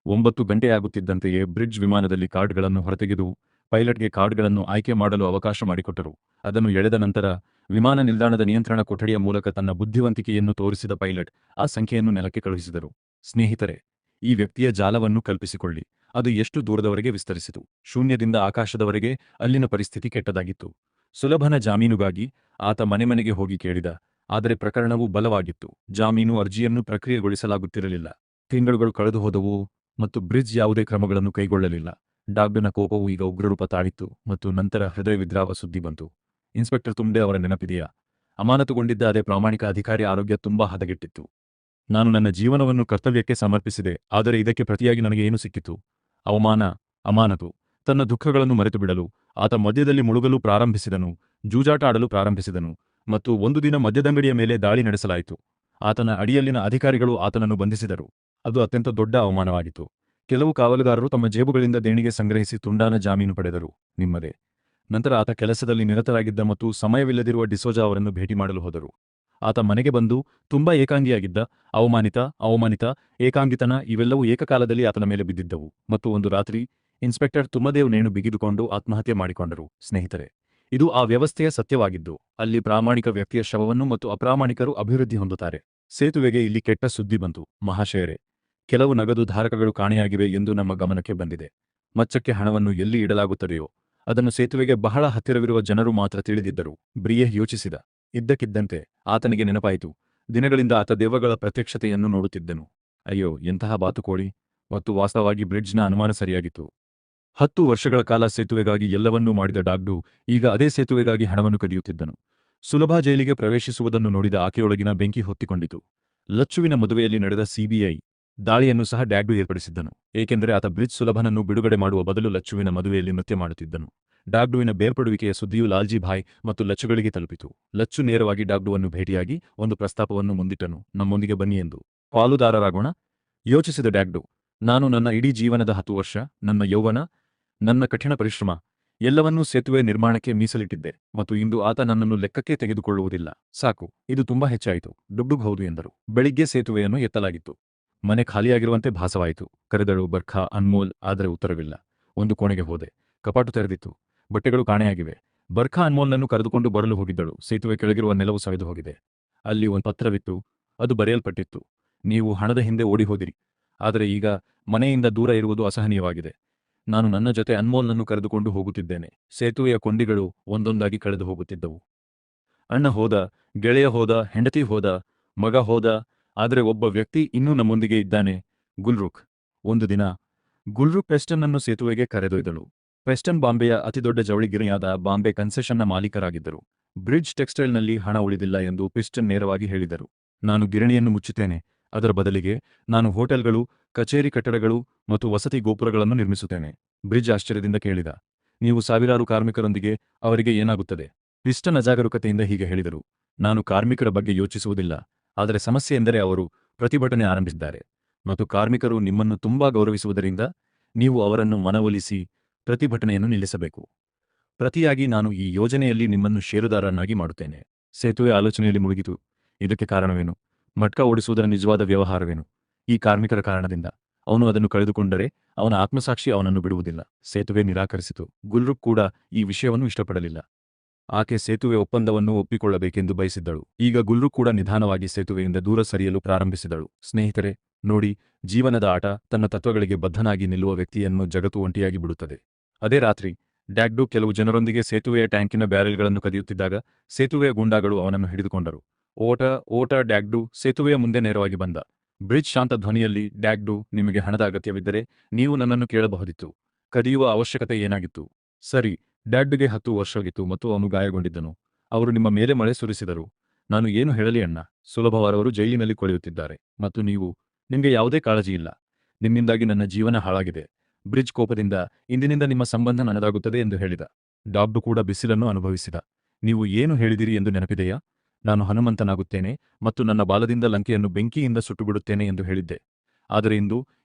9 ಗಂಟೆಯಾಗುತ್ತಿದ್ದಂತೆಯೇ ಬ್ರಿಡ್ಜ್ ವಿಮಾನದಲ್ಲಿ ಕಾರ್ಡ್ಗಳನ್ನು ಹೊರತೆಗೆದು ಪೈಲಟ್ಗೆ ಕಾರ್ಡ್ಗಳನ್ನು ಆಯ್ಕೆ ಮಾಡಲು ಅವಕಾಶ ಮಾಡಿಕೊಟ್ಟರು. ಅದನ್ನು ಎಳೆದ ನಂತರ ವಿಮಾನ ನಿಲ್ದಾಣದ ನಿಯಂತ್ರಣ ಕೊಠಡಿಯ ಮೂಲಕ ತನ್ನ ಬುದ್ಧಿವಂತಿಕೆಯನ್ನು ತೋರಿಸಿದ ಪೈಲಟ್ ಆ ಸಂಖ್ಯೆಯನ್ನು ನೆಲಕ್ಕೆ ಕಳುಹಿಸಿದರು. ಸ್ನೇಹಿತರೆ, ಈ ವ್ಯಕ್ತಿಯ ಜಾಲವನ್ನು ಕಲ್ಪಿಸಿಕೊಳ್ಳಿ. ಅದು ಎಷ್ಟು ದೂರದವರೆಗೆ ವಿಸ್ತರಿಸಿತು. ಶೂನ್ಯದಿಂದ ಆಕಾಶದವರೆಗೆ ಅಲ್ಲಿನ ಪರಿಸ್ಥಿತಿ ಕೆಟ್ಟದಾಗಿತ್ತು. ಸುಲಭನ ಜಾಮೀನುಗಾಗಿ ಆತ ಮನೆಗೆ ಹೋಗಿ ಕೇಳಿದ. ಆದರೆ ಪ್ರಕರಣವು ಬಲವಾಗಿತ್ತು. ಜಾಮೀನು ಅರ್ಜಿಯನ್ನು ಪ್ರಕ್ರಿಯೆಗೊಳಿಸಲಾಗುತ್ತಿರಲಿಲ್ಲ. ತಿಂಗಳುಗಳು ಕಳೆದು ಹೋದವು ಮತ್ತು ಬ್ರಿಡ್ಜ್ ಯಾವುದೇ ಕ್ರಮಗಳನ್ನು ಕೈಗೊಳ್ಳಲಿಲ್ಲ. ಡಾಗ್ನ ಕೋಪವು ಈಗ ಉಗ್ರರೂಪ ತಾಳಿತ್ತು ಮತ್ತು ನಂತರ ಹೃದಯವಿದ್ರಾವ ಸುದ್ದಿ ಬಂತು. ಇನ್ಸ್ಪೆಕ್ಟರ್ ತುಂಡೆ ಅವರ ನೆನಪಿದೆಯಾ? ಅಮಾನತುಗೊಂಡಿದ್ದ ಅದೇ ಪ್ರಾಮಾಣಿಕ ಅಧಿಕಾರಿ ಆರೋಗ್ಯ ತುಂಬಾ ಹದಗೆಟ್ಟಿತ್ತು. ನಾನು ನನ್ನ ಜೀವನವನ್ನು ಕರ್ತವ್ಯಕ್ಕೆ ಸಮರ್ಪಿಸಿದೆ, ಆದರೆ ಇದಕ್ಕೆ ಪ್ರತಿಯಾಗಿ ನನಗೆ ಏನು ಸಿಕ್ಕಿತು? ಅವಮಾನ, ಅಮಾನತು. ತನ್ನ ದುಃಖಗಳನ್ನು ಮರೆತು ಬಿಡಲು ಆತ ಮದ್ಯದಲ್ಲಿ ಮುಳುಗಲು ಪ್ರಾರಂಭಿಸಿದನು, ಜೂಜಾಟ ಆಡಲು ಪ್ರಾರಂಭಿಸಿದನು ಮತ್ತು ಒಂದು ದಿನ ಮದ್ಯದಂಗಡಿಯ ಮೇಲೆ ದಾಳಿ ನಡೆಸಲಾಯಿತು. ಆತನ ಅಡಿಯಲ್ಲಿನ ಅಧಿಕಾರಿಗಳು ಆತನನ್ನು ಬಂಧಿಸಿದರು. ಅದು ಅತ್ಯಂತ ದೊಡ್ಡ ಅವಮಾನವಾಗಿತ್ತು. ಕೆಲವು ಕಾವಲುಗಾರರು ತಮ್ಮ ಜೇಬುಗಳಿಂದ ದೇಣಿಗೆ ಸಂಗ್ರಹಿಸಿ ತುಂಡಾನ ಜಾಮೀನು ಪಡೆದರು. ನಿಮ್ಮದೇ. ನಂತರ ಆತ ಕೆಲಸದಲ್ಲಿ ನಿರತರಾಗಿದ್ದ ಮತ್ತು ಸಮಯವಿಲ್ಲದಿರುವ ಡಿಸೋಜಾ ಅವರನ್ನು ಭೇಟಿ ಮಾಡಲು ಹೋದರು. ಆತ ಮನೆಗೆ ಬಂದು ತುಂಬಾ ಏಕಾಂಗಿಯಾಗಿದ್ದ. ಅವಮಾನಿತ, ಏಕಾಂಗಿತನ ಇವೆಲ್ಲವೂ ಏಕಕಾಲದಲ್ಲಿ ಆತನ ಮೇಲೆ ಬಿದ್ದಿದ್ದವು. ಮತ್ತು ಒಂದು ರಾತ್ರಿ ಇನ್ಸ್ಪೆಕ್ಟರ್ ತುಮ್ಮದೇವ್ ನೇಣು ಬಿಗಿದುಕೊಂಡು ಆತ್ಮಹತ್ಯೆ ಮಾಡಿಕೊಂಡರು. ಸ್ನೇಹಿತರೆ, ಇದು ಆ ವ್ಯವಸ್ಥೆಯ ಸತ್ಯವಾಗಿದ್ದು, ಅಲ್ಲಿ ಪ್ರಾಮಾಣಿಕ ವ್ಯಕ್ತಿಯ ಶವವನ್ನು ಮತ್ತು ಅಪ್ರಾಮಾಣಿಕರು ಅಭಿವೃದ್ಧಿ ಹೊಂದುತ್ತಾರೆ. ಸೇತುವೆಗೆ ಇಲ್ಲಿ ಕೆಟ್ಟ ಸುದ್ದಿ ಬಂತು. ಮಹಾಶಯರೇ, ಕೆಲವು ನಗದು ಧಾರಕಗಳು ಕಾಣೆಯಾಗಿವೆ ಎಂದು ನಮ್ಮ ಗಮನಕ್ಕೆ ಬಂದಿದೆ. ಮಚ್ಚಕ್ಕೆ ಹಣವನ್ನು ಎಲ್ಲಿ ಇಡಲಾಗುತ್ತದೆಯೋ ಅದನ್ನು ಸೇತುವೆಗೆ ಬಹಳ ಹತ್ತಿರವಿರುವ ಜನರು ಮಾತ್ರ ತಿಳಿದಿದ್ದರು. ಬ್ರಿಯೆ ಯೋಚಿಸಿದ. ಇದ್ದಕ್ಕಿದ್ದಂತೆ ಆತನಿಗೆ ನೆನಪಾಯಿತು. ದಿನಗಳಿಂದ ಆತ ದೆವ್ವಗಳ ಪ್ರತ್ಯಕ್ಷತೆಯನ್ನು ನೋಡುತ್ತಿದ್ದನು. ಅಯ್ಯೋ, ಎಂತಹ ಬಾತುಕೋಳಿ! ಮತ್ತು ವಾಸ್ತವವಾಗಿ ಬ್ರಿಡ್ಜ್ನ ಅನುಮಾನ ಸರಿಯಾಗಿತ್ತು. 10 ವರ್ಷಗಳ ಕಾಲ ಸೇತುವೆಗಾಗಿ ಎಲ್ಲವನ್ನೂ ಮಾಡಿದ ಡಾಗ್ಡು ಈಗ ಅದೇ ಸೇತುವೆಗಾಗಿ ಹಣವನ್ನು ಕದಿಯುತ್ತಿದ್ದನು. ಸುಲಭ ಜೈಲಿಗೆ ಪ್ರವೇಶಿಸುವುದನ್ನು ನೋಡಿದ ಆಕೆಯೊಳಗಿನ ಬೆಂಕಿ ಹೊತ್ತಿಕೊಂಡಿತು. ಲಚ್ಚುವಿನ ಮದುವೆಯಲ್ಲಿ ನಡೆದ ಸಿಬಿಐ ದಾಳಿಯನ್ನು ಸಹ ಡ್ಯಾಗ್ಡು ಏರ್ಪಡಿಸಿದ್ದನು, ಏಕೆಂದರೆ ಆತ ಬ್ರಿಡ್ಜ್ ಸುಲಭನನ್ನು ಬಿಡುಗಡೆ ಮಾಡುವ ಬದಲು ಲಚ್ಚುವಿನ ಮದುವೆಯಲ್ಲಿ ನೃತ್ಯ ಮಾಡುತ್ತಿದ್ದನು. ಡಾಗ್ಡುವಿನ ಬೇರ್ಪಡುವಿಕೆಯ ಸುದ್ದಿಯು ಲಾಲ್ಜಿಭಾಯ್ ಮತ್ತು ಲಚ್ಚುಗಳಿಗೆ ತಲುಪಿತು. ಲಚ್ಚು ನೇರವಾಗಿ ಡಾಗ್ಡುವನ್ನು ಭೇಟಿಯಾಗಿ ಒಂದು ಪ್ರಸ್ತಾಪವನ್ನು ಮುಂದಿಟ್ಟನು. ನಮ್ಮೊಂದಿಗೆ ಬನ್ನಿ ಎಂದು. ಪಾಲುದಾರರಾಗೋಣ? ಯೋಚಿಸಿದ ಡಾಗ್ಡು. ನಾನು ನನ್ನ ಇಡೀ ಜೀವನದ 10 ವರ್ಷ, ನನ್ನ ಯೌವನ, ನನ್ನ ಕಠಿಣ ಪರಿಶ್ರಮ ಎಲ್ಲವನ್ನೂ ಸೇತುವೆ ನಿರ್ಮಾಣಕ್ಕೆ ಮೀಸಲಿಟ್ಟಿದ್ದೆ ಮತ್ತು ಇಂದು ಆತ ನನ್ನನ್ನು ಲೆಕ್ಕಕ್ಕೆ ತೆಗೆದುಕೊಳ್ಳುವುದಿಲ್ಲ. ಸಾಕು, ಇದು ತುಂಬಾ ಹೆಚ್ಚಾಯಿತು. ಡುಗ್ಡುಗ್ ಹೌದು ಎಂದರು. ಬೆಳಿಗ್ಗೆ ಸೇತುವೆಯನ್ನು ಎತ್ತಲಾಗಿತ್ತು. ಮನೆ ಖಾಲಿಯಾಗಿರುವಂತೆ ಭಾಸವಾಯಿತು. ಕರೆದಳು ಬರ್ಖಾ ಅನ್ಮೋಲ್, ಆದರೆ ಉತ್ತರವಿಲ್ಲ. ಒಂದು ಕೋಣೆಗೆ ಹೋದೆ. ಕಪಾಟು ತೆರೆದಿತ್ತು. ಬಟ್ಟೆಗಳು ಕಾಣೆಯಾಗಿವೆ. ಬರ್ಖಾ ಅನ್ಮೋಲ್ನನ್ನು ಕರೆದುಕೊಂಡು ಬರಲು ಹೋಗಿದ್ದಳು. ಸೇತುವೆ ಕೆಳಗಿರುವ ನೆಲವು ಸವೆದು ಹೋಗಿದೆ. ಅಲ್ಲಿ ಒಂದು ಪತ್ರವಿತ್ತು. ಅದು ಬರೆಯಲ್ಪಟ್ಟಿತ್ತು. ನೀವು ಹಣದ ಹಿಂದೆ ಓಡಿ ಹೋದಿರಿ, ಆದರೆ ಈಗ ಮನೆಯಿಂದ ದೂರ ಇರುವುದು ಅಸಹನೀಯವಾಗಿದೆ. ನಾನು ನನ್ನ ಜೊತೆ ಅನ್ಮೋಲ್ನನ್ನು ಕರೆದುಕೊಂಡು ಹೋಗುತ್ತಿದ್ದೇನೆ. ಸೇತುವೆಯ ಕೊಂಡಿಗಳು ಒಂದೊಂದಾಗಿ ಕಳೆದು ಹೋಗುತ್ತಿದ್ದವು. ಅಣ್ಣ ಹೋದ, ಗೆಳೆಯ ಹೋದ, ಹೆಂಡತಿ ಹೋದ, ಮಗ ಹೋದ, ಆದರೆ ಒಬ್ಬ ವ್ಯಕ್ತಿ ಇನ್ನೂ ನಮ್ಮೊಂದಿಗೆ ಇದ್ದಾನೆ. ಗುಲ್ರುಖ್. ಒಂದು ದಿನ ಗುಲ್ರು ಪೆಸ್ಟನ್ ಅನ್ನು ಸೇತುವೆಗೆ ಕರೆದೊಯ್ದಳು. ಪೆಸ್ಟನ್ ಬಾಂಬೆಯ ಅತಿದೊಡ್ಡ ಜವಳಿಗಿರಿಯಾದ ಬಾಂಬೆ ಕನ್ಸೆಷನ್ನ ಮಾಲೀಕರಾಗಿದ್ದರು. ಬ್ರಿಡ್ಜ್ ಟೆಕ್ಸ್ಟೈಲ್ನಲ್ಲಿ ಹಣ ಉಳಿದಿಲ್ಲ ಎಂದು ಪಿಸ್ಟನ್ ನೇರವಾಗಿ ಹೇಳಿದರು. ನಾನು ಗಿರಣಿಯನ್ನು ಮುಚ್ಚುತ್ತೇನೆ. ಅದರ ಬದಲಿಗೆ ನಾನು ಹೋಟೆಲ್ಗಳು, ಕಚೇರಿ ಕಟ್ಟಡಗಳು ಮತ್ತು ವಸತಿ ಗೋಪುರಗಳನ್ನು ನಿರ್ಮಿಸುತ್ತೇನೆ. ಬ್ರಿಡ್ಜ್ ಆಶ್ಚರ್ಯದಿಂದ ಕೇಳಿದ, ನೀವು ಸಾವಿರಾರು ಕಾರ್ಮಿಕರೊಂದಿಗೆ ಅವರಿಗೆ ಏನಾಗುತ್ತದೆ? ಪಿಸ್ಟನ್ ಅಜಾಗರೂಕತೆಯಿಂದ ಹೀಗೆ ಹೇಳಿದರು, ನಾನು ಕಾರ್ಮಿಕರ ಬಗ್ಗೆ ಯೋಚಿಸುವುದಿಲ್ಲ. ಆದರೆ ಸಮಸ್ಯೆ ಎಂದರೆ ಅವರು ಪ್ರತಿಭಟನೆ ಆರಂಭಿಸಿದ್ದಾರೆ ಮತ್ತು ಕಾರ್ಮಿಕರು ನಿಮ್ಮನ್ನು ತುಂಬಾ ಗೌರವಿಸುವುದರಿಂದ ನೀವು ಅವರನ್ನು ಮನವೊಲಿಸಿ ಪ್ರತಿಭಟನೆಯನ್ನು ನಿಲ್ಲಿಸಬೇಕು. ಪ್ರತಿಯಾಗಿ ನಾನು ಈ ಯೋಜನೆಯಲ್ಲಿ ನಿಮ್ಮನ್ನು ಷೇರುದಾರನಾಗಿ ಮಾಡುತ್ತೇನೆ. ಸೇತುವೆ ಆಲೋಚನೆಯಲ್ಲಿ ಮುಳುಗಿತು. ಇದಕ್ಕೆ ಕಾರಣವೇನು? ಮಟ್ಕ ಓಡಿಸುವುದರ ನಿಜವಾದ ವ್ಯವಹಾರವೇನು? ಈ ಕಾರ್ಮಿಕರ ಕಾರಣದಿಂದ ಅವನು ಅದನ್ನು ಕಳೆದುಕೊಂಡರೆ ಅವನ ಆತ್ಮಸಾಕ್ಷಿ ಅವನನ್ನು ಬಿಡುವುದಿಲ್ಲ. ಸೇತುವೆ ನಿರಾಕರಿಸಿತು. ಗುಲ್ರುಕ್ ಕೂಡ ಈ ವಿಷಯವನ್ನು ಇಷ್ಟಪಡಲಿಲ್ಲ. ಆಕೆ ಸೇತುವೆ ಒಪ್ಪಂದವನ್ನು ಒಪ್ಪಿಕೊಳ್ಳಬೇಕೆಂದು ಬಯಸಿದ್ದಳು. ಈಗ ಗುಲ್ರುಕ್ ಕೂಡ ನಿಧಾನವಾಗಿ ಸೇತುವೆಯಿಂದ ದೂರ ಸರಿಯಲು ಪ್ರಾರಂಭಿಸಿದಳು. ಸ್ನೇಹಿತರೆ, ನೋಡಿ, ಜೀವನದ ಆಟ ತನ್ನ ತತ್ವಗಳಿಗೆ ಬದ್ಧನಾಗಿ ನಿಲ್ಲುವ ವ್ಯಕ್ತಿಯನ್ನು ಜಗತ್ತು ಒಂಟಿಯಾಗಿ ಬಿಡುತ್ತದೆ. ಅದೇ ರಾತ್ರಿ ಡ್ಯಾಗ್ಡು ಕೆಲವು ಜನರೊಂದಿಗೆ ಸೇತುವೆಯ ಟ್ಯಾಂಕಿನ ಬ್ಯಾರೆಲ್ಗಳನ್ನು ಕದಿಯುತ್ತಿದ್ದಾಗ ಸೇತುವೆಯ ಗೂಂಡಾಗಳು ಅವನನ್ನು ಹಿಡಿದುಕೊಂಡರು. ಓಟ ಓಟ ಡ್ಯಾಗ್ಡು ಸೇತುವೆಯ ಮುಂದೆ ನೇರವಾಗಿ ಬಂದ. ಬ್ರಿಡ್ಜ್ ಶಾಂತ ಧ್ವನಿಯಲ್ಲಿ, ಡ್ಯಾಗ್ಡು, ನಿಮಗೆ ಹಣದ ಅಗತ್ಯವಿದ್ದರೆ ನೀವು ನನ್ನನ್ನು ಕೇಳಬಹುದಿತ್ತು. ಕದಿಯುವ ಅವಶ್ಯಕತೆ ಏನಾಗಿತ್ತು? ಸರಿ, ಡ್ಯಾಡ್ಗೆ 10 ವರ್ಷವಾಗಿತ್ತು ಮತ್ತು ಅವನು ಗಾಯಗೊಂಡಿದ್ದನು. ಅವರು ನಿಮ್ಮ ಮೇಲೆ ಮಳೆ ಸುರಿಸಿದರು. ನಾನು ಏನು ಹೇಳಲಿ ಅಣ್ಣ? ಸುಲಭವಾದವರು ಜೈಲಿನಲ್ಲಿ ಕೊಳೆಯುತ್ತಿದ್ದಾರೆ ಮತ್ತು ನಿಮಗೆ ಯಾವುದೇ ಕಾಳಜಿ ಇಲ್ಲ. ನಿಮ್ಮಿಂದಾಗಿ ನನ್ನ ಜೀವನ ಹಾಳಾಗಿದೆ. ಬ್ರಿಡ್ಜ್ ಕೋಪದಿಂದ, ಇಂದಿನಿಂದ ನಿಮ್ಮ ಸಂಬಂಧ ನನ್ನದಾಗುತ್ತದೆ ಎಂದು ಹೇಳಿದ. ಡಾಬ್ಡು ಕೂಡ ಬಿಸಿಲನ್ನು ಅನುಭವಿಸಿದ. ನೀವು ಏನು ಹೇಳಿದಿರಿ ಎಂದು ನೆನಪಿದೆಯಾ? ನಾನು ಹನುಮಂತನಾಗುತ್ತೇನೆ ಮತ್ತು ನನ್ನ ಬಾಲದಿಂದ ಲಂಕೆಯನ್ನು ಬೆಂಕಿಯಿಂದ ಸುಟ್ಟುಬಿಡುತ್ತೇನೆ ಎಂದು ಹೇಳಿದ್ದೆ. ಆದರೆ ಇಂದು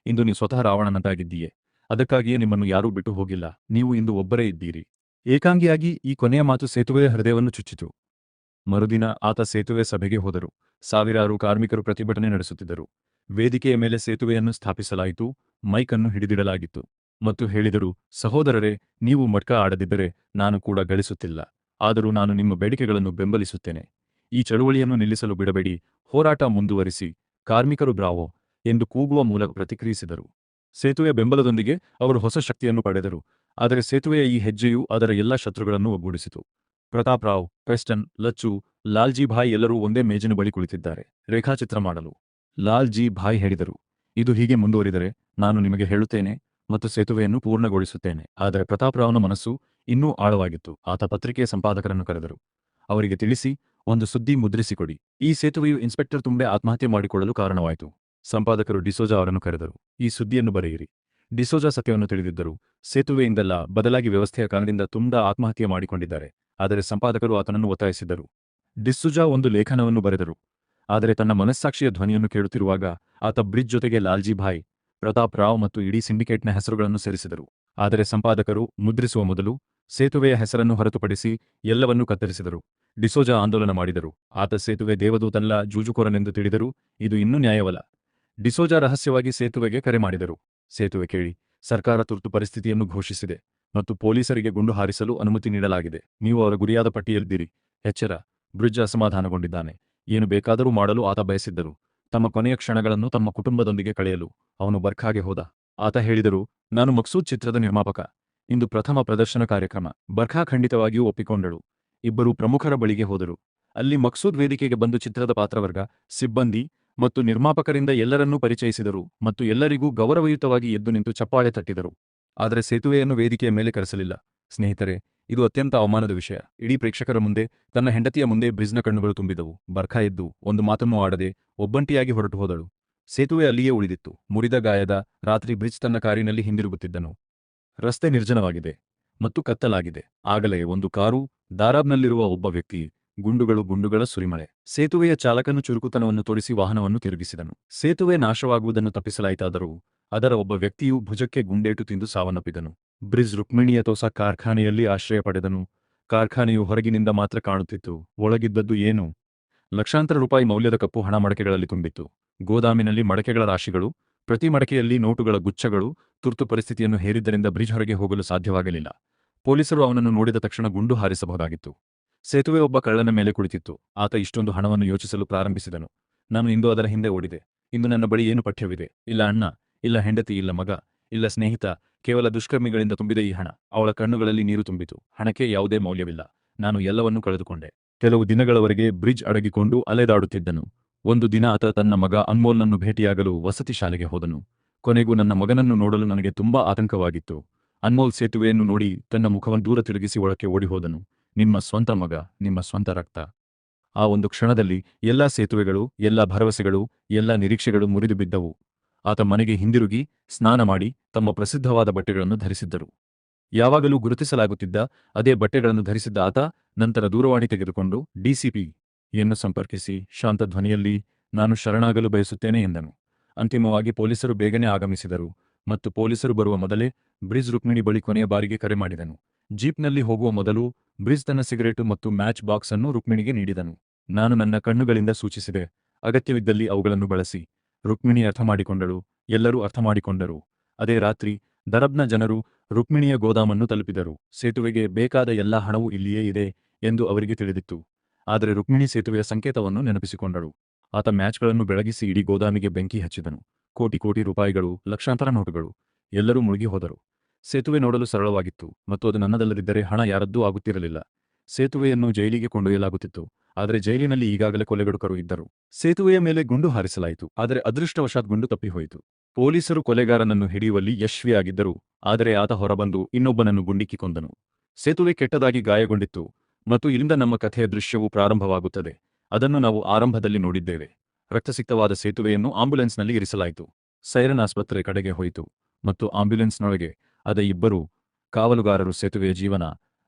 ನೀವು ಸ್ವತಃ ರಾವಣನಂತಾಗಿದ್ದೀಯೆ. ಅದಕ್ಕಾಗಿಯೇ ನಿಮ್ಮನ್ನು ಯಾರೂ ಬಿಟ್ಟು ಹೋಗಿಲ್ಲ. ನೀವು ಇಂದು ಒಬ್ಬರೇ ಇದ್ದೀರಿ. ಏಕಾಂಗಿಯಾಗಿ ಈ ಕೊನೆಯ ಮಾತು ಸೇತುವೆಯ ಹೃದಯವನ್ನು ಚುಚ್ಚಿತು. ಮರುದಿನ ಆತ ಸೇತುವೆ ಸಭೆಗೆ ಹೋದರು. ಸಾವಿರಾರು ಕಾರ್ಮಿಕರು ಪ್ರತಿಭಟನೆ ನಡೆಸುತ್ತಿದ್ದರು. ವೇದಿಕೆಯ ಮೇಲೆ ಸೇತುವೆಯನ್ನು ಸ್ಥಾಪಿಸಲಾಯಿತು. ಮೈಕನ್ನು ಹಿಡಿದಿಡಲಾಗಿತ್ತು ಮತ್ತು ಹೇಳಿದರು, ಸಹೋದರರೇ, ನೀವು ಮಟ್ಕ ಆಡದಿದ್ದರೆ ನಾನು ಕೂಡ ಗಳಿಸುತ್ತಿಲ್ಲ. ಆದರೂ ನಾನು ನಿಮ್ಮ ಬೇಡಿಕೆಗಳನ್ನು ಬೆಂಬಲಿಸುತ್ತೇನೆ. ಈ ಚಳುವಳಿಯನ್ನು ನಿಲ್ಲಿಸಲು ಬಿಡಬೇಡಿ. ಹೋರಾಟ ಮುಂದುವರಿಸಿ. ಕಾರ್ಮಿಕರು ಬ್ರಾವೋ ಎಂದು ಕೂಗುವ ಮೂಲಕ ಪ್ರತಿಕ್ರಿಯಿಸಿದರು. ಸೇತುವೆಯ ಬೆಂಬಲದೊಂದಿಗೆ ಅವರು ಹೊಸ ಶಕ್ತಿಯನ್ನು ಪಡೆದರು. ಆದರೆ ಸೇತುವೆಯ ಈ ಹೆಜ್ಜೆಯು ಅದರ ಎಲ್ಲಾ ಶತ್ರುಗಳನ್ನು ಒಗ್ಗೂಡಿಸಿತು. ಪ್ರತಾಪ್ ರಾವ್, ಪೆಸ್ಟನ್, ಲಚ್ಚು, ಲಾಲ್ಜಿ ಭಾಯ್ ಎಲ್ಲರೂ ಒಂದೇ ಮೇಜಿನ ಬಳಿ ಕುಳಿತಿದ್ದಾರೆ, ರೇಖಾಚಿತ್ರ ಮಾಡಲು. ಲಾಲ್ಜಿ ಭಾಯ್ ಹೇಳಿದರು, ಇದು ಹೀಗೆ ಮುಂದುವರಿದರೆ ನಾನು ನಿಮಗೆ ಹೇಳುತ್ತೇನೆ ಮತ್ತು ಸೇತುವೆಯನ್ನು ಪೂರ್ಣಗೊಳಿಸುತ್ತೇನೆ. ಆದರೆ ಪ್ರತಾಪ್ ರಾವ್ನ ಮನಸ್ಸು ಇನ್ನೂ ಆಳವಾಗಿತ್ತು. ಆತ ಪತ್ರಿಕೆಯ ಸಂಪಾದಕರನ್ನು ಕರೆದರು. ಅವರಿಗೆ ತಿಳಿಸಿ, ಒಂದು ಸುದ್ದಿ ಮುದ್ರಿಸಿಕೊಡಿ. ಈ ಸೇತುವೆಯು ಇನ್ಸ್ಪೆಕ್ಟರ್ ತುಂಬೆ ಆತ್ಮಹತ್ಯೆ ಮಾಡಿಕೊಳ್ಳಲು ಕಾರಣವಾಯಿತು. ಸಂಪಾದಕರು ಡಿಸೋಜಾ ಅವರನ್ನು ಕರೆದರು. ಈ ಸುದ್ದಿಯನ್ನು ಬರೆಯಿರಿ. ಡಿಸೋಜಾ ಸತ್ಯವನ್ನು ತಿಳಿದಿದ್ದರು. ಸೇತುವೆಯಿಂದಲ್ಲ, ಬದಲಾಗಿ ವ್ಯವಸ್ಥೆಯ ಕಾರಣದಿಂದ ತುಂಬಾ ಆತ್ಮಹತ್ಯೆ ಮಾಡಿಕೊಂಡಿದ್ದಾರೆ. ಆದರೆ ಸಂಪಾದಕರು ಆತನನ್ನು ಒತ್ತಾಯಿಸಿದ್ದರು. ಡಿಸ್ಸುಜಾ ಒಂದು ಲೇಖನವನ್ನು ಬರೆದರು. ಆದರೆ ತನ್ನ ಮನಸ್ಸಾಕ್ಷಿಯ ಧ್ವನಿಯನ್ನು ಕೇಳುತ್ತಿರುವಾಗ ಆತ ಬ್ರಿಡ್ಜ್ ಜೊತೆಗೆ ಲಾಲ್ಜಿ ಭಾಯ್, ಪ್ರತಾಪ್ ರಾವ್ ಮತ್ತು ಇಡೀ ಸಿಂಡಿಕೇಟ್ನ ಹೆಸರುಗಳನ್ನು ಸೇರಿಸಿದರು. ಆದರೆ ಸಂಪಾದಕರು ಮುದ್ರಿಸುವ ಮೊದಲು ಸೇತುವೆಯ ಹೆಸರನ್ನು ಹೊರತುಪಡಿಸಿ ಎಲ್ಲವನ್ನೂ ಕತ್ತರಿಸಿದರು. ಡಿಸೋಜಾ ಆಂದೋಲನ ಮಾಡಿದರು. ಆತ ಸೇತುವೆ ದೇವದೂತಲ್ಲ, ಜೂಜುಕೋರನೆಂದು ತಿಳಿದರು. ಇದು ಇನ್ನೂ ನ್ಯಾಯವಲ್ಲ. ಡಿಸೋಜಾ ರಹಸ್ಯವಾಗಿ ಸೇತುವೆಗೆ ಕರೆ ಮಾಡಿದರು. ಸೇತುವೆ ಕೇಳಿ, ಸರ್ಕಾರ ತುರ್ತು ಪರಿಸ್ಥಿತಿಯನ್ನು ಘೋಷಿಸಿದೆ ಮತ್ತು ಪೊಲೀಸರಿಗೆ ಗುಂಡು ಹಾರಿಸಲು ಅನುಮತಿ ನೀಡಲಾಗಿದೆ. ನೀವು ಅವರ ಗುರಿಯಾದ ಪಟ್ಟಿಯಲ್ಲಿದ್ದೀರಿ. ಎಚ್ಚರ, ಬ್ರಿಡ್ಜ್ ಅಸಮಾಧಾನಗೊಂಡಿದ್ದಾನೆ. ಏನು ಬೇಕಾದರೂ ಮಾಡಲು ಆತ ಬಯಸಿದ್ದರು. ತಮ್ಮ ಕೊನೆಯ ಕ್ಷಣಗಳನ್ನು ತಮ್ಮ ಕುಟುಂಬದೊಂದಿಗೆ ಕಳೆಯಲು ಅವನು ಬರ್ಖಾಗೆ ಹೋದ. ಆತ ಹೇಳಿದರು, ನಾನು ಮಕ್ಸೂದ್ ಚಿತ್ರದ ನಿರ್ಮಾಪಕ. ಇಂದು ಪ್ರಥಮ ಪ್ರದರ್ಶನ ಕಾರ್ಯಕ್ರಮ. ಬರ್ಖಾ ಖಂಡಿತವಾಗಿಯೂ ಒಪ್ಪಿಕೊಂಡಳು. ಇಬ್ಬರು ಪ್ರಮುಖರ ಬಳಿಗೆ ಹೋದರು. ಅಲ್ಲಿ ಮಕ್ಸೂದ್ ವೇದಿಕೆಗೆ ಬಂದು ಚಿತ್ರದ ಪಾತ್ರವರ್ಗ, ಸಿಬ್ಬಂದಿ ಮತ್ತು ನಿರ್ಮಾಪಕರಿಂದ ಎಲ್ಲರನ್ನೂ ಪರಿಚಯಿಸಿದರು ಮತ್ತು ಎಲ್ಲರಿಗೂ ಗೌರವಯುತವಾಗಿ ಎದ್ದು ನಿಂತು ಚಪ್ಪಾಳೆ ತಟ್ಟಿದರು. ಆದರೆ ಸೇತುವೆಯನ್ನು ವೇದಿಕೆಯ ಮೇಲೆ ಕರೆಸಲಿಲ್ಲ. ಸ್ನೇಹಿತರೆ, ಇದು ಅತ್ಯಂತ ಅವಮಾನದ ವಿಷಯ. ಇಡೀ ಪ್ರೇಕ್ಷಕರ ಮುಂದೆ, ತನ್ನ ಹೆಂಡತಿಯ ಮುಂದೆ ಬ್ರಿಜ್ನ ಕಣ್ಣುಗಳು ತುಂಬಿದವು. ಬರ್ಖಾ ಎದ್ದು, ಒಂದು ಮಾತನ್ನೂ ಆಡದೆ ಒಬ್ಬಂಟಿಯಾಗಿ ಹೊರಟು ಹೋದಳು. ಸೇತುವೆ ಅಲ್ಲಿಯೇ ಉಳಿದಿತ್ತು, ಮುರಿದ ಗಾಯದ. ರಾತ್ರಿ ಬ್ರಿಡ್ಜ್ ತನ್ನ ಕಾರಿನಲ್ಲಿ ಹಿಂದಿರುಗುತ್ತಿದ್ದನು. ರಸ್ತೆ ನಿರ್ಜನವಾಗಿದೆ ಮತ್ತು ಕತ್ತಲಾಗಿದೆ. ಆಗಲೇ ಒಂದು ಕಾರು, ದಾರಾಬ್ನಲ್ಲಿರುವ ಒಬ್ಬ ವ್ಯಕ್ತಿ, ಗುಂಡುಗಳ ಸುರಿಮಳೆ. ಸೇತುವೆಯ ಚಾಲಕನು ಚುರುಕುತನವನ್ನು ತೋರಿಸಿ ವಾಹನವನ್ನು ತಿರುಗಿಸಿದನು. ಸೇತುವೆ ನಾಶವಾಗುವುದನ್ನು ತಪ್ಪಿಸಲಾಯಿತಾದರೂ ಅದರ ಒಬ್ಬ ವ್ಯಕ್ತಿಯು ಭುಜಕ್ಕೆ ಗುಂಡೇಟು ತಿಂದು ಸಾವನ್ನಪ್ಪಿದನು. ಬ್ರಿಜ್ ರುಕ್ಮಿಣಿಯ ತೋಸ ಕಾರ್ಖಾನೆಯಲ್ಲಿ ಆಶ್ರಯ ಪಡೆದನು. ಕಾರ್ಖಾನೆಯು ಹೊರಗಿನಿಂದ ಮಾತ್ರ ಕಾಣುತ್ತಿತ್ತು. ಒಳಗಿದ್ದದ್ದು ಏನು? ಲಕ್ಷಾಂತರ ರೂಪಾಯಿ ಮೌಲ್ಯದ ಕಪ್ಪು ಹಣ ಮಡಕೆಗಳಲ್ಲಿ ತುಂಬಿತ್ತು. ಗೋದಾಮಿನಲ್ಲಿ ಮಡಕೆಗಳ ರಾಶಿಗಳು, ಪ್ರತಿ ಮಡಕೆಯಲ್ಲಿ ನೋಟುಗಳ ಗುಚ್ಛಗಳು. ತುರ್ತು ಪರಿಸ್ಥಿತಿಯನ್ನು ಹೇರಿದ್ದರಿಂದ ಬ್ರಿಡ್ಜ್ ಹೊರಗೆ ಹೋಗಲು ಸಾಧ್ಯವಾಗಲಿಲ್ಲ. ಪೊಲೀಸರು ಅವನನ್ನು ನೋಡಿದ ತಕ್ಷಣ ಗುಂಡು ಹಾರಿಸಬಹುದಾಗಿತ್ತು. ಸೇತುವೆ ಒಬ್ಬ ಕಳ್ಳನ ಮೇಲೆ ಕುಳಿತಿತ್ತು. ಆತ ಇಷ್ಟೊಂದು ಹಣವನ್ನು ಯೋಚಿಸಲು ಪ್ರಾರಂಭಿಸಿದನು. ನಾನು ಇಂದು ಅದರ ಹಿಂದೆ ಓಡಿದೆ. ಇಂದು ನನ್ನ ಬಳಿ ಏನು ಪಠ್ಯವಿದೆ? ಇಲ್ಲ ಅಣ್ಣ, ಇಲ್ಲ ಹೆಂಡತಿ, ಇಲ್ಲ ಮಗ, ಇಲ್ಲ ಸ್ನೇಹಿತ. ಕೇವಲ ದುಷ್ಕರ್ಮಿಗಳಿಂದ ತುಂಬಿದ ಈ ಹಣ. ಅವಳ ಕಣ್ಣುಗಳಲ್ಲಿ ನೀರು ತುಂಬಿತು. ಹಣಕ್ಕೆ ಯಾವುದೇ ಮೌಲ್ಯವಿಲ್ಲ. ನಾನು ಎಲ್ಲವನ್ನೂ ಕಳೆದುಕೊಂಡೆ. ಕೆಲವು ದಿನಗಳವರೆಗೆ ಬ್ರಿಡ್ಜ್ ಅಡಗಿಕೊಂಡು ಅಲೆದಾಡುತ್ತಿದ್ದನು. ಒಂದು ದಿನ ಆತ ತನ್ನ ಮಗ ಅನ್ಮೋಲ್ನನ್ನು ಭೇಟಿಯಾಗಲು ವಸತಿ ಶಾಲೆಗೆ ಹೋದನು. ಕೊನೆಗೂ ನನ್ನ ಮಗನನ್ನು ನೋಡಲು ನನಗೆ ತುಂಬಾ ಆತಂಕವಾಗಿತ್ತು. ಅನ್ಮೋಲ್ ಸೇತುವೆಯನ್ನು ನೋಡಿ ತನ್ನ ಮುಖವನ್ನು ದೂರ ತಿರುಗಿಸಿ ಒಳಕ್ಕೆ ಓಡಿಹೋದನು. ನಿಮ್ಮ ಸ್ವಂತ ಮಗ, ನಿಮ್ಮ ಸ್ವಂತ ರಕ್ತ. ಆ ಒಂದು ಕ್ಷಣದಲ್ಲಿ ಎಲ್ಲಾ ಸೇತುವೆಗಳು, ಎಲ್ಲಾ ಭರವಸೆಗಳು, ಎಲ್ಲಾ ನಿರೀಕ್ಷೆಗಳು ಮುರಿದು ಬಿದ್ದವು. ಆತ ಮನೆಗೆ ಹಿಂದಿರುಗಿ ಸ್ನಾನ ಮಾಡಿ ತಮ್ಮ ಪ್ರಸಿದ್ಧವಾದ ಬಟ್ಟೆಗಳನ್ನು ಧರಿಸಿದ್ದರು. ಯಾವಾಗಲೂ ಗುರುತಿಸಲಾಗುತ್ತಿದ್ದ ಅದೇ ಬಟ್ಟೆಗಳನ್ನು ಧರಿಸಿದ್ದ ಆತ ನಂತರ ದೂರವಾಣಿ ತೆಗೆದುಕೊಂಡು ಡಿಸಿಪಿ ಯನ್ನು ಸಂಪರ್ಕಿಸಿ ಶಾಂತ ಧ್ವನಿಯಲ್ಲಿ ನಾನು ಶರಣಾಗಲು ಬಯಸುತ್ತೇನೆ ಎಂದನು. ಅಂತಿಮವಾಗಿ ಪೊಲೀಸರು ಬೇಗನೆ ಆಗಮಿಸಿದರು ಮತ್ತು ಪೊಲೀಸರು ಬರುವ ಮೊದಲೇ ಬ್ರಿಜ್ ರುಕ್ಮಿಣಿ ಬಳಿ ಕೊನೆಯ ಬಾರಿಗೆ ಕರೆ ಮಾಡಿದನು. ಜೀಪ್ನಲ್ಲಿ ಹೋಗುವ ಮೊದಲು ಬ್ರಿಜ್ ತನ್ನ ಸಿಗರೇಟು ಮತ್ತು ಮ್ಯಾಚ್ ಬಾಕ್ಸ್ ಅನ್ನು ರುಕ್ಮಿಣಿಗೆ ನೀಡಿದನು. ನಾನು ನನ್ನ ಕಣ್ಣುಗಳಿಂದ ಸೂಚಿಸಿದೆ, ಅಗತ್ಯವಿದ್ದಲ್ಲಿ ಅವುಗಳನ್ನು ಬಳಸಿ. ರುಕ್ಮಿಣಿ ಅರ್ಥ ಮಾಡಿಕೊಂಡಳು. ಎಲ್ಲರೂ ಅರ್ಥ ಮಾಡಿಕೊಂಡರು. ಅದೇ ರಾತ್ರಿ ದರಬ್ನ ಜನರು ರುಕ್ಮಿಣಿಯ ಗೋದಾಮನ್ನು ತಲುಪಿದರು. ಸೇತುವೆಗೆ ಬೇಕಾದ ಎಲ್ಲಾ ಹಣವೂ ಇಲ್ಲಿಯೇ ಇದೆ ಎಂದು ಅವರಿಗೆ ತಿಳಿದಿತ್ತು. ಆದರೆ ರುಕ್ಮಿಣಿ ಸೇತುವೆಯ ಸಂಕೇತವನ್ನು ನೆನಪಿಸಿಕೊಂಡಳು. ಆತ ಮ್ಯಾಚ್ಗಳನ್ನು ಬೆಳಗಿಸಿ ಇಡೀ ಗೋದಾಮಿಗೆ ಬೆಂಕಿ ಹಚ್ಚಿದನು. ಕೋಟಿ ಕೋಟಿ ರೂಪಾಯಿಗಳು, ಲಕ್ಷಾಂತರ ನೋಟುಗಳು, ಎಲ್ಲರೂ ಮುಳುಗಿ ಹೋದರು. ಸೇತುವೆ ನೋಡಲು ಸರಳವಾಗಿತ್ತು ಮತ್ತು ಅದು ನನ್ನದಲ್ಲದಿದ್ದರೆ ಹಣ ಯಾರದ್ದೂ ಆಗುತ್ತಿರಲಿಲ್ಲ. ಸೇತುವೆಯನ್ನು ಜೈಲಿಗೆ ಕೊಂಡೊಯ್ಯಲಾಗುತ್ತಿತ್ತು. ಆದರೆ ಜೈಲಿನಲ್ಲಿ ಈಗಾಗಲೇ ಕೊಲೆಗಡುಕರು ಇದ್ದರು. ಸೇತುವೆಯ ಮೇಲೆ ಗುಂಡು ಹಾರಿಸಲಾಯಿತು. ಆದರೆ ಅದೃಷ್ಟವಶಾತ್ ಗುಂಡು ತಪ್ಪಿಹೋಯಿತು. ಪೊಲೀಸರು ಕೊಲೆಗಾರನನ್ನು ಹಿಡಿಯುವಲ್ಲಿ ಯಶಸ್ವಿಯಾಗಿದ್ದರು. ಆದರೆ ಆತ ಹೊರಬಂದು ಇನ್ನೊಬ್ಬನನ್ನು ಗುಂಡಿಕ್ಕಿ ಕೊಂದನು. ಸೇತುವೆ ಕೆಟ್ಟದಾಗಿ ಗಾಯಗೊಂಡಿತ್ತು ಮತ್ತು ಇಲ್ಲಿಂದ ನಮ್ಮ ಕಥೆಯ ದೃಶ್ಯವು ಪ್ರಾರಂಭವಾಗುತ್ತದೆ. ಅದನ್ನು ನಾವು ಆರಂಭದಲ್ಲಿ ನೋಡಿದ್ದೇವೆ. ರಕ್ತಸಿಕ್ತವಾದ ಸೇತುವೆಯನ್ನು ಆಂಬ್ಯುಲೆನ್ಸ್ನಲ್ಲಿ ಇರಿಸಲಾಯಿತು. ಸೈರನ್ ಆಸ್ಪತ್ರೆ ಕಡೆಗೆ ಹೋಯಿತು ಮತ್ತು ಆಂಬ್ಯುಲೆನ್ಸ್ನೊಳಗೆ ಅದ ಇಬ್ಬರು ಕಾವಲುಗಾರರು ಸೇತುವೆಯ ಜೀವನ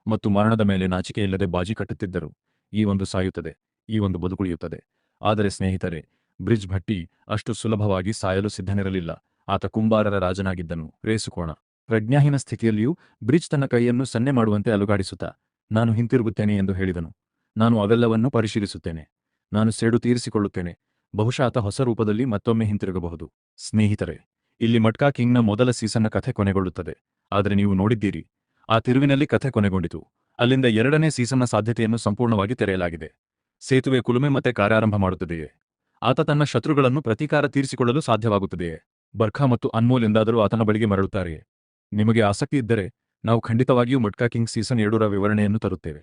ಮತ್ತು ಮರಣದ ಮೇಲೆ ನಾಚಿಕೆಯಿಲ್ಲದೆ ಬಾಜಿ ಕಟ್ಟುತ್ತಿದ್ದರು. ಈ ಒಂದು ಸಾಯುತ್ತದೆ, ಈ ಒಂದು ಬದುಕುಳಿಯುತ್ತದೆ. ಆದರೆ ಸ್ನೇಹಿತರೆ, ಬ್ರಿಜ್ ಭಟ್ಟಿ ಅಷ್ಟು ಸುಲಭವಾಗಿ ಸಾಯಲು ಸಿದ್ಧನಿರಲಿಲ್ಲ. ಆತ ಕುಂಬಾರರ ರಾಜನಾಗಿದ್ದನು. ರೇಸುಕೋಣ. ಪ್ರಜ್ಞಾಹೀನ ಸ್ಥಿತಿಯಲ್ಲಿಯೂ ಬ್ರಿಜ್ ತನ್ನ ಕೈಯನ್ನು ಸನ್ನೆ ಮಾಡುವಂತೆ ಅಲುಗಾಡಿಸುತ್ತಾ ನಾನು ಹಿಂತಿರುಗುತ್ತೇನೆ ಎಂದು ಹೇಳಿದನು. ನಾನು ಅವೆಲ್ಲವನ್ನೂ ಪರಿಶೀಲಿಸುತ್ತೇನೆ. ನಾನು ಸೇಡು ತೀರಿಸಿಕೊಳ್ಳುತ್ತೇನೆ. ಬಹುಶಃ ಆತ ಹೊಸ ರೂಪದಲ್ಲಿ ಮತ್ತೊಮ್ಮೆ ಹಿಂತಿರುಗಬಹುದು. ಸ್ನೇಹಿತರೆ, ಇಲ್ಲಿ ಮಟ್ಕಾ ಕಿಂಗ್ನ ಮೊದಲ ಸೀಸನ್ನ ಕಥೆ ಕೊನೆಗೊಳ್ಳುತ್ತದೆ. ಆದರೆ ನೀವು ನೋಡಿದ್ದೀರಿ, ಆ ತಿರುವಿನಲ್ಲಿ ಕಥೆ ಕೊನೆಗೊಂಡಿತು. ಅಲ್ಲಿಂದ ಎರಡನೇ ಸೀಸನ್ನ ಸಾಧ್ಯತೆಯನ್ನು ಸಂಪೂರ್ಣವಾಗಿ ತೆರೆಯಲಾಗಿದೆ. ಸೇತುವೆ ಕುಲುಮೆ ಮತ್ತೆ ಕಾರ್ಯಾರಂಭ ಮಾಡುತ್ತದೆಯೇ? ಆತ ತನ್ನ ಶತ್ರುಗಳನ್ನು ಪ್ರತೀಕಾರ ತೀರಿಸಿಕೊಳ್ಳಲು ಸಾಧ್ಯವಾಗುತ್ತದೆಯೇ? ಬರ್ಖಾ ಮತ್ತು ಅನ್ಮೋಲ್ ಎಂದಾದರೂ ಆತನ ಬಳಿಗೆ ಮರಳುತ್ತಾರೆಯೇ? ನಿಮಗೆ ಆಸಕ್ತಿ ಇದ್ದರೆ ನಾವು ಖಂಡಿತವಾಗಿಯೂ ಮಟ್ಕಾ ಕಿಂಗ್ ಸೀಸನ್ 2ರ ವಿವರಣೆಯನ್ನು ತರುತ್ತೇವೆ.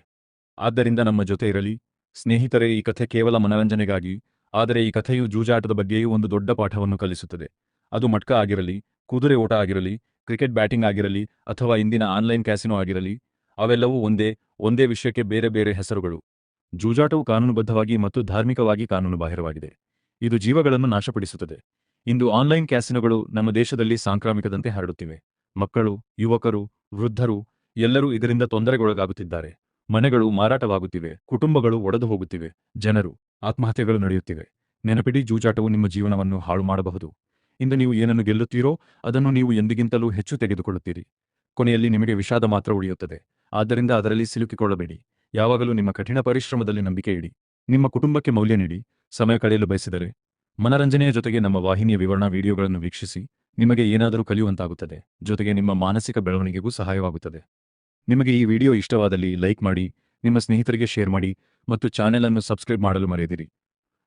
ಆದ್ದರಿಂದ ನಮ್ಮ ಜೊತೆ ಇರಲಿ. ಸ್ನೇಹಿತರೆ, ಈ ಕಥೆ ಕೇವಲ ಮನರಂಜನೆಗಾಗಿ, ಆದರೆ ಈ ಕಥೆಯು ಜೂಜಾಟದ ಬಗ್ಗೆಯೂ ಒಂದು ದೊಡ್ಡ ಪಾಠವನ್ನು ಕಲಿಸುತ್ತದೆ. ಅದು ಮಟ್ಕಾ ಆಗಿರಲಿ, ಕುದುರೆ ಓಟ ಆಗಿರಲಿ, ಕ್ರಿಕೆಟ್ ಬ್ಯಾಟಿಂಗ್ ಆಗಿರಲಿ ಅಥವಾ ಇಂದಿನ ಆನ್ಲೈನ್ ಕ್ಯಾಸಿನೋ ಆಗಿರಲಿ, ಅವೆಲ್ಲವೂ ಒಂದೇ ವಿಷಯಕ್ಕೆ ಬೇರೆ ಬೇರೆ ಹೆಸರುಗಳು. ಜೂಜಾಟವು ಕಾನೂನುಬದ್ಧವಾಗಿ ಮತ್ತು ಧಾರ್ಮಿಕವಾಗಿ ಕಾನೂನುಬಾಹಿರವಾಗಿದೆ. ಇದು ಜೀವಗಳನ್ನು ನಾಶಪಡಿಸುತ್ತದೆ. ಇಂದು ಆನ್ಲೈನ್ ಕ್ಯಾಸಿನೋಗಳು ನಮ್ಮ ದೇಶದಲ್ಲಿ ಸಾಂಕ್ರಾಮಿಕದಂತೆ ಹರಡುತ್ತಿವೆ. ಮಕ್ಕಳು, ಯುವಕರು, ವೃದ್ಧರು ಎಲ್ಲರೂ ಇದರಿಂದ ತೊಂದರೆಗೊಳಗಾಗುತ್ತಿದ್ದಾರೆ. ಮನೆಗಳು ಮಾರಾಟವಾಗುತ್ತಿವೆ, ಕುಟುಂಬಗಳು ಒಡೆದು ಹೋಗುತ್ತಿವೆ, ಜನರು ಆತ್ಮಹತ್ಯೆಗಳು ನಡೆಯುತ್ತಿವೆ. ನೆನಪಿಡಿ, ಜೂಜಾಟವು ನಿಮ್ಮ ಜೀವನವನ್ನು ಹಾಳು ಮಾಡಬಹುದು. ಇಂದು ನೀವು ಏನನ್ನು ಗೆಲ್ಲುತ್ತೀರೋ ಅದನ್ನು ನೀವು ಎಂದಿಗಿಂತಲೂ ಹೆಚ್ಚು ತೆಗೆದುಕೊಳ್ಳುತ್ತೀರಿ. ಕೊನೆಯಲ್ಲಿ ನಿಮಗೆ ವಿಷಾದ ಮಾತ್ರ ಉಳಿಯುತ್ತದೆ. ಆದ್ದರಿಂದ ಅದರಲ್ಲಿ ಸಿಲುಕಿಕೊಳ್ಳಬೇಡಿ. ಯಾವಾಗಲೂ ನಿಮ್ಮ ಕಠಿಣ ಪರಿಶ್ರಮದಲ್ಲಿ ನಂಬಿಕೆ ಇಡಿ. ನಿಮ್ಮ ಕುಟುಂಬಕ್ಕೆ ಮೌಲ್ಯ ನೀಡಿ. ಸಮಯ ಕಳೆಯಲು ಬಯಸಿದರೆ ಮನರಂಜನೆಯ ಜೊತೆಗೆ ನಮ್ಮ ವಾಹಿನಿಯ ವಿವರಣಾ ವಿಡಿಯೋಗಳನ್ನು ವೀಕ್ಷಿಸಿ. ನಿಮಗೆ ಏನಾದರೂ ಕಲಿಯುವಂತಾಗುತ್ತದೆ. ಜೊತೆಗೆ ನಿಮ್ಮ ಮಾನಸಿಕ ಬೆಳವಣಿಗೆಗೂ ಸಹಾಯವಾಗುತ್ತದೆ. ನಿಮಗೆ ಈ ವಿಡಿಯೋ ಇಷ್ಟವಾದಲ್ಲಿ ಲೈಕ್ ಮಾಡಿ, ನಿಮ್ಮ ಸ್ನೇಹಿತರಿಗೆ ಶೇರ್ ಮಾಡಿ ಮತ್ತು ಚಾನೆಲ್ ಅನ್ನು ಸಬ್ಸ್ಕ್ರೈಬ್ ಮಾಡಲು ಮರೆಯದಿರಿ.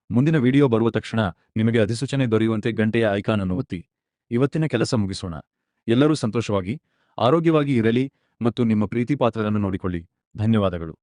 ಮುಂದಿನ ವಿಡಿಯೋ ಬರುವ ತಕ್ಷಣ ನಿಮಗೆ ಅಧಿಸೂಚನೆ ದೊರೆಯುವಂತೆ ಗಂಟೆಯ ಐಕಾನ್ ಅನ್ನು ಒತ್ತಿ. ಇವತ್ತಿನ ಕೆಲಸ ಮುಗಿಸೋಣ. ಎಲ್ಲರೂ ಸಂತೋಷವಾಗಿ, ಆರೋಗ್ಯವಾಗಿ ಇರಲಿ ಮತ್ತು ನಿಮ್ಮ ಪ್ರೀತಿಪಾತ್ರರನ್ನು ನೋಡಿಕೊಳ್ಳಿ. ಧನ್ಯವಾದಗಳು.